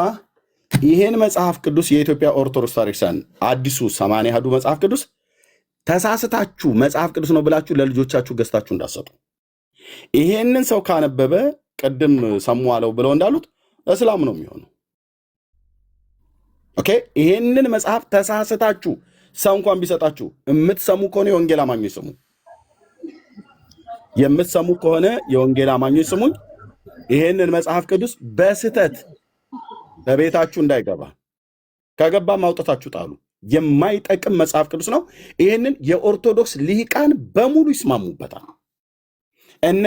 ይሄን መጽሐፍ ቅዱስ የኢትዮጵያ ኦርቶዶክስ ታሪክሳን አዲሱ 80 አሐዱ መጽሐፍ ቅዱስ ተሳስታችሁ መጽሐፍ ቅዱስ ነው ብላችሁ ለልጆቻችሁ ገዝታችሁ እንዳሰጡ። ይሄንን ሰው ካነበበ ቅድም ሰሙ አለው ብለው እንዳሉት እስላም ነው የሚሆነው። ኦኬ፣ ይሄንን መጽሐፍ ተሳስታችሁ ሰው እንኳን ቢሰጣችሁ የምትሰሙ ከሆነ የወንጌል አማኞች ስሙ። የምትሰሙ ከሆነ የወንጌል አማኞች ስሙኝ። ይሄንን መጽሐፍ ቅዱስ በስተት በቤታችሁ እንዳይገባ፣ ከገባ ማውጣታችሁ ጣሉ። የማይጠቅም መጽሐፍ ቅዱስ ነው። ይሄንን የኦርቶዶክስ ልሂቃን በሙሉ ይስማሙበታል። እነ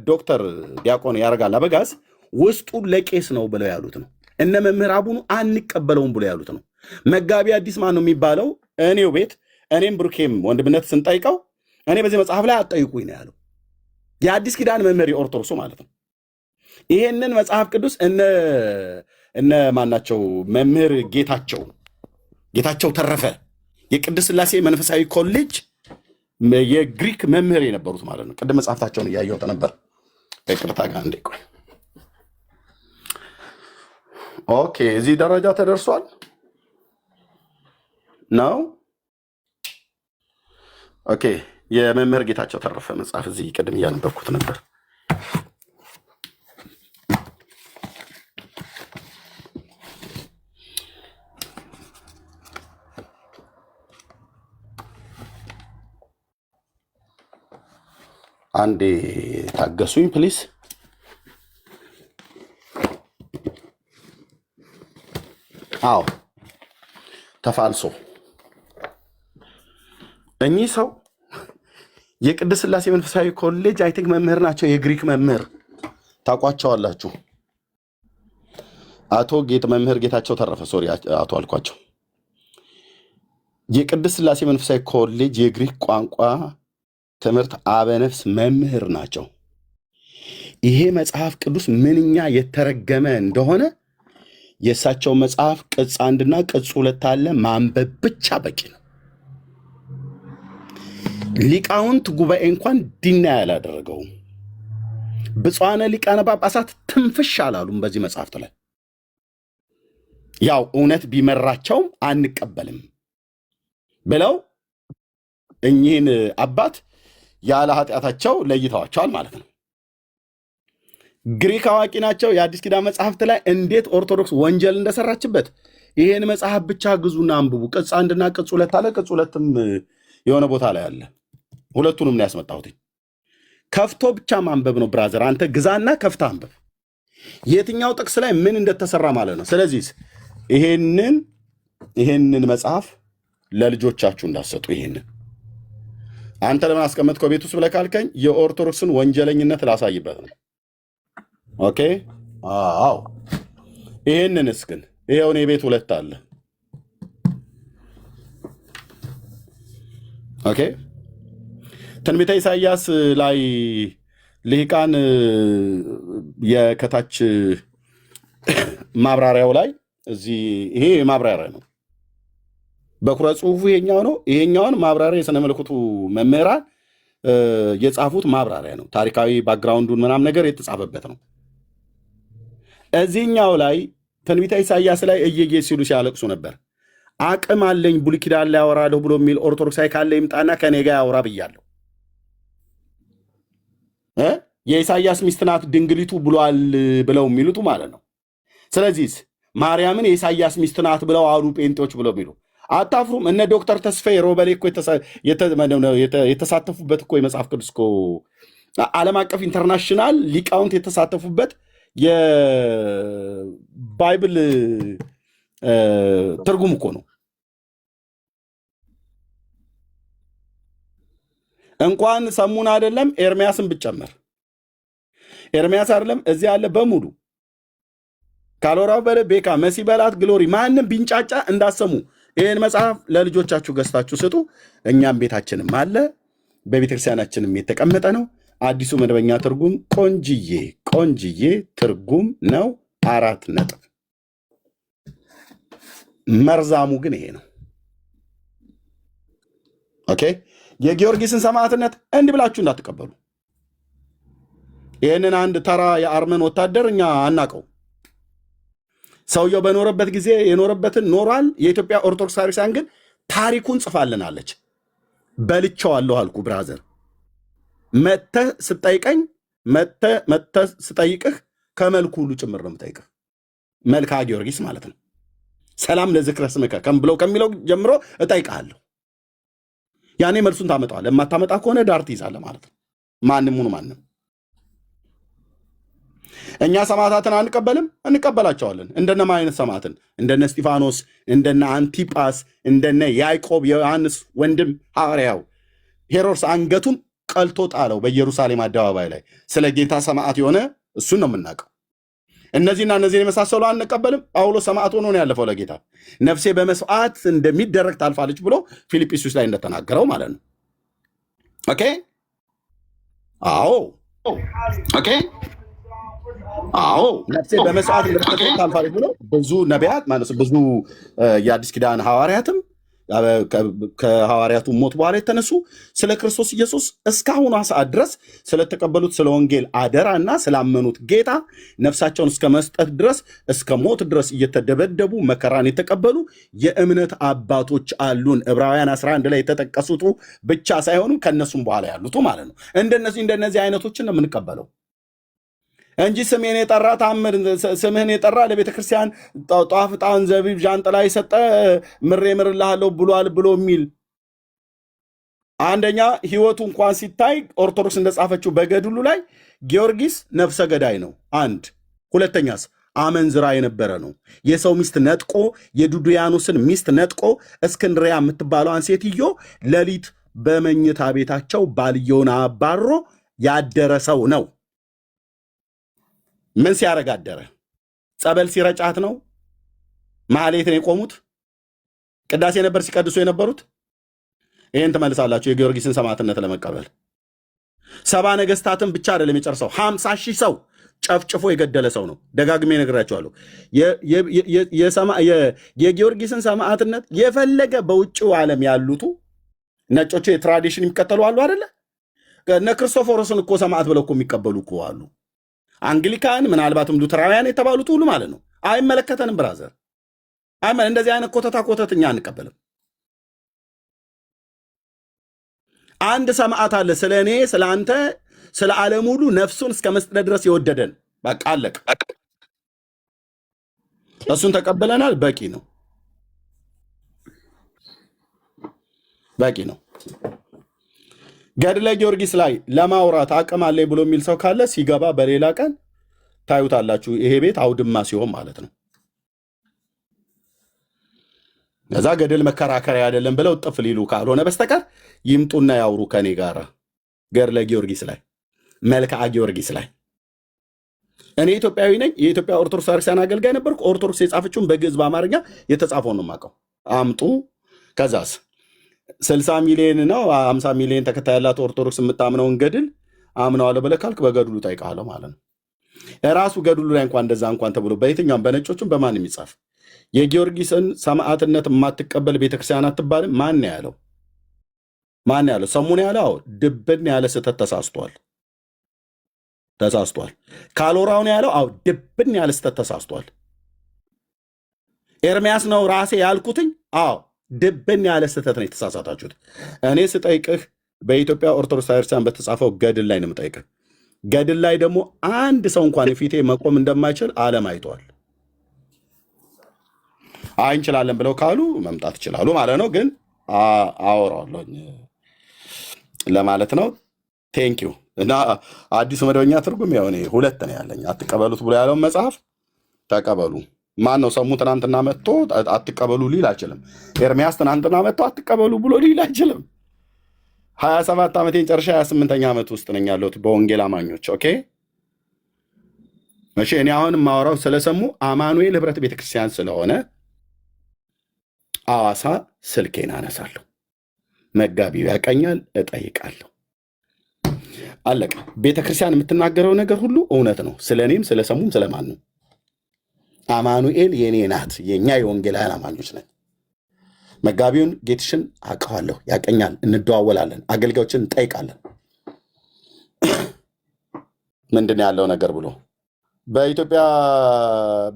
ዶክተር ዲያቆን ያረጋል አበጋዝ ውስጡ ለቄስ ነው ብለው ያሉት ነው። እነ መምህር አቡኑ አንቀበለውም ብለው ያሉት ነው። መጋቢ አዲስ ማን ነው የሚባለው? እኔው ቤት እኔም ብሩኬም ወንድምነት ስንጠይቀው እኔ በዚህ መጽሐፍ ላይ አጠይቁኝ ነው ያለው። የአዲስ ኪዳን መምህር የኦርቶዶክሱ ማለት ነው። ይሄንን መጽሐፍ ቅዱስ እነ ማናቸው መምህር ጌታቸው ተረፈ የቅድስት ሥላሴ መንፈሳዊ ኮሌጅ የግሪክ መምህር የነበሩት ማለት ነው። ቅድም መጽሐፍታቸውን እያየሁት ነበር። በቅርታ ጋር እንዴ ቆይ። ኦኬ፣ እዚህ ደረጃ ተደርሷል ነው። ኦኬ፣ የመምህር ጌታቸው ተረፈ መጽሐፍ እዚህ ቅድም እያነበብኩት ነበር። አንዴ ታገሱኝ ፕሊስ። አዎ ተፋልሶ እኚህ ሰው የቅድስት ሥላሴ መንፈሳዊ ኮሌጅ አይ ቲንክ መምህር ናቸው። የግሪክ መምህር ታውቋቸዋላችሁ። መምህር ጌታቸው ተረፈ፣ ሶሪ አቶ አልኳቸው። የቅድስት ሥላሴ መንፈሳዊ ኮሌጅ የግሪክ ቋንቋ ትምህርት አበነፍስ መምህር ናቸው። ይሄ መጽሐፍ ቅዱስ ምንኛ የተረገመ እንደሆነ የእሳቸው መጽሐፍ ቅጽ 1 እና ቅጽ 2 አለ። ማንበብ ብቻ በቂ ነው። ሊቃውንት ጉባኤ እንኳን ዲና ያላደረገውም ብፁዓነ ሊቃነ ጳጳሳት ትንፍሽ አላሉም በዚህ መጽሐፍት ላይ። ያው እውነት ቢመራቸውም አንቀበልም ብለው እኚህን አባት ያለ ኃጢአታቸው ለይተዋቸዋል ማለት ነው። ግሪክ አዋቂ ናቸው። የአዲስ ኪዳን መጽሐፍት ላይ እንዴት ኦርቶዶክስ ወንጀል እንደሰራችበት ይሄን መጽሐፍ ብቻ ግዙና አንብቡ። ቅጽ 1 እና ቅጽ 2 አለ። ቅጽ 2ም የሆነ ቦታ ላይ አለ። ሁለቱንም ነው ያስመጣሁት። ከፍቶ ብቻ ማንበብ ነው ብራዘር። አንተ ግዛና ከፍታ አንብብ፣ የትኛው ጥቅስ ላይ ምን እንደተሰራ ማለት ነው። ስለዚህ ይሄንን መጽሐፍ ለልጆቻችሁ እንዳሰጡ። ይሄንን አንተ ለምን አስቀመጥከው ቤት ውስጥ ብለህ ካልከኝ የኦርቶዶክስን ወንጀለኝነት ላሳይበት ነው። ኦኬ፣ አዎ። ይሄንንስ ግን ይሄው እኔ ቤት 2 አለ። ኦኬ፣ ትንቢተ ኢሳይያስ ላይ ልሂቃን የከታች ማብራሪያው ላይ እዚህ ይሄ ማብራሪያ ነው። በኩረ ጽሁፉ ይሄኛው ነው። ይሄኛውን ማብራሪያ የሥነ መለኮቱ መምህራን የጻፉት ማብራሪያ ነው። ታሪካዊ ባክግራውንዱን ምናምን ነገር የተጻፈበት ነው። እዚህኛው ላይ ትንቢተ ኢሳይያስ ላይ እየየ ሲሉ ሲያለቅሱ ነበር። አቅም አለኝ ብሉይ ኪዳን ላይ ያወራለሁ ብሎ የሚል ኦርቶዶክሳዊ ካለ ይምጣና ከኔ ጋር ያወራ ብያለሁ። የኢሳይያስ ሚስት ናት ድንግሊቱ ብሏል ብለው የሚሉት ማለት ነው። ስለዚህ ማርያምን የኢሳይያስ ሚስት ናት ብለው አሉ ጴንጤዎች ብለው የሚሉ አታፍሩም? እነ ዶክተር ተስፋዬ ሮበሌ እኮ የተሳተፉበት እኮ የመጽሐፍ ቅዱስ እኮ ዓለም አቀፍ ኢንተርናሽናል ሊቃውንት የተሳተፉበት የባይብል ትርጉም እኮ ነው። እንኳን ሰሙን አይደለም ኤርሚያስን ብጨመር ኤርሚያስ አይደለም እዚህ ያለ በሙሉ ካልወራው በለ ቤካ መሲ በላት ግሎሪ ማንም ቢንጫጫ እንዳሰሙ ይህን መጽሐፍ ለልጆቻችሁ ገዝታችሁ ስጡ። እኛም ቤታችንም አለ፣ በቤተክርስቲያናችንም የተቀመጠ ነው። አዲሱ መደበኛ ትርጉም ቆንጅዬ ትርጉም ነው። 4 ነጥብ። መርዛሙ ግን ይሄ ነው። ኦኬ። የጊዮርጊስን ሰማዕትነት እንዲህ ብላችሁ እንዳትቀበሉ። ይህንን አንድ ተራ የአርመን ወታደር እኛ አናቀው። ሰውየው በኖረበት ጊዜ የኖረበትን ኖሯል። የኢትዮጵያ ኦርቶዶክስ ቤተክርስቲያን ግን ታሪኩን ጽፋልናለች። በልቼዋለሁ አልኩ ብራዘር። መተህ ስጠይቅህ ከመልኩ ሁሉ ጭምር ነው የምጠይቅህ። መልክዓ ጊዮርጊስ ማለት ነው። ሰላም ለዝክረ ስምከ ብለው ከሚለው ጀምሮ እጠይቅሃለሁ። ያኔ መልሱን ታመጣዋለህ። የማታመጣ ከሆነ ዳር ትይዛለህ ማለት ነው። ማንም ሁኑ ማንም። እኛ ሰማዕታትን አንቀበልም? እንቀበላቸዋለን። እንደነማ አይነት ሰማዕትን? እንደነ እስጢፋኖስ፣ እንደነ አንቲጳስ፣ እንደነ ያዕቆብ የዮሐንስ ወንድም ሐዋርያው ሄሮድስ አንገቱን ቀልቶ ጣለው በኢየሩሳሌም አደባባይ ላይ። ስለ ጌታ ሰማዕት የሆነ እሱን ነው የምናውቀው። እነዚህና እነዚህን የመሳሰሉ አንቀበልም። ጳውሎስ ሰማዕት ሆኖ ነው ያለፈው ለጌታ። ነፍሴ በመስዋዕት እንደሚደረግ ታልፋለች ብሎ ፊልጵስዩስ ላይ እንደተናገረው ማለት ነው። ኦኬ። አዎ ኦኬ። አዎ ነፍሴ በመስዋዕት እንደሚደረግ ታልፋለች ብሎ ብዙ ነቢያት ማለት ብዙ የአዲስ ኪዳን ሐዋርያትም ከሐዋርያቱ ሞት በኋላ የተነሱ ስለ ክርስቶስ ኢየሱስ እስካሁኗ ሰዓት ድረስ ስለተቀበሉት ስለ ወንጌል አደራ እና ስላመኑት ጌታ ነፍሳቸውን እስከ መስጠት ድረስ እስከ ሞት ድረስ እየተደበደቡ መከራን የተቀበሉ የእምነት አባቶች አሉን። ዕብራውያን 11 ላይ የተጠቀሱት ብቻ ሳይሆኑ ከነሱም በኋላ ያሉት ማለት ነው። እንደነዚህ አይነቶችን ነው የምንቀበለው እንጂ ስሜን የጠራ ታምር ስምህን የጠራ ለቤተ ክርስቲያን ጧፍ፣ ዕጣን፣ ዘቢብ፣ ዣንጥላ የሰጠ ምሬ ምርልሃለሁ ብሏል ብሎ የሚል አንደኛ ሕይወቱ እንኳን ሲታይ ኦርቶዶክስ እንደጻፈችው በገድሉ ላይ ጊዮርጊስ ነፍሰ ገዳይ ነው። አንድ ሁለተኛስ አመንዝራ የነበረ ነው። የሰው ሚስት ነጥቆ የዱድያኖስን ሚስት ነጥቆ እስክንድሪያ የምትባለዋን ሴትዮ ሌሊት በመኝታ ቤታቸው ባልየውን አባሮ ያደረ ሰው ነው። ምን ሲያረግ አደረ? ጸበል ሲረጫት ነው? ማህሌት ነው የቆሙት? ቅዳሴ ነበር ሲቀድሱ የነበሩት? ይህን ትመልሳላችሁ የጊዮርጊስን ሰማዕትነት ለመቀበል። 70 ነገስታትን ብቻ አይደለም የጨርሰው 50 ሺህ ሰው ጨፍጭፎ የገደለ ሰው ነው። ደጋግሜ ነግራችኋለሁ። የጊዮርጊስን ሰማዕትነት የፈለገ በውጭው ዓለም ያሉቱ ነጮቹ የትራዲሽን የሚከተሉ አሉ አይደለ? እነ ክርስቶፎሮስን እኮ ሰማዕት ብለው እኮ የሚቀበሉ እኮ አሉ። አንግሊካን ምናልባትም ሉተራውያን የተባሉት ሁሉ ማለት ነው። አይመለከተንም ብራዘር። እንደዚህ አይነት ኮተት እኛ አንቀበልም። አንድ ሰማዕት አለ ስለ እኔ፣ ስለ አንተ፣ ስለ ዓለም ሁሉ ነፍሱን እስከ መስጠት ድረስ የወደደን። በቃ አለቀ። እሱን ተቀበለናል። በቂ ነው፣ በቂ ነው። ገድለ ጊዮርጊስ ላይ ለማውራት አቅም አለኝ ብሎ የሚል ሰው ካለ ሲገባ በሌላ ቀን ታዩታላችሁ። ይሄ ቤት አውድማ ሲሆን ማለት ነው። ከዛ ገድል መከራከሪያ አይደለም ብለው ጥፍ ሊሉ ካልሆነ በስተቀር ይምጡና ያውሩ ከኔ ጋር ገድለ ጊዮርጊስ ላይ፣ መልክዓ ጊዮርጊስ ላይ። እኔ ኢትዮጵያዊ ነኝ። የኢትዮጵያ ኦርቶዶክስ ክርስቲያን አገልጋይ ነበርኩ። ኦርቶዶክስ የጻፈችውን በግዕዝ በአማርኛ የተጻፈውን ነው የማውቀው። አምጡ። ከዛስ 60 ሚሊዮን ነው 50 ሚሊዮን ተከታይ ያላት ኦርቶዶክስ የምታምነውን ገድል አምነዋለሁ ብለህ ካልክ በገድሉ ጠይቃለሁ ማለት ነው። ራሱ ገድሉ ላይ እንኳን እንደዛ እንኳን ተብሎ በየትኛውም በነጮቹም በማንም ይጻፍ የጊዮርጊስን ሰማዕትነት የማትቀበል ቤተክርስቲያን አትባልም። ማን ያለው? ማን ያለው? ሰሙን ያለው ድብን ያለ ስህተት ተሳስቷል። ካሎራውን ያለው ድብን ያለ ስህተት ተሳስቷል። ኤርሚያስ ነው ራሴ ያልኩትኝ። ድብን ያለ ስህተት ነው የተሳሳታችሁት። እኔ ስጠይቅህ በኢትዮጵያ ኦርቶዶክስ ቤተክርስቲያን በተጻፈው ገድል ላይ ነው የምጠይቅህ። ገድል ላይ ደግሞ አንድ ሰው እንኳን ፊቴ መቆም እንደማይችል ዓለም አይተዋል። እንችላለን ብለው ካሉ መምጣት ይችላሉ ማለት ነው። ግን አወራዋለሁ ለማለት ነው። ቴንኪው። እና አዲሱ መደበኛ ትርጉም ያው እኔ 2 ነው ያለኝ። አትቀበሉት ብሎ ያለውን መጽሐፍ ተቀበሉ። ማን ነው ሰሙ? ትናንትና መጥቶ አትቀበሉ ሊል አይችልም። ኤርሚያስ ትናንትና መጥቶ አትቀበሉ ብሎ ሊል አይችልም። 27 ዓመቴን ጨርሼ 28ኛ ዓመት ውስጥ ነኝ ያለሁት በወንጌል አማኞች። ኦኬ እሺ። እኔ አሁን የማወራው ስለሰሙ አማኑኤል ህብረት ቤተክርስቲያን ስለሆነ አዋሳ ስልኬን አነሳለሁ። መጋቢው ያቀኛል፣ እጠይቃለሁ። አለቀ። ቤተክርስቲያን የምትናገረው ነገር ሁሉ እውነት ነው። ስለኔም ስለሰሙም ስለማንም አማኑኤል የኔ ናት። የኛ የወንጌላውያን አማኞች ነን። መጋቢውን ጌትሽን አውቀዋለሁ፣ ያቀኛል፣ እንደዋወላለን፣ አገልጋዮችን እንጠይቃለን። ምንድን ያለው ነገር ብሎ በኢትዮጵያ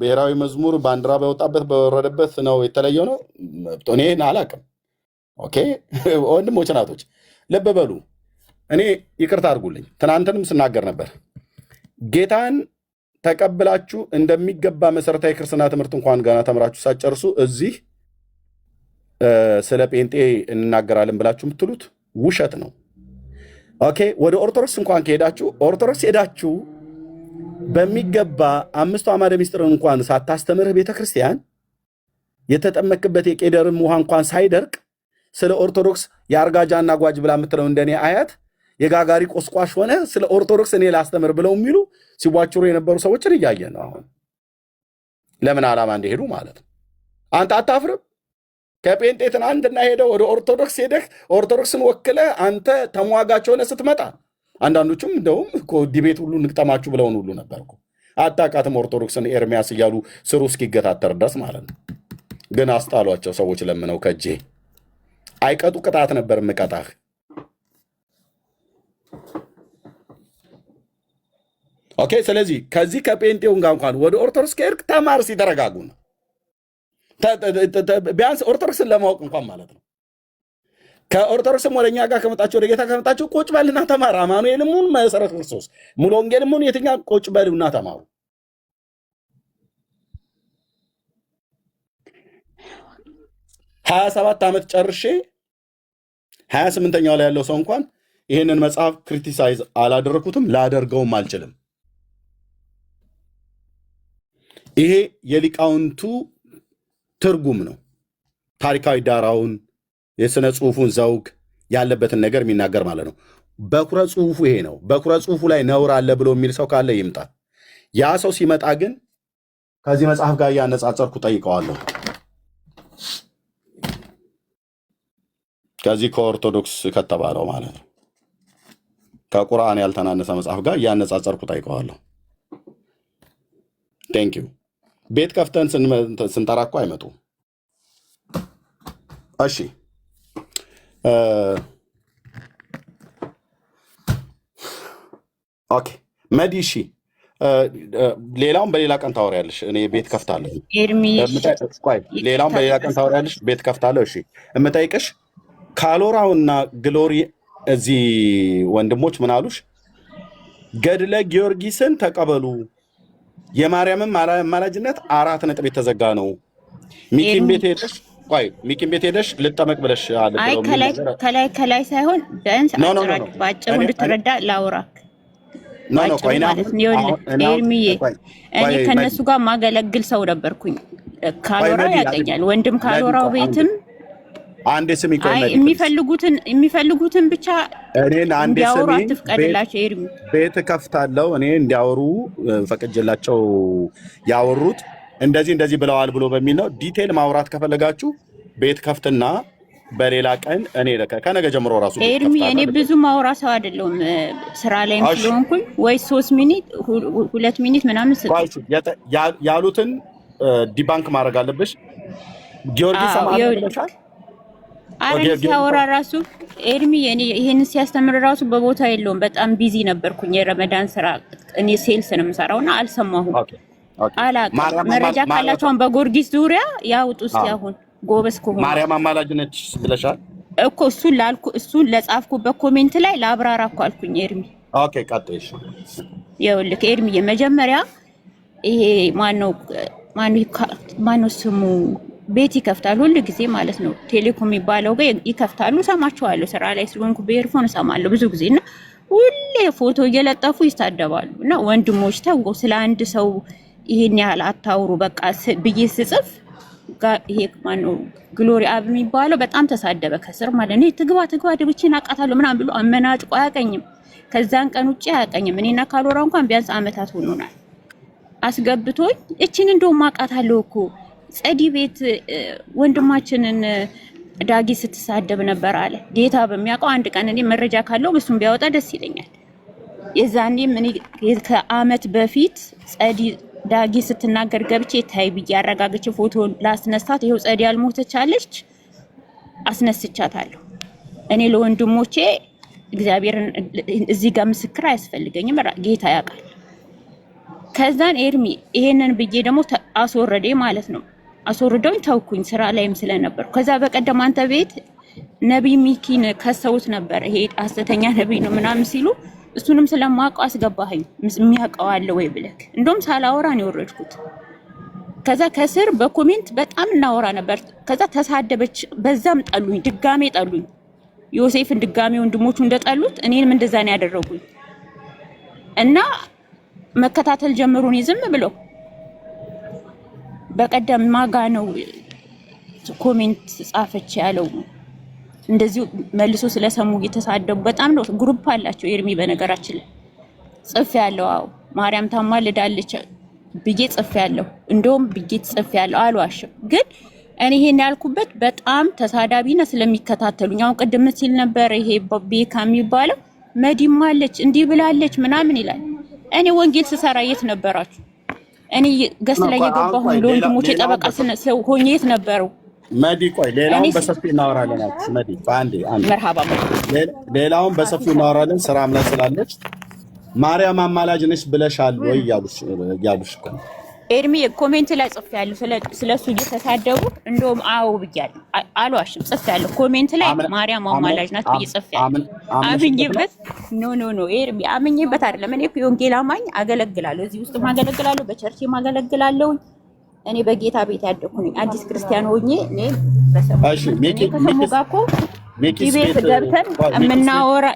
ብሔራዊ መዝሙር ባንዲራ በወጣበት በወረደበት ነው የተለየው ነው። እኔን አላውቅም። ኦኬ ወንድሞች ናቶች ልብ በሉ። እኔ ይቅርታ አድርጉልኝ፣ ትናንትንም ስናገር ነበር። ጌታን ተቀብላችሁ እንደሚገባ መሰረታዊ ክርስትና ትምህርት እንኳን ገና ተምራችሁ ሳጨርሱ እዚህ ስለ ጴንጤ እንናገራለን ብላችሁ የምትሉት ውሸት ነው። ኦኬ ወደ ኦርቶዶክስ እንኳን ከሄዳችሁ ኦርቶዶክስ ሄዳችሁ በሚገባ አምስቱ አዕማደ ምስጢር እንኳን ሳታስተምርህ ቤተክርስቲያን የተጠመክበት የቄደርም ውሃ እንኳን ሳይደርቅ ስለ ኦርቶዶክስ የአርጋጃና ጓጅ ብላ የምትለው እንደኔ አያት የጋጋሪ ቆስቋሽ ሆነ ስለ ኦርቶዶክስ እኔ ላስተምር ብለው የሚሉ ሲዋጭሩ የነበሩ ሰዎችን እያየን ነው። አሁን ለምን ዓላማ እንደሄዱ ማለት ነው። አንተ አታፍርም? ከጴንጤ ትናንትና ሄደው ወደ ኦርቶዶክስ ሄደህ ኦርቶዶክስን ወክለህ አንተ ተሟጋች ሆነ ስትመጣ አንዳንዶቹም እንደውም እኮ ዲቤት ሁሉ እንቅጠማችሁ ብለውን ሁሉ ነበርኩ። አታውቃትም ኦርቶዶክስን ኤርሚያስ እያሉ ስሩ እስኪገታተር ድረስ ማለት ነው። ግን አስጣሏቸው ሰዎች ለምነው ከእጄ አይቀጡ ቅጣት ነበር ምቀጣህ። ኦኬ ስለዚህ ከዚህ ከጴንጤውን ጋር እንኳን ወደ ኦርቶዶክስ ከሄድክ ተማር ሲተረጋጉ ነው። ቢያንስ ኦርቶዶክስን ለማወቅ እንኳን ማለት ነው። ከኦርቶዶክስም ወደኛ ጋር ከመጣችሁ ወደ ጌታ ከመጣችሁ ቁጭ በልና ተማር። አማኑኤልም ሁን መሰረት ክርስቶስ ሙሉ ወንጌልም ሁን የትኛ ቁጭ በሉና ተማሩ። 27 ዓመት ጨርሼ 28ኛው ላይ ያለው ሰው እንኳን ይህንን መጽሐፍ ክሪቲሳይዝ አላደረኩትም፣ ላደርገውም አልችልም። ይሄ የሊቃውንቱ ትርጉም ነው። ታሪካዊ ዳራውን የሥነ ጽሑፉን ዘውግ ያለበትን ነገር የሚናገር ማለት ነው። በኩረ ጽሑፉ ይሄ ነው። በኩረ ጽሑፉ ላይ ነውር አለ ብሎ የሚል ሰው ካለ ይምጣ። ያ ሰው ሲመጣ ግን ከዚህ መጽሐፍ ጋር እያነጻጸርኩ ጠይቀዋለሁ። ከዚህ ከኦርቶዶክስ ከተባለው ማለት ነው ከቁርአን ያልተናነሰ መጽሐፍ ጋር እያነጻጸርኩ ጠይቀዋለሁ። ቴንክ ዩ። ቤት ከፍተን ስንጠራ እኮ አይመጡም። እሺ ኦኬ መዲ እሺ፣ ሌላውን በሌላ ቀን ታወሪያለሽ። እኔ ቤት ከፍታለሁ። ሌላውን በሌላ ቀን ታወሪያለሽ። ቤት ከፍታለሁ። እሺ የምጠይቅሽ ካሎራውና ግሎሪ እዚህ ወንድሞች ምን አሉሽ? ገድለ ጊዮርጊስን ተቀበሉ፣ የማርያምን አማላጅነት 4 ነጥብ የተዘጋ ነው። ሚኪን ቤት ሄደሽ ሚኪን ቤት ሄደሽ ልጠመቅ ብለሽ አለ። አይ ከላይ ሳይሆን ቢያንስ በአጭሩ እንድትረዳ ላውራክ። ኤርሚዬ እኔ ከነሱ ጋር ማገለግል ሰው ነበርኩኝ። ካሎራው ያቀኛል። ወንድም ካሎራው ቤትም አንዴ ስሚ የሚፈልጉትን ብቻ እኔን አንዴ እንዲያወሩ ስሚ። አትፍቀድላቸው። ኤርሚ ቤት ከፍታለሁ እኔ እንዲያወሩ ፈቅጄላቸው ያወሩት እንደዚህ ብለዋል ብሎ በሚል ነው። ዲቴል ማውራት ከፈለጋችሁ ቤት ከፍትና በሌላ ቀን እኔ ከነገ ጀምሮ ራሱ ኤርሚ እኔ ብዙ ማውራ ሰው አይደለሁም። ስራ ላይም ስለሆንኩኝ ወይ 3 ሚኒት 2 ሚኒት ምናምን ያሉትን ዲባንክ ማድረግ አለብሽ። ጊዮርጊስ ሰማዕት ብለሻል። አረን ሲያወራ ራሱ ኤርሚ እኔ ይሄን ሲያስተምር ራሱ በቦታ የለውም። በጣም ቢዚ ነበርኩኝ። የረመዳን ስራ እኔ ሴልስ ነው የምሰራውና አልሰማሁም። አላውቅም። መረጃ ካላቸውን በጊዮርጊስ ዙሪያ ያውጡ። እስኪ አሁን ጎበዝ ከሆነ ማርያም አማላጅ ነች ብለሻል እኮ እሱን ለጻፍኩበት ኮሜንት ላይ ለአብራራ እኮ አልኩኝ። ኤርሚ ኦኬ ቀጥይሽ። ይኸውልህ ኤርሚ የመጀመሪያ ይሄ ማነው ስሙ ቤት ይከፍታል ሁሉ ጊዜ ማለት ነው። ቴሌኮም የሚባለው ጋር ይከፍታሉ። ሰማቸዋለሁ። ስራ ላይ ስለሆንኩ በኤርፎን እሰማለሁ ብዙ ጊዜ እና ሁሌ ፎቶ እየለጠፉ ይሳደባሉ። እና ወንድሞች ተው ስለ አንድ ሰው ይሄን ያህል አታውሩ በቃ ብዬ ስጽፍ ይሄ ማነው ግሎሪ አብ የሚባለው በጣም ተሳደበ ከስር ማለት ነው። ትግባ ደብችን አቃታለሁ ምናምን ብሎ አመናጭቆ አያቀኝም። ከዛን ቀን ውጪ አያቀኝም። እኔና ካሎራ እንኳን ቢያንስ አመታት ሆኖናል። አስገብቶኝ እቺን እንደውም አቃታለሁ እኮ ጸዲ ቤት ወንድማችንን ዳጊ ስትሳደብ ነበር አለ። ጌታ በሚያውቀው አንድ ቀን እኔ መረጃ ካለው እሱን ቢያወጣ ደስ ይለኛል። የዛኔ ምን ከአመት በፊት ጸዲ ዳጊ ስትናገር ገብቼ ታይ ብዬ አረጋግጬ ፎቶ ላስነሳት ይሄው ጸዲ ያልሞተች አለች አስነስቻታለሁ። እኔ ለወንድሞቼ እግዚአብሔርን እዚህ ጋር ምስክር አያስፈልገኝም፣ ጌታ ያውቃል። ከዛን ኤርሚ ይሄንን ብዬ ደግሞ አስወረዴ ማለት ነው። አስወርደውኝ ተውኩኝ ስራ ላይም ስለነበር። ከዛ በቀደም አንተ ቤት ነብይ ሚኪን ከሰውት ነበር፣ ይሄ ሐሰተኛ ነብይ ነው ምናምን ሲሉ እሱንም ስለማውቀው አስገባኸኝ የሚያውቀው አለ ወይ ብለክ። እንደውም ሳላወራ ነው የወረድኩት። ከዛ ከስር በኮሜንት በጣም እናወራ ነበር። ከዛ ተሳደበች፣ በዛም ጠሉኝ፣ ድጋሜ ጠሉኝ። ዮሴፍን ድጋሜ ወንድሞቹ እንደጠሉት እኔንም እንደዛ ነው ያደረጉኝ። እና መከታተል ጀምሩኝ ዝም ብሎ። በቀደም ማጋ ነው ኮሜንት ጻፈች ያለው እንደዚሁ መልሶ ስለሰሙ እየተሳደቡ በጣም ነው። ግሩፕ አላቸው ኤርሚ በነገራችን ላይ ጽፍ ያለው አው ማርያም ታማልዳለች ብዬ ጽፍ ያለው እንደውም ብዬ ጽፍ ያለው አልዋሽም። ግን እኔ ይሄን ያልኩበት በጣም ተሳዳቢና ስለሚከታተሉኝ አሁን ቅድም ሲል ነበር ይሄ ቤካ የሚባለው መዲም አለች እንዲህ ብላለች ምናምን ይላል። እኔ ወንጌል ስሰራ የት ነበራችሁ? እኔ ገስ ላይ የገባሁ ለወንድሞቼ ጠበቃ ሆኜ የት ነበሩ? መዲ ቆይ ሌላውን በሰፊው እናወራለን። መዲ ባንዴ አንዴ መርሃባ ሌላውን በሰፊው እናወራለን። ስራም ላይ ስላለች ማርያም አማላጅ ነች ብለሻል ወይ ያሉሽ እኮ ኤርሚ ኮሜንት ላይ ጽፌያለሁ። ስለሱ እየተሳደቡ እንደውም አዎ ብያለሁ፣ አልዋሽም። ጽፌያለሁ ኮሜንት ላይ ማርያም አማላጅ ናት ብዬ ጽፌያለሁ። አምኜበት ኖ ኤርሚ አምኜበት አይደለም። እኔ የወንጌል አማኝ አገለግላለሁ፣ እዚህ ውስጥ ማገለግላለሁ፣ በቸርች ማገለግላለሁ። እኔ በጌታ ቤት ያደኩ ነኝ። አዲስ ክርስቲያን ሆኜ እኔ ከሰሙ ጋር እኮ ቤት ገብተን የምናወራ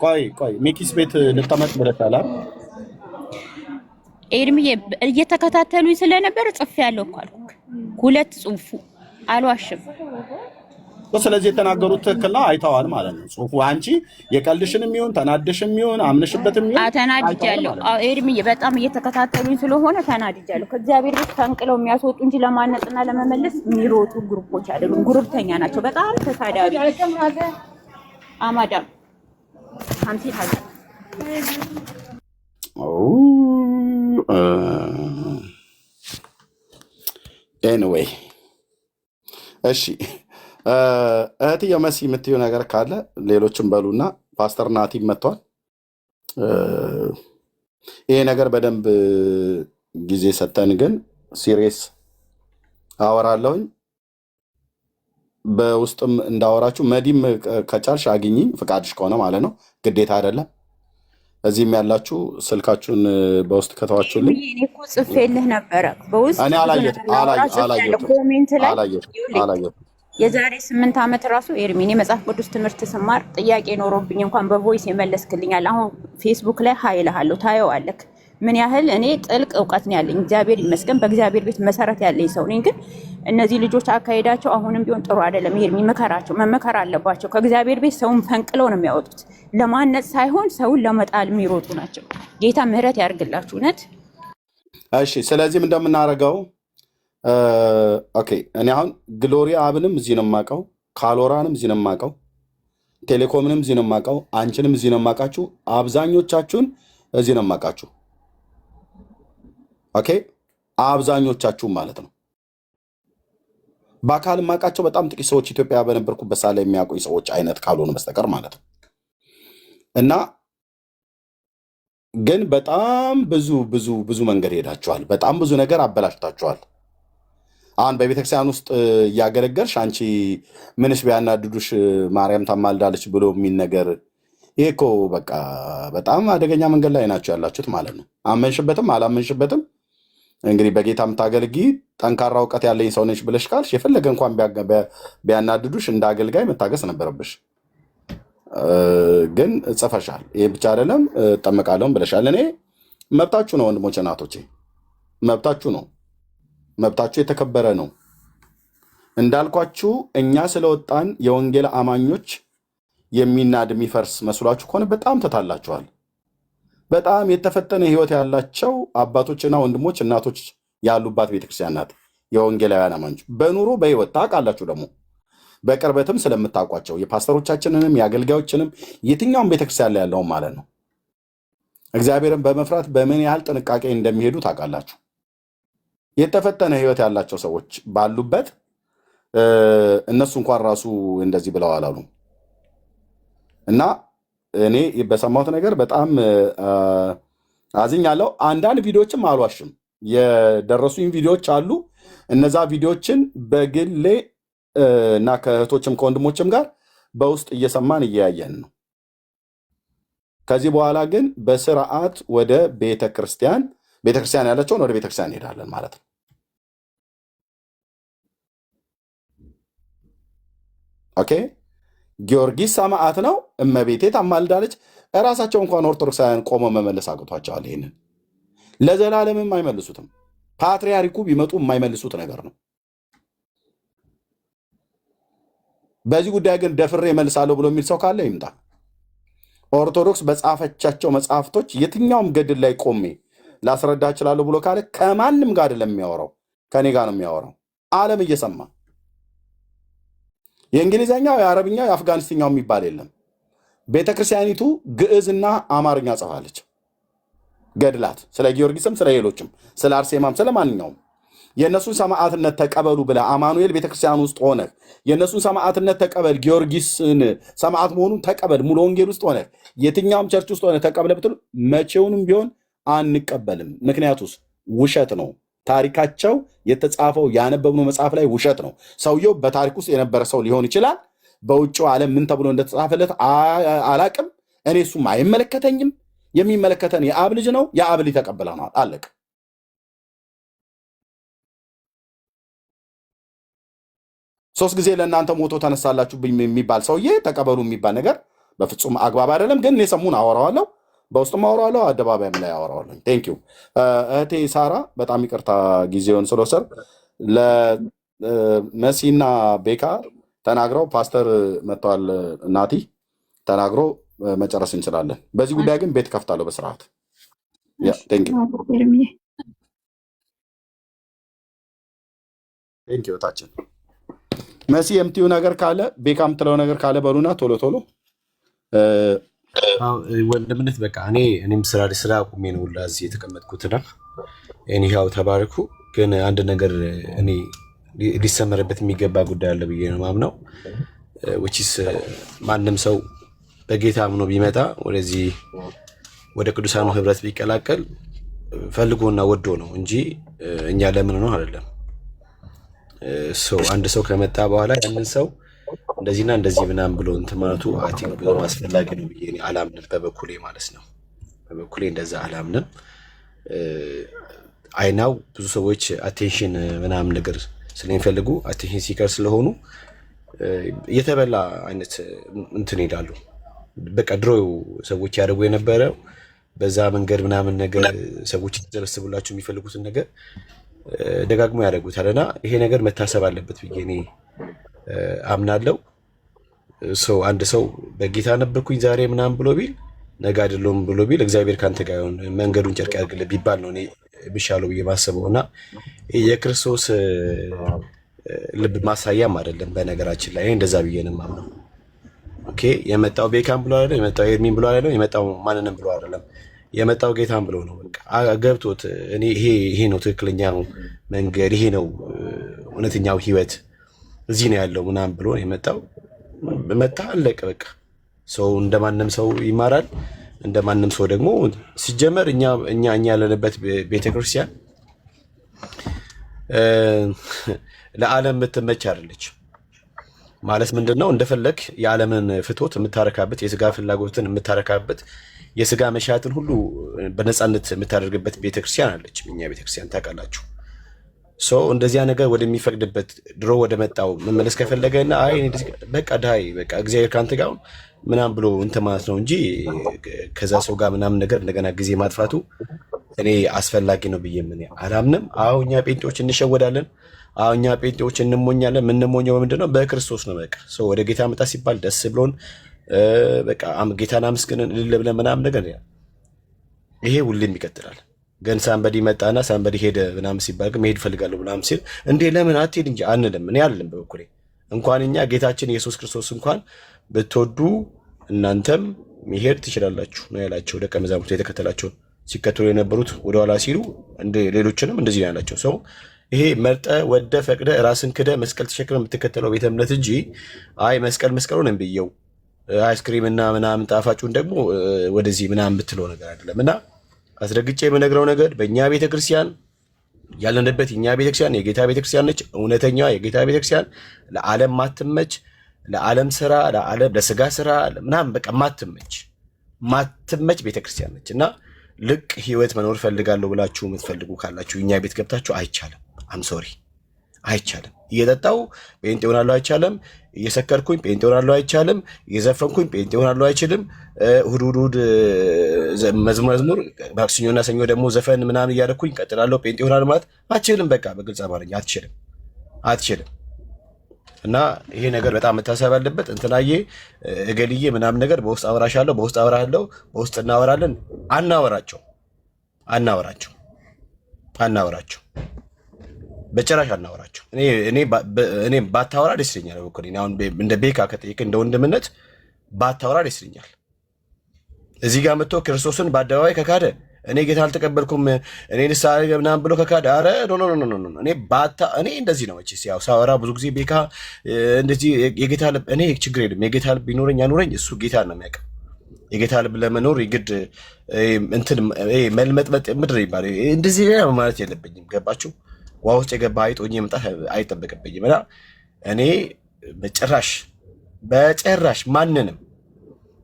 ቆይ ሚኪስ ቤት ልጠመጥ ብለሻል ኤርሚ እየተከታተሉኝ ስለነበር ጽፌያለሁ እኮ አልኩህ። ሁለት ጽሁፉ አልዋሽም። ስለዚህ የተናገሩት ትክክል ነው፣ አይተዋል ማለት ነው። ጽሁፉ አንቺ የቀልድሽንም ይሁን ተናደሽም ይሁን አምነሽበትም ይሁን ተናድጃለሁ። ኤርሚ በጣም እየተከታተሉኝ ስለሆነ ተናድጃለሁ። ከእግዚአብሔር ቤት ፈንቅለው የሚያስወጡ እንጂ ለማነጽና ለመመለስ የሚሮጡ ግሩፖች አይደሉም። ግሩፕተኛ ናቸው። በጣም ተሳዳቢ አማዳም አንቺ ታዲያ ኤኒዌይ እሺ እህትዬ መሲ የምትይው ነገር ካለ ሌሎችም በሉና ፓስተር ናቲም መጥቷል። ይሄ ነገር በደንብ ጊዜ ሰተን ግን ሲሪየስ አወራለሁኝ። በውስጥም እንዳወራችሁ መዲም ከቻልሽ አግኝኝ፣ ፍቃድሽ ከሆነ ማለት ነው፣ ግዴታ አይደለም። እዚህም ያላችሁ ስልካችሁን በውስጥ ከተዋችሁልኝ እኔ እኮ ጽፌልህ ነበረ በውስጥ እኔ አላየሁትም። የዛሬ 8 ዓመት ራሱ ኤርሚን የመጽሐፍ ቅዱስ ትምህርት ስማር ጥያቄ ኖሮብኝ እንኳን በቮይስ የመለስክልኛል። አሁን ፌስቡክ ላይ ሀይልሃለሁ ታየዋለክ ምን ያህል እኔ ጥልቅ እውቀት ነው ያለኝ። እግዚአብሔር ይመስገን በእግዚአብሔር ቤት መሰረት ያለኝ ሰው ነኝ። ግን እነዚህ ልጆች አካሄዳቸው አሁንም ቢሆን ጥሩ አይደለም። ኤርሚ መከራቸው መመከር አለባቸው። ከእግዚአብሔር ቤት ሰውን ፈንቅለው ነው የሚያወጡት። ለማነጽ ሳይሆን ሰውን ለመጣል የሚሮጡ ናቸው። ጌታ ምህረት ያርግላችሁ እውነት። እሺ ስለዚህም እንደምናደርገው ኦኬ እኔ አሁን ግሎሪ አብንም እዚህ ነው የማውቀው፣ ካሎራንም እዚህ ነው የማውቀው፣ ቴሌኮምንም እዚህ ነው የማውቀው፣ አንቺንም እዚህ ነው የማውቃችሁ፣ አብዛኞቻችሁን እዚህ ነው የማውቃችሁ። ኦኬ አብዛኞቻችሁም ማለት ነው። በአካል የማውቃቸው በጣም ጥቂት ሰዎች ኢትዮጵያ በነበርኩበት ሳለ የሚያውቁኝ ሰዎች አይነት ካልሆኑ በስተቀር ማለት ነው። እና ግን በጣም ብዙ መንገድ ሄዳችኋል። በጣም ብዙ ነገር አበላሽታችኋል። አሁን በቤተክርስቲያን ውስጥ እያገለገልሽ አንቺ ምንስ ቢያናድዱሽ ማርያም ታማልዳለች ብሎ የሚል ነገር ይሄ እኮ በቃ በጣም አደገኛ መንገድ ላይ ናቸው ያላችሁት ማለት ነው። አመንሽበትም አላመንሽበትም እንግዲህ በጌታ የምታገልጊ ጠንካራ እውቀት ያለኝ ሰው ነች ብለሽ ካልሽ የፈለገ እንኳን ቢያናድዱሽ እንደ አገልጋይ መታገስ ነበረብሽ። ግን ጽፈሻል። ይሄ ብቻ አይደለም እጠመቃለሁም ብለሻል። እኔ መብታችሁ ነው ወንድሞቼ እናቶቼ፣ መብታችሁ ነው። መብታችሁ የተከበረ ነው። እንዳልኳችሁ እኛ ስለወጣን የወንጌል አማኞች የሚናድ የሚፈርስ መስሏችሁ ከሆነ በጣም ተታላችኋል። በጣም የተፈተነ ህይወት ያላቸው አባቶችና ወንድሞች እናቶች ያሉባት ቤተክርስቲያን ናት የወንጌላውያን አማኞች። በኑሮ በህይወት ታውቃላችሁ፣ ደግሞ በቅርበትም ስለምታውቋቸው የፓስተሮቻችንንም የአገልጋዮችንም የትኛውም ቤተክርስቲያን ላይ ያለውን ማለት ነው። እግዚአብሔርን በመፍራት በምን ያህል ጥንቃቄ እንደሚሄዱ ታውቃላችሁ። የተፈተነ ህይወት ያላቸው ሰዎች ባሉበት እነሱ እንኳን ራሱ እንደዚህ ብለው አላሉ እና እኔ በሰማሁት ነገር በጣም አዝኛለሁ። አንዳንድ ቪዲዮዎችም አልዋሽም የደረሱኝ ቪዲዮዎች አሉ። እነዛ ቪዲዮዎችን በግሌ እና ከእህቶችም ከወንድሞችም ጋር በውስጥ እየሰማን እያየን ነው። ከዚህ በኋላ ግን በስርዓት ወደ ቤተክርስቲያን ያላቸውን ወደ ቤተክርስቲያን እንሄዳለን ማለት ነው። ኦኬ። ጊዮርጊስ ሰማዕት ነው፣ እመቤቴ ታማልዳለች። እራሳቸው እንኳን ኦርቶዶክሳውያን ቆመው መመለስ አቅቷቸዋል። ይህንን ለዘላለምም አይመልሱትም። ፓትርያርኩ ቢመጡ የማይመልሱት ነገር ነው። በዚህ ጉዳይ ግን ደፍሬ መልሳለሁ ብሎ የሚል ሰው ካለ ይምጣ። ኦርቶዶክስ በጻፈቻቸው መጽሐፍቶች የትኛውም ገድል ላይ ቆሜ ላስረዳ እችላለሁ ብሎ ካለ ከማንም ጋር አይደለም የሚያወራው፣ ከኔ ጋር ነው የሚያወራው። ዓለም እየሰማ የእንግሊዝኛው፣ የአረብኛው፣ የአፍጋኒስትኛው የሚባል የለም። ቤተክርስቲያኒቱ ግዕዝና አማርኛ ጽፋለች። ገድላት ስለ ጊዮርጊስም ስለ ሌሎችም ስለ አርሴማም ስለ ማንኛውም የእነሱን ሰማዕትነት ተቀበሉ ብለህ አማኑኤል ቤተክርስቲያን ውስጥ ሆነ የእነሱን ሰማዕትነት ተቀበል፣ ጊዮርጊስን ሰማዕት መሆኑን ተቀበል፣ ሙሉ ወንጌል ውስጥ ሆነ የትኛውም ቸርች ውስጥ ሆነ ተቀበለ ብትሉ መቼውንም ቢሆን አንቀበልም። ምክንያቱስ ውሸት ነው። ታሪካቸው የተጻፈው ያነበብነው መጽሐፍ ላይ ውሸት ነው። ሰውየው በታሪክ ውስጥ የነበረ ሰው ሊሆን ይችላል። በውጭው ዓለም ምን ተብሎ እንደተጻፈለት አላቅም። እኔ እሱም አይመለከተኝም። የሚመለከተን የአብ ልጅ ነው። የአብ ልጅ ተቀብለናል። አለቅ። ሶስት ጊዜ ለእናንተ ሞቶ ተነሳላችሁ የሚባል ሰውዬ ተቀበሉ የሚባል ነገር በፍጹም አግባብ አይደለም። ግን እኔ ሰሙን አወራዋለሁ፣ በውስጥም አወራዋለሁ፣ አደባባይም ላይ አወራዋለሁ። ቴንኪው እህቴ ሳራ፣ በጣም ይቅርታ ጊዜውን ስለወሰድ። ለመሲና ቤካ ተናግረው ፓስተር መጥተዋል፣ እናቲ ተናግሮ መጨረስ እንችላለን። በዚህ ጉዳይ ግን ቤት ከፍታለሁ በስርዓት። ቴንኪው ታችን መሲ የምትዩ ነገር ካለ ቤካ የምትለው ነገር ካለ በሉና ቶሎ ቶሎ። ወንድምነት በቃ እኔም ስራ ቁሜ ነው ሁላ እዚህ የተቀመጥኩትና ኤኒሃው ተባረኩ። ግን አንድ ነገር እኔ ሊሰመርበት የሚገባ ጉዳይ አለ ብዬ ነው ማምነው። which ማንም ሰው በጌታ አምኖ ቢመጣ ወደዚህ ወደ ቅዱሳኑ ህብረት ቢቀላቀል ፈልጎና ወዶ ነው እንጂ እኛ ለምን ነው አይደለም። አንድ ሰው ከመጣ በኋላ ያንን ሰው እንደዚህና እንደዚህ ምናምን ብሎ እንትን ማለቱ አቲንክ ብዙ አስፈላጊ ነው ብዬ አላምንም፣ በበኩሌ ማለት ነው። በበኩሌ እንደዛ አላምንም። አይናው ብዙ ሰዎች አቴንሽን ምናምን ነገር ስለሚፈልጉ አቴንሽን ሲከር ስለሆኑ የተበላ አይነት እንትን ይላሉ። በቃ ድሮ ሰዎች ያደርጉ የነበረው በዛ መንገድ ምናምን ነገር ሰዎች ተሰብስቡላቸው የሚፈልጉትን ነገር ደጋግሞ ያደርጉታልና ይሄ ነገር መታሰብ አለበት ብዬ እኔ አምናለሁ። አንድ ሰው በጌታ ነበርኩኝ ዛሬ ምናምን ብሎ ቢል ነገ አይደለም ብሎ ቢል እግዚአብሔር ካንተ ጋር ይሁን መንገዱን ጨርቅ ያድርግልህ ቢባል ነው እኔ ብሻለው ብዬ ማሰበውና የክርስቶስ ልብ ማሳያም አይደለም። በነገራችን ላይ እንደዛ ብዬ ነው የማምነው። ኦኬ የመጣው ቤካም ብሎ አይደለም፣ የመጣው ኤርሚን ብሎ አይደለም፣ የመጣው ማንንም ብሎ አይደለም፣ የመጣው ጌታም ብሎ ነው። በቃ ገብቶት እኔ ይሄ ነው ትክክለኛው መንገድ፣ ይሄ ነው እውነተኛው ህይወት፣ እዚህ ነው ያለው ምናምን ብሎ የመጣው መጣ፣ አለቀ በቃ። ሰው እንደማንም ሰው ይማራል፣ እንደማንም ሰው ደግሞ ሲጀመር እኛ ያለንበት ቤተክርስቲያን ለዓለም የምትመች አይደለች። ማለት ምንድነው? እንደፈለግ የዓለምን ፍትወት የምታረካበት፣ የስጋ ፍላጎትን የምታረካበት፣ የስጋ መሻትን ሁሉ በነፃነት የምታደርግበት ቤተክርስቲያን አለች። እኛ ቤተክርስቲያን ታውቃላችሁ። እንደዚያ ነገር ወደሚፈቅድበት ድሮ ወደ መጣው መመለስ ከፈለገና በቃ ዳይ በቃ እግዚአብሔር ካንተ ጋር ምናምን ብሎ እንትን ማለት ነው እንጂ ከዛ ሰው ጋር ምናምን ነገር እንደገና ጊዜ ማጥፋቱ እኔ አስፈላጊ ነው ብዬ ምን አላምንም። እኛ ጴንጤዎች እንሸወዳለን። እኛ ጴንጤዎች እንሞኛለን። የምንሞኘው ምንድነው? በክርስቶስ ነው። በቃ ወደ ጌታ መጣ ሲባል ደስ ብሎን በቃ ጌታን አመስግነን እልል ብለን ምናምን ነገር ይሄ ሁሌም ይቀጥላል። ግን ሳምበዲ መጣና ሳምበዲ ሄደ ምናምን ሲባል ግን መሄድ ፈልጋለሁ ምናምን ሲል እንዴ ለምን አትሄድ እንጂ አንልም። እኔ አልልም በበኩሌ። እንኳን እኛ ጌታችን ኢየሱስ ክርስቶስ እንኳን ብትወዱ እናንተም መሄድ ትችላላችሁ ነው ያላቸው። ደቀ መዛሙርቱ የተከተላቸው ሲከተሉ የነበሩት ወደኋላ ሲሉ ሌሎችንም እንደዚህ ነው ያላቸው። ሰው ይሄ መርጠ ወደ ፈቅደ ራስን ክደ መስቀል ተሸክመ የምትከተለው ቤተ እምነት እንጂ አይ መስቀሉን እንብየው አይስክሪም እና ምናምን ጣፋጩን ደግሞ ወደዚህ ምናምን ብትለው ነገር አይደለም። እና አስረግጬ የምነግረው ነገር በእኛ ቤተክርስቲያን ያለንበት የኛ ቤተክርስቲያን የጌታ ቤተክርስቲያን ነች። እውነተኛ የጌታ ቤተክርስቲያን ለዓለም ማትመች፣ ለዓለም ስራ፣ ለስጋ ስራ ምናምን በቃ ማትመች ቤተክርስቲያን ነች። እና ልቅ ህይወት መኖር ፈልጋለሁ ብላችሁ የምትፈልጉ ካላችሁ እኛ ቤት ገብታችሁ አይቻልም። አምሶሪ አይቻልም። እየጠጣው ጴንጤ ሆናለሁ አይቻልም። እየሰከርኩኝ ጴንጤ ሆናለሁ አይቻልም። እየዘፈንኩኝ ጴንጤ ሆናለሁ አይችልም። እሑድ መዝሙር ማክሰኞና ሰኞ ደግሞ ዘፈን ምናምን እያደረኩኝ ቀጥላለሁ ጴንጤ ሆናለሁ ማለት አትችልም። በቃ በግልጽ አማርኛ አትችልም። እና ይሄ ነገር በጣም መታሰብ ያለበት እንትናዬ እገልዬ ምናምን ነገር በውስጥ አወራሻለሁ፣ በውስጥ አወራለሁ፣ በውስጥ እናወራለን። አናወራቸው በጭራሽ አናወራቸው። እኔ ባታወራ ደስ ይለኛል። አሁን እንደ ቤካ ከጠየቅ እንደ ወንድምነት ባታወራ ደስ ይለኛል። እዚህ ጋር መጥቶ ክርስቶስን በአደባባይ ከካደ እኔ ጌታ አልተቀበልኩም እኔ ንስሐ ምናምን ብሎ ከካደ አረ እኔ እንደዚህ ነው። መቼስ ያው ሳወራ ብዙ ጊዜ ቤካ እንደዚህ የጌታ ልብ እኔ ችግር የለም የጌታ ልብ ቢኖረኝ አኑረኝ እሱ ጌታ ነው የሚያውቀው። የጌታ ልብ ለመኖር የግድ እንትን መልመጥመጥ ምድር ይባላል እንደዚህ ማለት የለብኝም። ገባችሁ? ውሃ ውስጥ የገባ አይጥ ሆኜ መምጣት አይጠበቅብኝም። እና እኔ በጭራሽ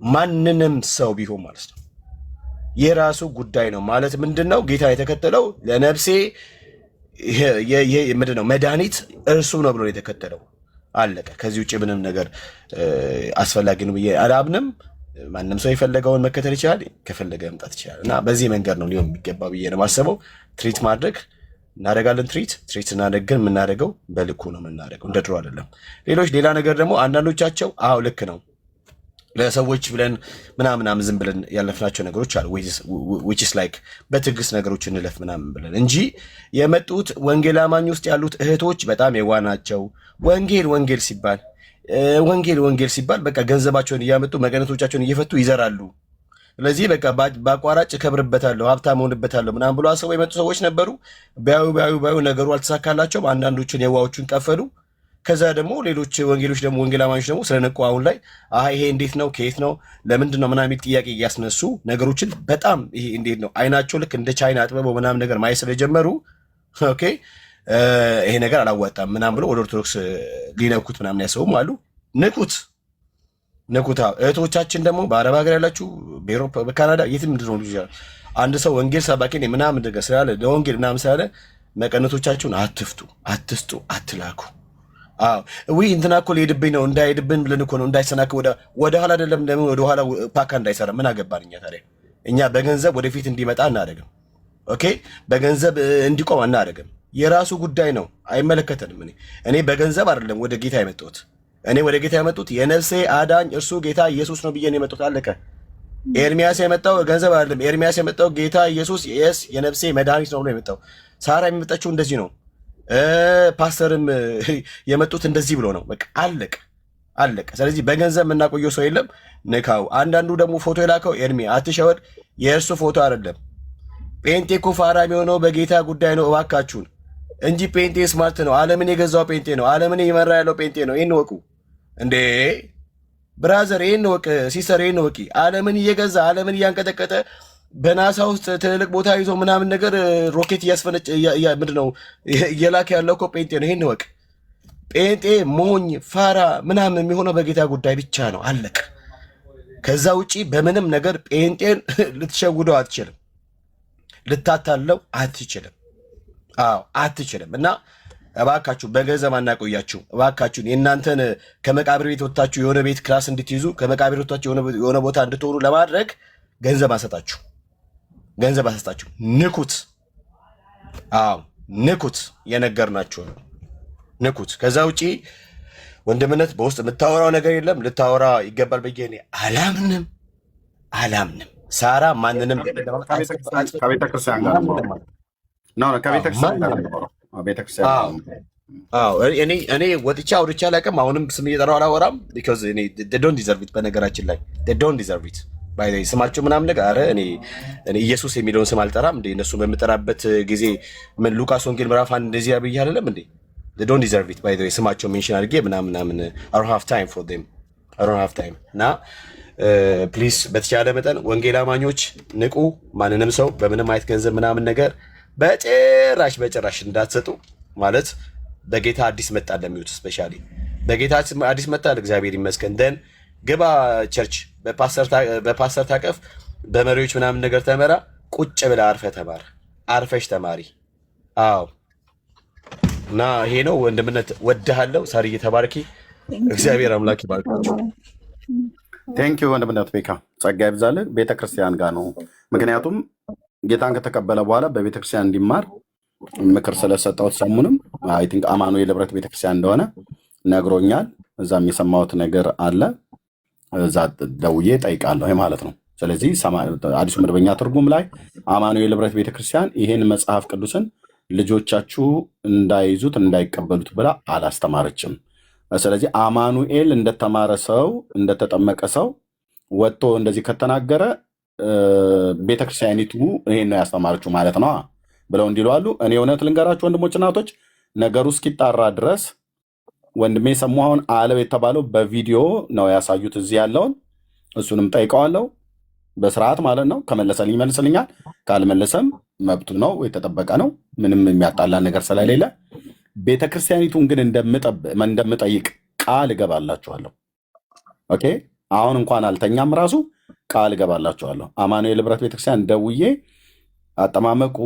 ማንንም ሰው ቢሆን ማለት ነው የራሱ ጉዳይ ነው ማለት ምንድን ነው? ጌታ የተከተለው ለነፍሴ ምንድን ነው መድኃኒት እርሱ ነው ብሎ የተከተለው አለቀ። ከዚህ ውጭ ምንም ነገር አስፈላጊ ነው ብዬ አላምንም። ማንም ሰው የፈለገውን መከተል ይችላል፣ ከፈለገ መምጣት ይችላል። እና በዚህ መንገድ ነው ሊሆን የሚገባ ብዬ ነው የማስበው። ትሪት ማድረግ እናደርጋለን። ትሪት ስናደርግ ግን የምናደርገው በልኩ ነው የምናደርገው፣ እንደ ድሮ አይደለም። ሌላ ነገር ደግሞ አንዳንዶቻቸው አዎ ልክ ነው ለሰዎች ብለን ምናምን ዝም ብለን ያለፍናቸው ነገሮች አሉ። which is like በትዕግስት ነገሮች እንለፍ ምናምን ብለን እንጂ የመጡት ወንጌል አማኝ ውስጥ ያሉት እህቶች በጣም የዋ ናቸው። ወንጌል ሲባል በቃ ገንዘባቸውን እያመጡ መቀነቶቻቸውን እየፈቱ ይዘራሉ። ስለዚህ በቃ በአቋራጭ እከብርበታለሁ ሀብታም ሆንበታለሁ ምናምን ብሎ አስበው የመጡ ሰዎች ነበሩ። ቢያዩ ነገሩ አልተሳካላቸውም። አንዳንዶችን የዋዎቹን ቀፈሉ። ከዛ ደግሞ ሌሎች ወንጌል አማኞች ደግሞ ስለነቁ አሁን ላይ ይሄ እንዴት ነው ከየት ነው ለምንድን ነው ምናምን ጥያቄ እያስነሱ ነገሮችን በጣም ይሄ እንዴት ነው አይናቸው ልክ እንደ ቻይና አጥበበው ምናምን ነገር ማየት ስለጀመሩ ኦኬ ይሄ ነገር አላዋጣም ምናምን ብሎ ወደ ኦርቶዶክስ ሊነኩት ምናምን ያሰቡም አሉ። ንኩት። እህቶቻችን ደግሞ በአረብ ሀገር ያላችሁ በአውሮፓ በካናዳ የትም እንድትሆኑ ይችላል። አንድ ሰው ወንጌል ሰባኪ ነኝ ምናምን ነገር ስላለ ለወንጌል ምናምን ስላለ መቀነቶቻችሁን አትስጡ፣ አትላኩ። እንትና እኮ ሊሄድብኝ ነው እንዳይሄድብን ብለን እኮ ነው እንዳይሰናክ ወደ ኋላ አይደለም። ለምን ወደ ኋላ ፓካ እንዳይሰራ ምን አገባን እኛ ታዲያ? እኛ በገንዘብ ወደፊት እንዲመጣ አናደርግም። ኦኬ በገንዘብ እንዲቆም አናደርግም። የራሱ ጉዳይ ነው፣ አይመለከተንም። እኔ በገንዘብ አይደለም ወደ ጌታ የመጣሁት። እኔ ወደ ጌታ የመጡት የነፍሴ አዳኝ እርሱ ጌታ ኢየሱስ ነው ብዬ ነው የመጡት። አለቀ። ኤርሚያስ የመጣው ገንዘብ አይደለም። ኤርሚያስ የመጣው ጌታ ኢየሱስ የነፍሴ መድኃኒት ነው ብሎ የመጣው። ሳራ የሚመጣችው እንደዚህ ነው። ፓስተርም የመጡት እንደዚህ ብሎ ነው። በቃ አለቀ። ስለዚህ በገንዘብ የምናቆየው ሰው የለም። ንካው። አንዳንዱ ደግሞ ፎቶ የላከው ኤርሚ አትሸወድ፣ የእርሱ ፎቶ አይደለም። ጴንጤ እኮ ፋራ የሚሆነው በጌታ ጉዳይ ነው። እባካችሁን እንጂ ጴንጤ ስማርት ነው። ዓለምን የገዛው ጴንጤ ነው። ዓለምን እየመራ ያለው ጴንጤ ነው። ይህን ወቁ እንዴ ብራዘር፣ ይህን ወቅ ሲስተር፣ ይህን ወቂ። ዓለምን እየገዛ ዓለምን እያንቀጠቀጠ በናሳ ውስጥ ትልልቅ ቦታ ይዞ ምናምን ነገር ሮኬት እያስፈነጭ ምንድን ነው እየላከ ያለው እኮ ጴንጤ ነው። ይህን ወቅ። ጴንጤ ሞኝ ፋራ ምናምን የሚሆነው በጌታ ጉዳይ ብቻ ነው። አለቅ። ከዛ ውጪ በምንም ነገር ጴንጤን ልትሸውደው አትችልም፣ ልታታለው አትችልም። አትችልም። እና እባካችሁ በገንዘብ አናቆያችሁ። እባካችሁን የእናንተን ከመቃብር ቤት ወጥታችሁ የሆነ ቤት ክላስ እንድትይዙ ከመቃብር ቤት ወጥታችሁ የሆነ ቦታ እንድትሆኑ ለማድረግ ገንዘብ አሰጣችሁ። ንኩት። ንኩት። የነገርናችሁ ንኩት። ከዛ ውጪ ወንድምነት በውስጥ የምታወራው ነገር የለም። ልታወራ ይገባል ብዬ እኔ አላምንም። ሳራ ማንንም ከቤተክርስቲያን ጋር እኔ ወጥቻ አውርቻ አላውቅም። አሁንም ስም እየጠራሁ አላወራም። ቢኮዝ ዶንት ዲዘርቭ ኢት። በነገራችን ላይ ዶንት ዲዘርቭ ኢት። ባይ ስማቸው ምናምን ነገር አረ እኔ ኢየሱስ የሚለውን ስም አልጠራም እንዴ እነሱ በምጠራበት ጊዜ ምን ሉቃስ ወንጌል ምዕራፍ 1 እንደዚህ ያብይ አይደለም እንዴ they don't deserve it by the way ስማቸው ሜንሽን አድርጌ ምናምን I don't have time for them I don't have time እና ፕሊዝ በተቻለ መጠን ወንጌል አማኞች ንቁ ማንንም ሰው በምንም አይነት ገንዘብ ምናምን ነገር በጭራሽ እንዳትሰጡ ማለት በጌታ አዲስ መጣ ለሚዩት ስፔሻሊ በጌታ አዲስ መጣ እግዚአብሔር ይመስገን ደን ግባ ቸርች በፓስተር ታቀፍ በመሪዎች ምናምን ነገር ተመራ ቁጭ ብለ አርፈሽ ተማሪ አዎ እና ይሄ ነው ወንድምነት ወድሃለሁ ሳርዬ ተባረኪ እግዚአብሔር አምላክ ይባርካችሁ ቴንክ ዩ ወንድምነት ቤካ ጸጋ ይብዛልህ ቤተክርስቲያን ጋር ነው ምክንያቱም ጌታን ከተቀበለ በኋላ በቤተክርስቲያን እንዲማር ምክር ስለሰጠው ሰሙንም አይ ቲንክ አማኑኤል ህብረት ቤተክርስቲያን እንደሆነ ነግሮኛል እዛም የሰማሁት ነገር አለ እዛ ደውዬ ጠይቃለሁ ማለት ነው ስለዚህ አዲሱ መደበኛ ትርጉም ላይ አማኑኤል ህብረት ቤተክርስቲያን ይሄን መጽሐፍ ቅዱስን ልጆቻችሁ እንዳይዙት እንዳይቀበሉት ብላ አላስተማረችም ስለዚህ አማኑኤል እንደተማረ ሰው እንደተጠመቀ ሰው ወጥቶ እንደዚህ ከተናገረ ቤተክርስቲያኒቱ ይሄን ነው ያስተማረችው ማለት ነው ብለው እንዲሉ አሉ እኔ እውነት ልንገራችሁ ወንድሞች እናቶች ነገሩ እስኪጣራ ድረስ ወንድሜ ሰሙሃውን አለው የተባለው በቪዲዮ ነው ያሳዩት እዚህ ያለውን እሱንም ጠይቀዋለሁ በስርዓት ማለት ነው ከመለሰልኝ መልስልኛል ካልመለሰም መብቱ ነው የተጠበቀ ነው ምንም የሚያጣላ ነገር ስለሌለ ቤተክርስቲያኒቱን ግን እንደምጠይቅ ቃል እገባላችኋለሁ ኦኬ አሁን እንኳን አልተኛም ራሱ ቃል እገባላችኋለሁ አማኑኤል ህብረት ቤተክርስቲያን ደውዬ አጠማመቁ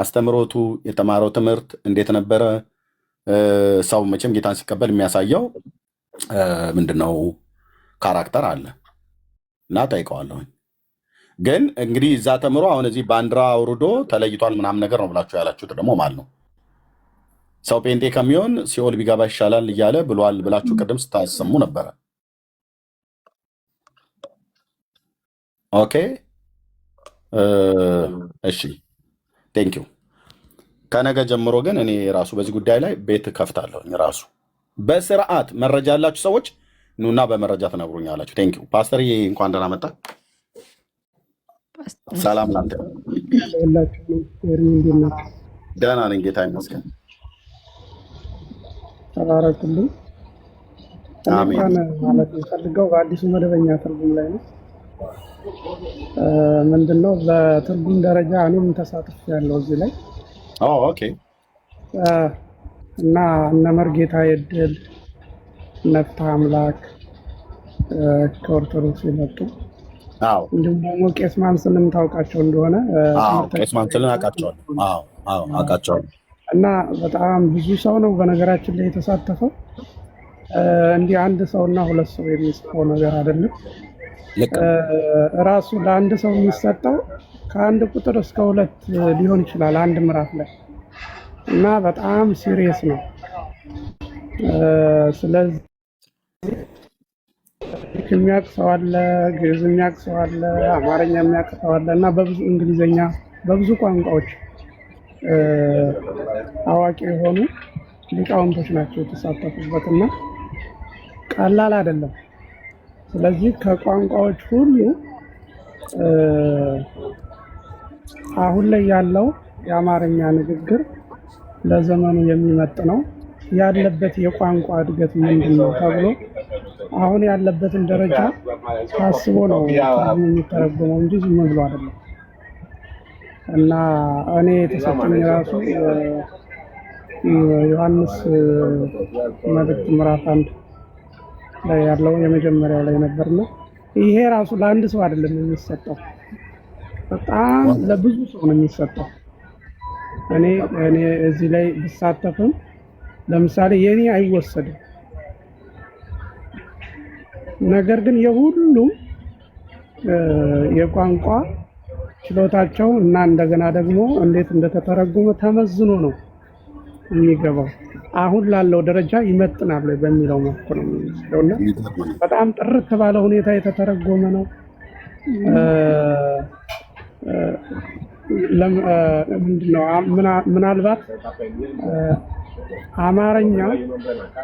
አስተምሮቱ የተማረው ትምህርት እንዴት ነበረ ሰው መቼም ጌታን ሲቀበል የሚያሳየው ምንድነው ካራክተር አለ እና ጠይቀዋለሁ ግን እንግዲህ እዛ ተምሮ አሁን እዚህ ባንዲራ አውርዶ ተለይቷል ምናምን ነገር ነው ብላችሁ ያላችሁት ደግሞ ማለት ነው ሰው ጴንጤ ከሚሆን ሲኦል ቢገባ ይሻላል እያለ ብሏል ብላችሁ ቅድም ስታሰሙ ነበረ ኦኬ እሺ ቴንክ ዩ ከነገ ጀምሮ ግን እኔ ራሱ በዚህ ጉዳይ ላይ ቤት ከፍታለሁ ራሱ በስርዓት መረጃ ያላችሁ ሰዎች ኑና በመረጃ ተነግሩኛላችሁ ቴንክ ዩ ፓስተር እንኳን ደህና መጣ ሰላም ላንተ ደህና ነኝ ጌታ ይመስገን ተባረክልኝ አሜን ማለት ፈልገው በአዲሱ መደበኛ ትርጉም ላይ ነው ምንድነው በትርጉም ደረጃ እኔም ተሳትፌያለሁ እዚህ ላይ ኦኬ እና እነ መርጌታ የድል ነፍታ አምላክ ከኦርቶዶክስ የመጡ እንዲሁም ደግሞ ቄስ ማንስልን ታውቃቸው እንደሆነ ቄስ ማንስልን አውቃቸዋለሁ እና በጣም ብዙ ሰው ነው በነገራችን ላይ የተሳተፈው እንዲህ አንድ ሰውና ሁለት ሰው የሚጽፈው ነገር አይደለም ራሱ ለአንድ ሰው የሚሰጠው ከአንድ ቁጥር እስከ 2 ሊሆን ይችላል አንድ ምዕራፍ ላይ እና በጣም ሲሪየስ ነው ስለዚህ የሚያውቅ ሰው አለ ግዕዝ የሚያውቅ ሰው አለ አማርኛ የሚያውቅ ሰው አለ እና በብዙ እንግሊዘኛ በብዙ ቋንቋዎች አዋቂ የሆኑ ሊቃውንቶች ናቸው የተሳተፉበትና ቀላል አይደለም ስለዚህ ከቋንቋዎች ሁሉ አሁን ላይ ያለው የአማርኛ ንግግር ለዘመኑ የሚመጥነው ያለበት የቋንቋ እድገት ምንድነው ተብሎ አሁን ያለበትን ደረጃ ታስቦ ነው የሚተረጎመው እንጂ ዝም ብሎ አይደለም እና እኔ የተሰጠኝ ራሱ ዮሐንስ መልእክት ምዕራፍ 1 ላይ ያለው የመጀመሪያው ላይ ነበርና ይሄ ራሱ ለአንድ ሰው አይደለም የሚሰጠው በጣም ለብዙ ሰው ነው የሚሰጠው እኔ እዚህ ላይ ብሳተፍም ለምሳሌ የኔ አይወሰድም ነገር ግን የሁሉም የቋንቋ ችሎታቸው እና እንደገና ደግሞ እንዴት እንደተተረጎመ ተመዝኖ ነው የሚገባው አሁን ላለው ደረጃ ይመጥናል በሚለው መልኩ ነው የሚወስደውና በጣም ጥርት ባለ ሁኔታ የተተረጎመ ነው ምንድነው ምናልባት አማርኛ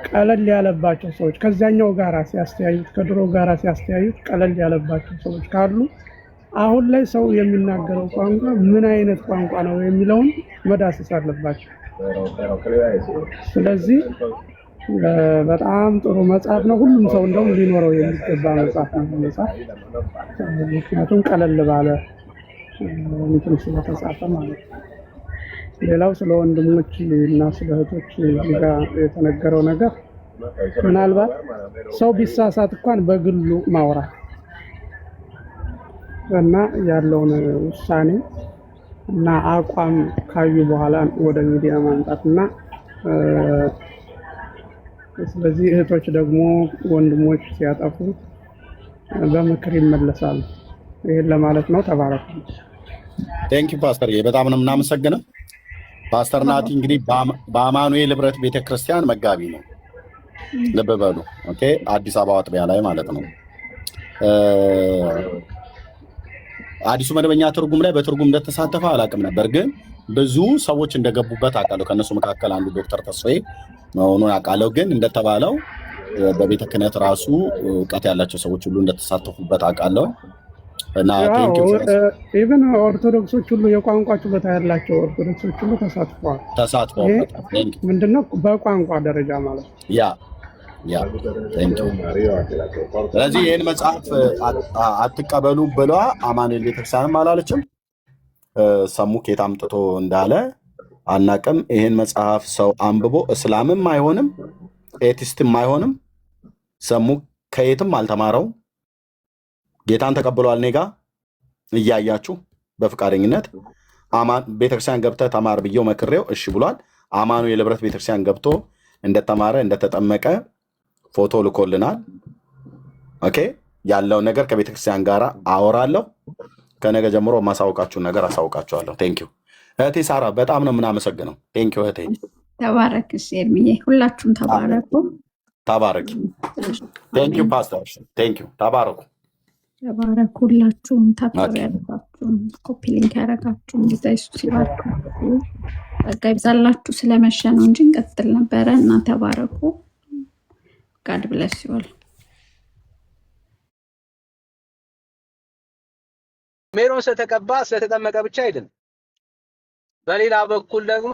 ቀለል ያለባቸው ሰዎች ከዛኛው ጋራ ሲያስተያዩት ከድሮ ጋራ ሲያስተያዩት ቀለል ያለባቸው ሰዎች ካሉ አሁን ላይ ሰው የሚናገረው ቋንቋ ምን አይነት ቋንቋ ነው የሚለውን መዳሰስ አለባቸው። ስለዚህ በጣም ጥሩ መጽሐፍ ነው። ሁሉም ሰው እንደውም ሊኖረው የሚገባ መጽሐፍ ነው መጽሐፍ ምክንያቱም ቀለል ባለ እንትን ስለተጻፈ ማለት ነው። ሌላው ስለ ወንድሞች እና ስለ እህቶች ጋር የተነገረው ነገር ምናልባት ሰው ቢሳሳት እንኳን በግሉ ማውራት እና ያለውን ውሳኔ እና አቋም ካዩ በኋላ ወደ ሚዲያ ማምጣትና ስለዚህ እህቶች ደግሞ ወንድሞች ሲያጠፉ በምክር ይመለሳሉ። ይሄን ለማለት ነው። ተባረኩ። ቴንክ ዩ ፓስተር፣ በጣም ነው የምናመሰግነው። ፓስተር ናቲ እንግዲህ በአማኑኤል ህብረት ቤተክርስቲያን መጋቢ ነው። ልብ በሉ። ኦኬ፣ አዲስ አበባ አጥቢያ ላይ ማለት ነው። አዲሱ መደበኛ ትርጉም ላይ በትርጉም እንደተሳተፈ አላውቅም ነበር፣ ግን ብዙ ሰዎች እንደገቡበት አውቃለሁ። ከነሱ መካከል አንዱ ዶክተር ተስፋዬ መሆኑን አውቃለሁ። ግን እንደተባለው በቤተ ክህነት ራሱ እውቀት ያላቸው ሰዎች ሁሉ እንደተሳተፉበት አውቃለሁ። እና ኢቭን ኦርቶዶክሶች ሁሉ የቋንቋ ችሎታ ያላቸው ኦርቶዶክሶች ሁሉ ተሳትፈዋል። ምንድነው በቋንቋ ደረጃ ማለት ነው። ያ ስለዚህ ይህን መጽሐፍ አትቀበሉ ብሏ አማኑኤል ቤተክርስቲያንም አላለችም። ሰሙ ከየት አምጥቶ እንዳለ አናቅም። ይህን መጽሐፍ ሰው አንብቦ እስላምም አይሆንም ኤቲስትም አይሆንም። ሰሙ ከየትም አልተማረው ጌታን ተቀብሏል። እኔ ጋ እያያችሁ በፍቃደኝነት ቤተክርስቲያን ገብተህ ተማር ብዬው መክሬው እሺ ብሏል። አማኑኤል ህብረት ቤተክርስቲያን ገብቶ እንደተማረ እንደተጠመቀ ፎቶ ልኮልናል። ኦኬ፣ ያለውን ነገር ከቤተክርስቲያን ጋር አወራለሁ። ከነገ ጀምሮ ማሳውቃችሁን ነገር አሳውቃችኋለሁ። ቴንኪው እህቴ ሳራ፣ በጣም ነው የምናመሰግነው። ቴንኪው እህቴ። ተባረክ ኤርሚዬ፣ ሁላችሁም ተባረኩ። ተባረክ። ቴንኪው ፓስተር፣ ቴንኪው። ተባረኩ። ተባረኩ። ሁላችሁም ታብታብ ያደረጋችሁም ኮፒ ሊንክ ያደረጋችሁም ጌታ ኢየሱስ ይባርካችሁ። በቃ ይብዛላችሁ። ስለመሸ ነው እንጂ እንቀጥል ነበረ እና ተባረኩ። ጋድ ብለስ ይዋል። ሜሮን ስለተቀባ ስለተጠመቀ ብቻ አይደለም። በሌላ በኩል ደግሞ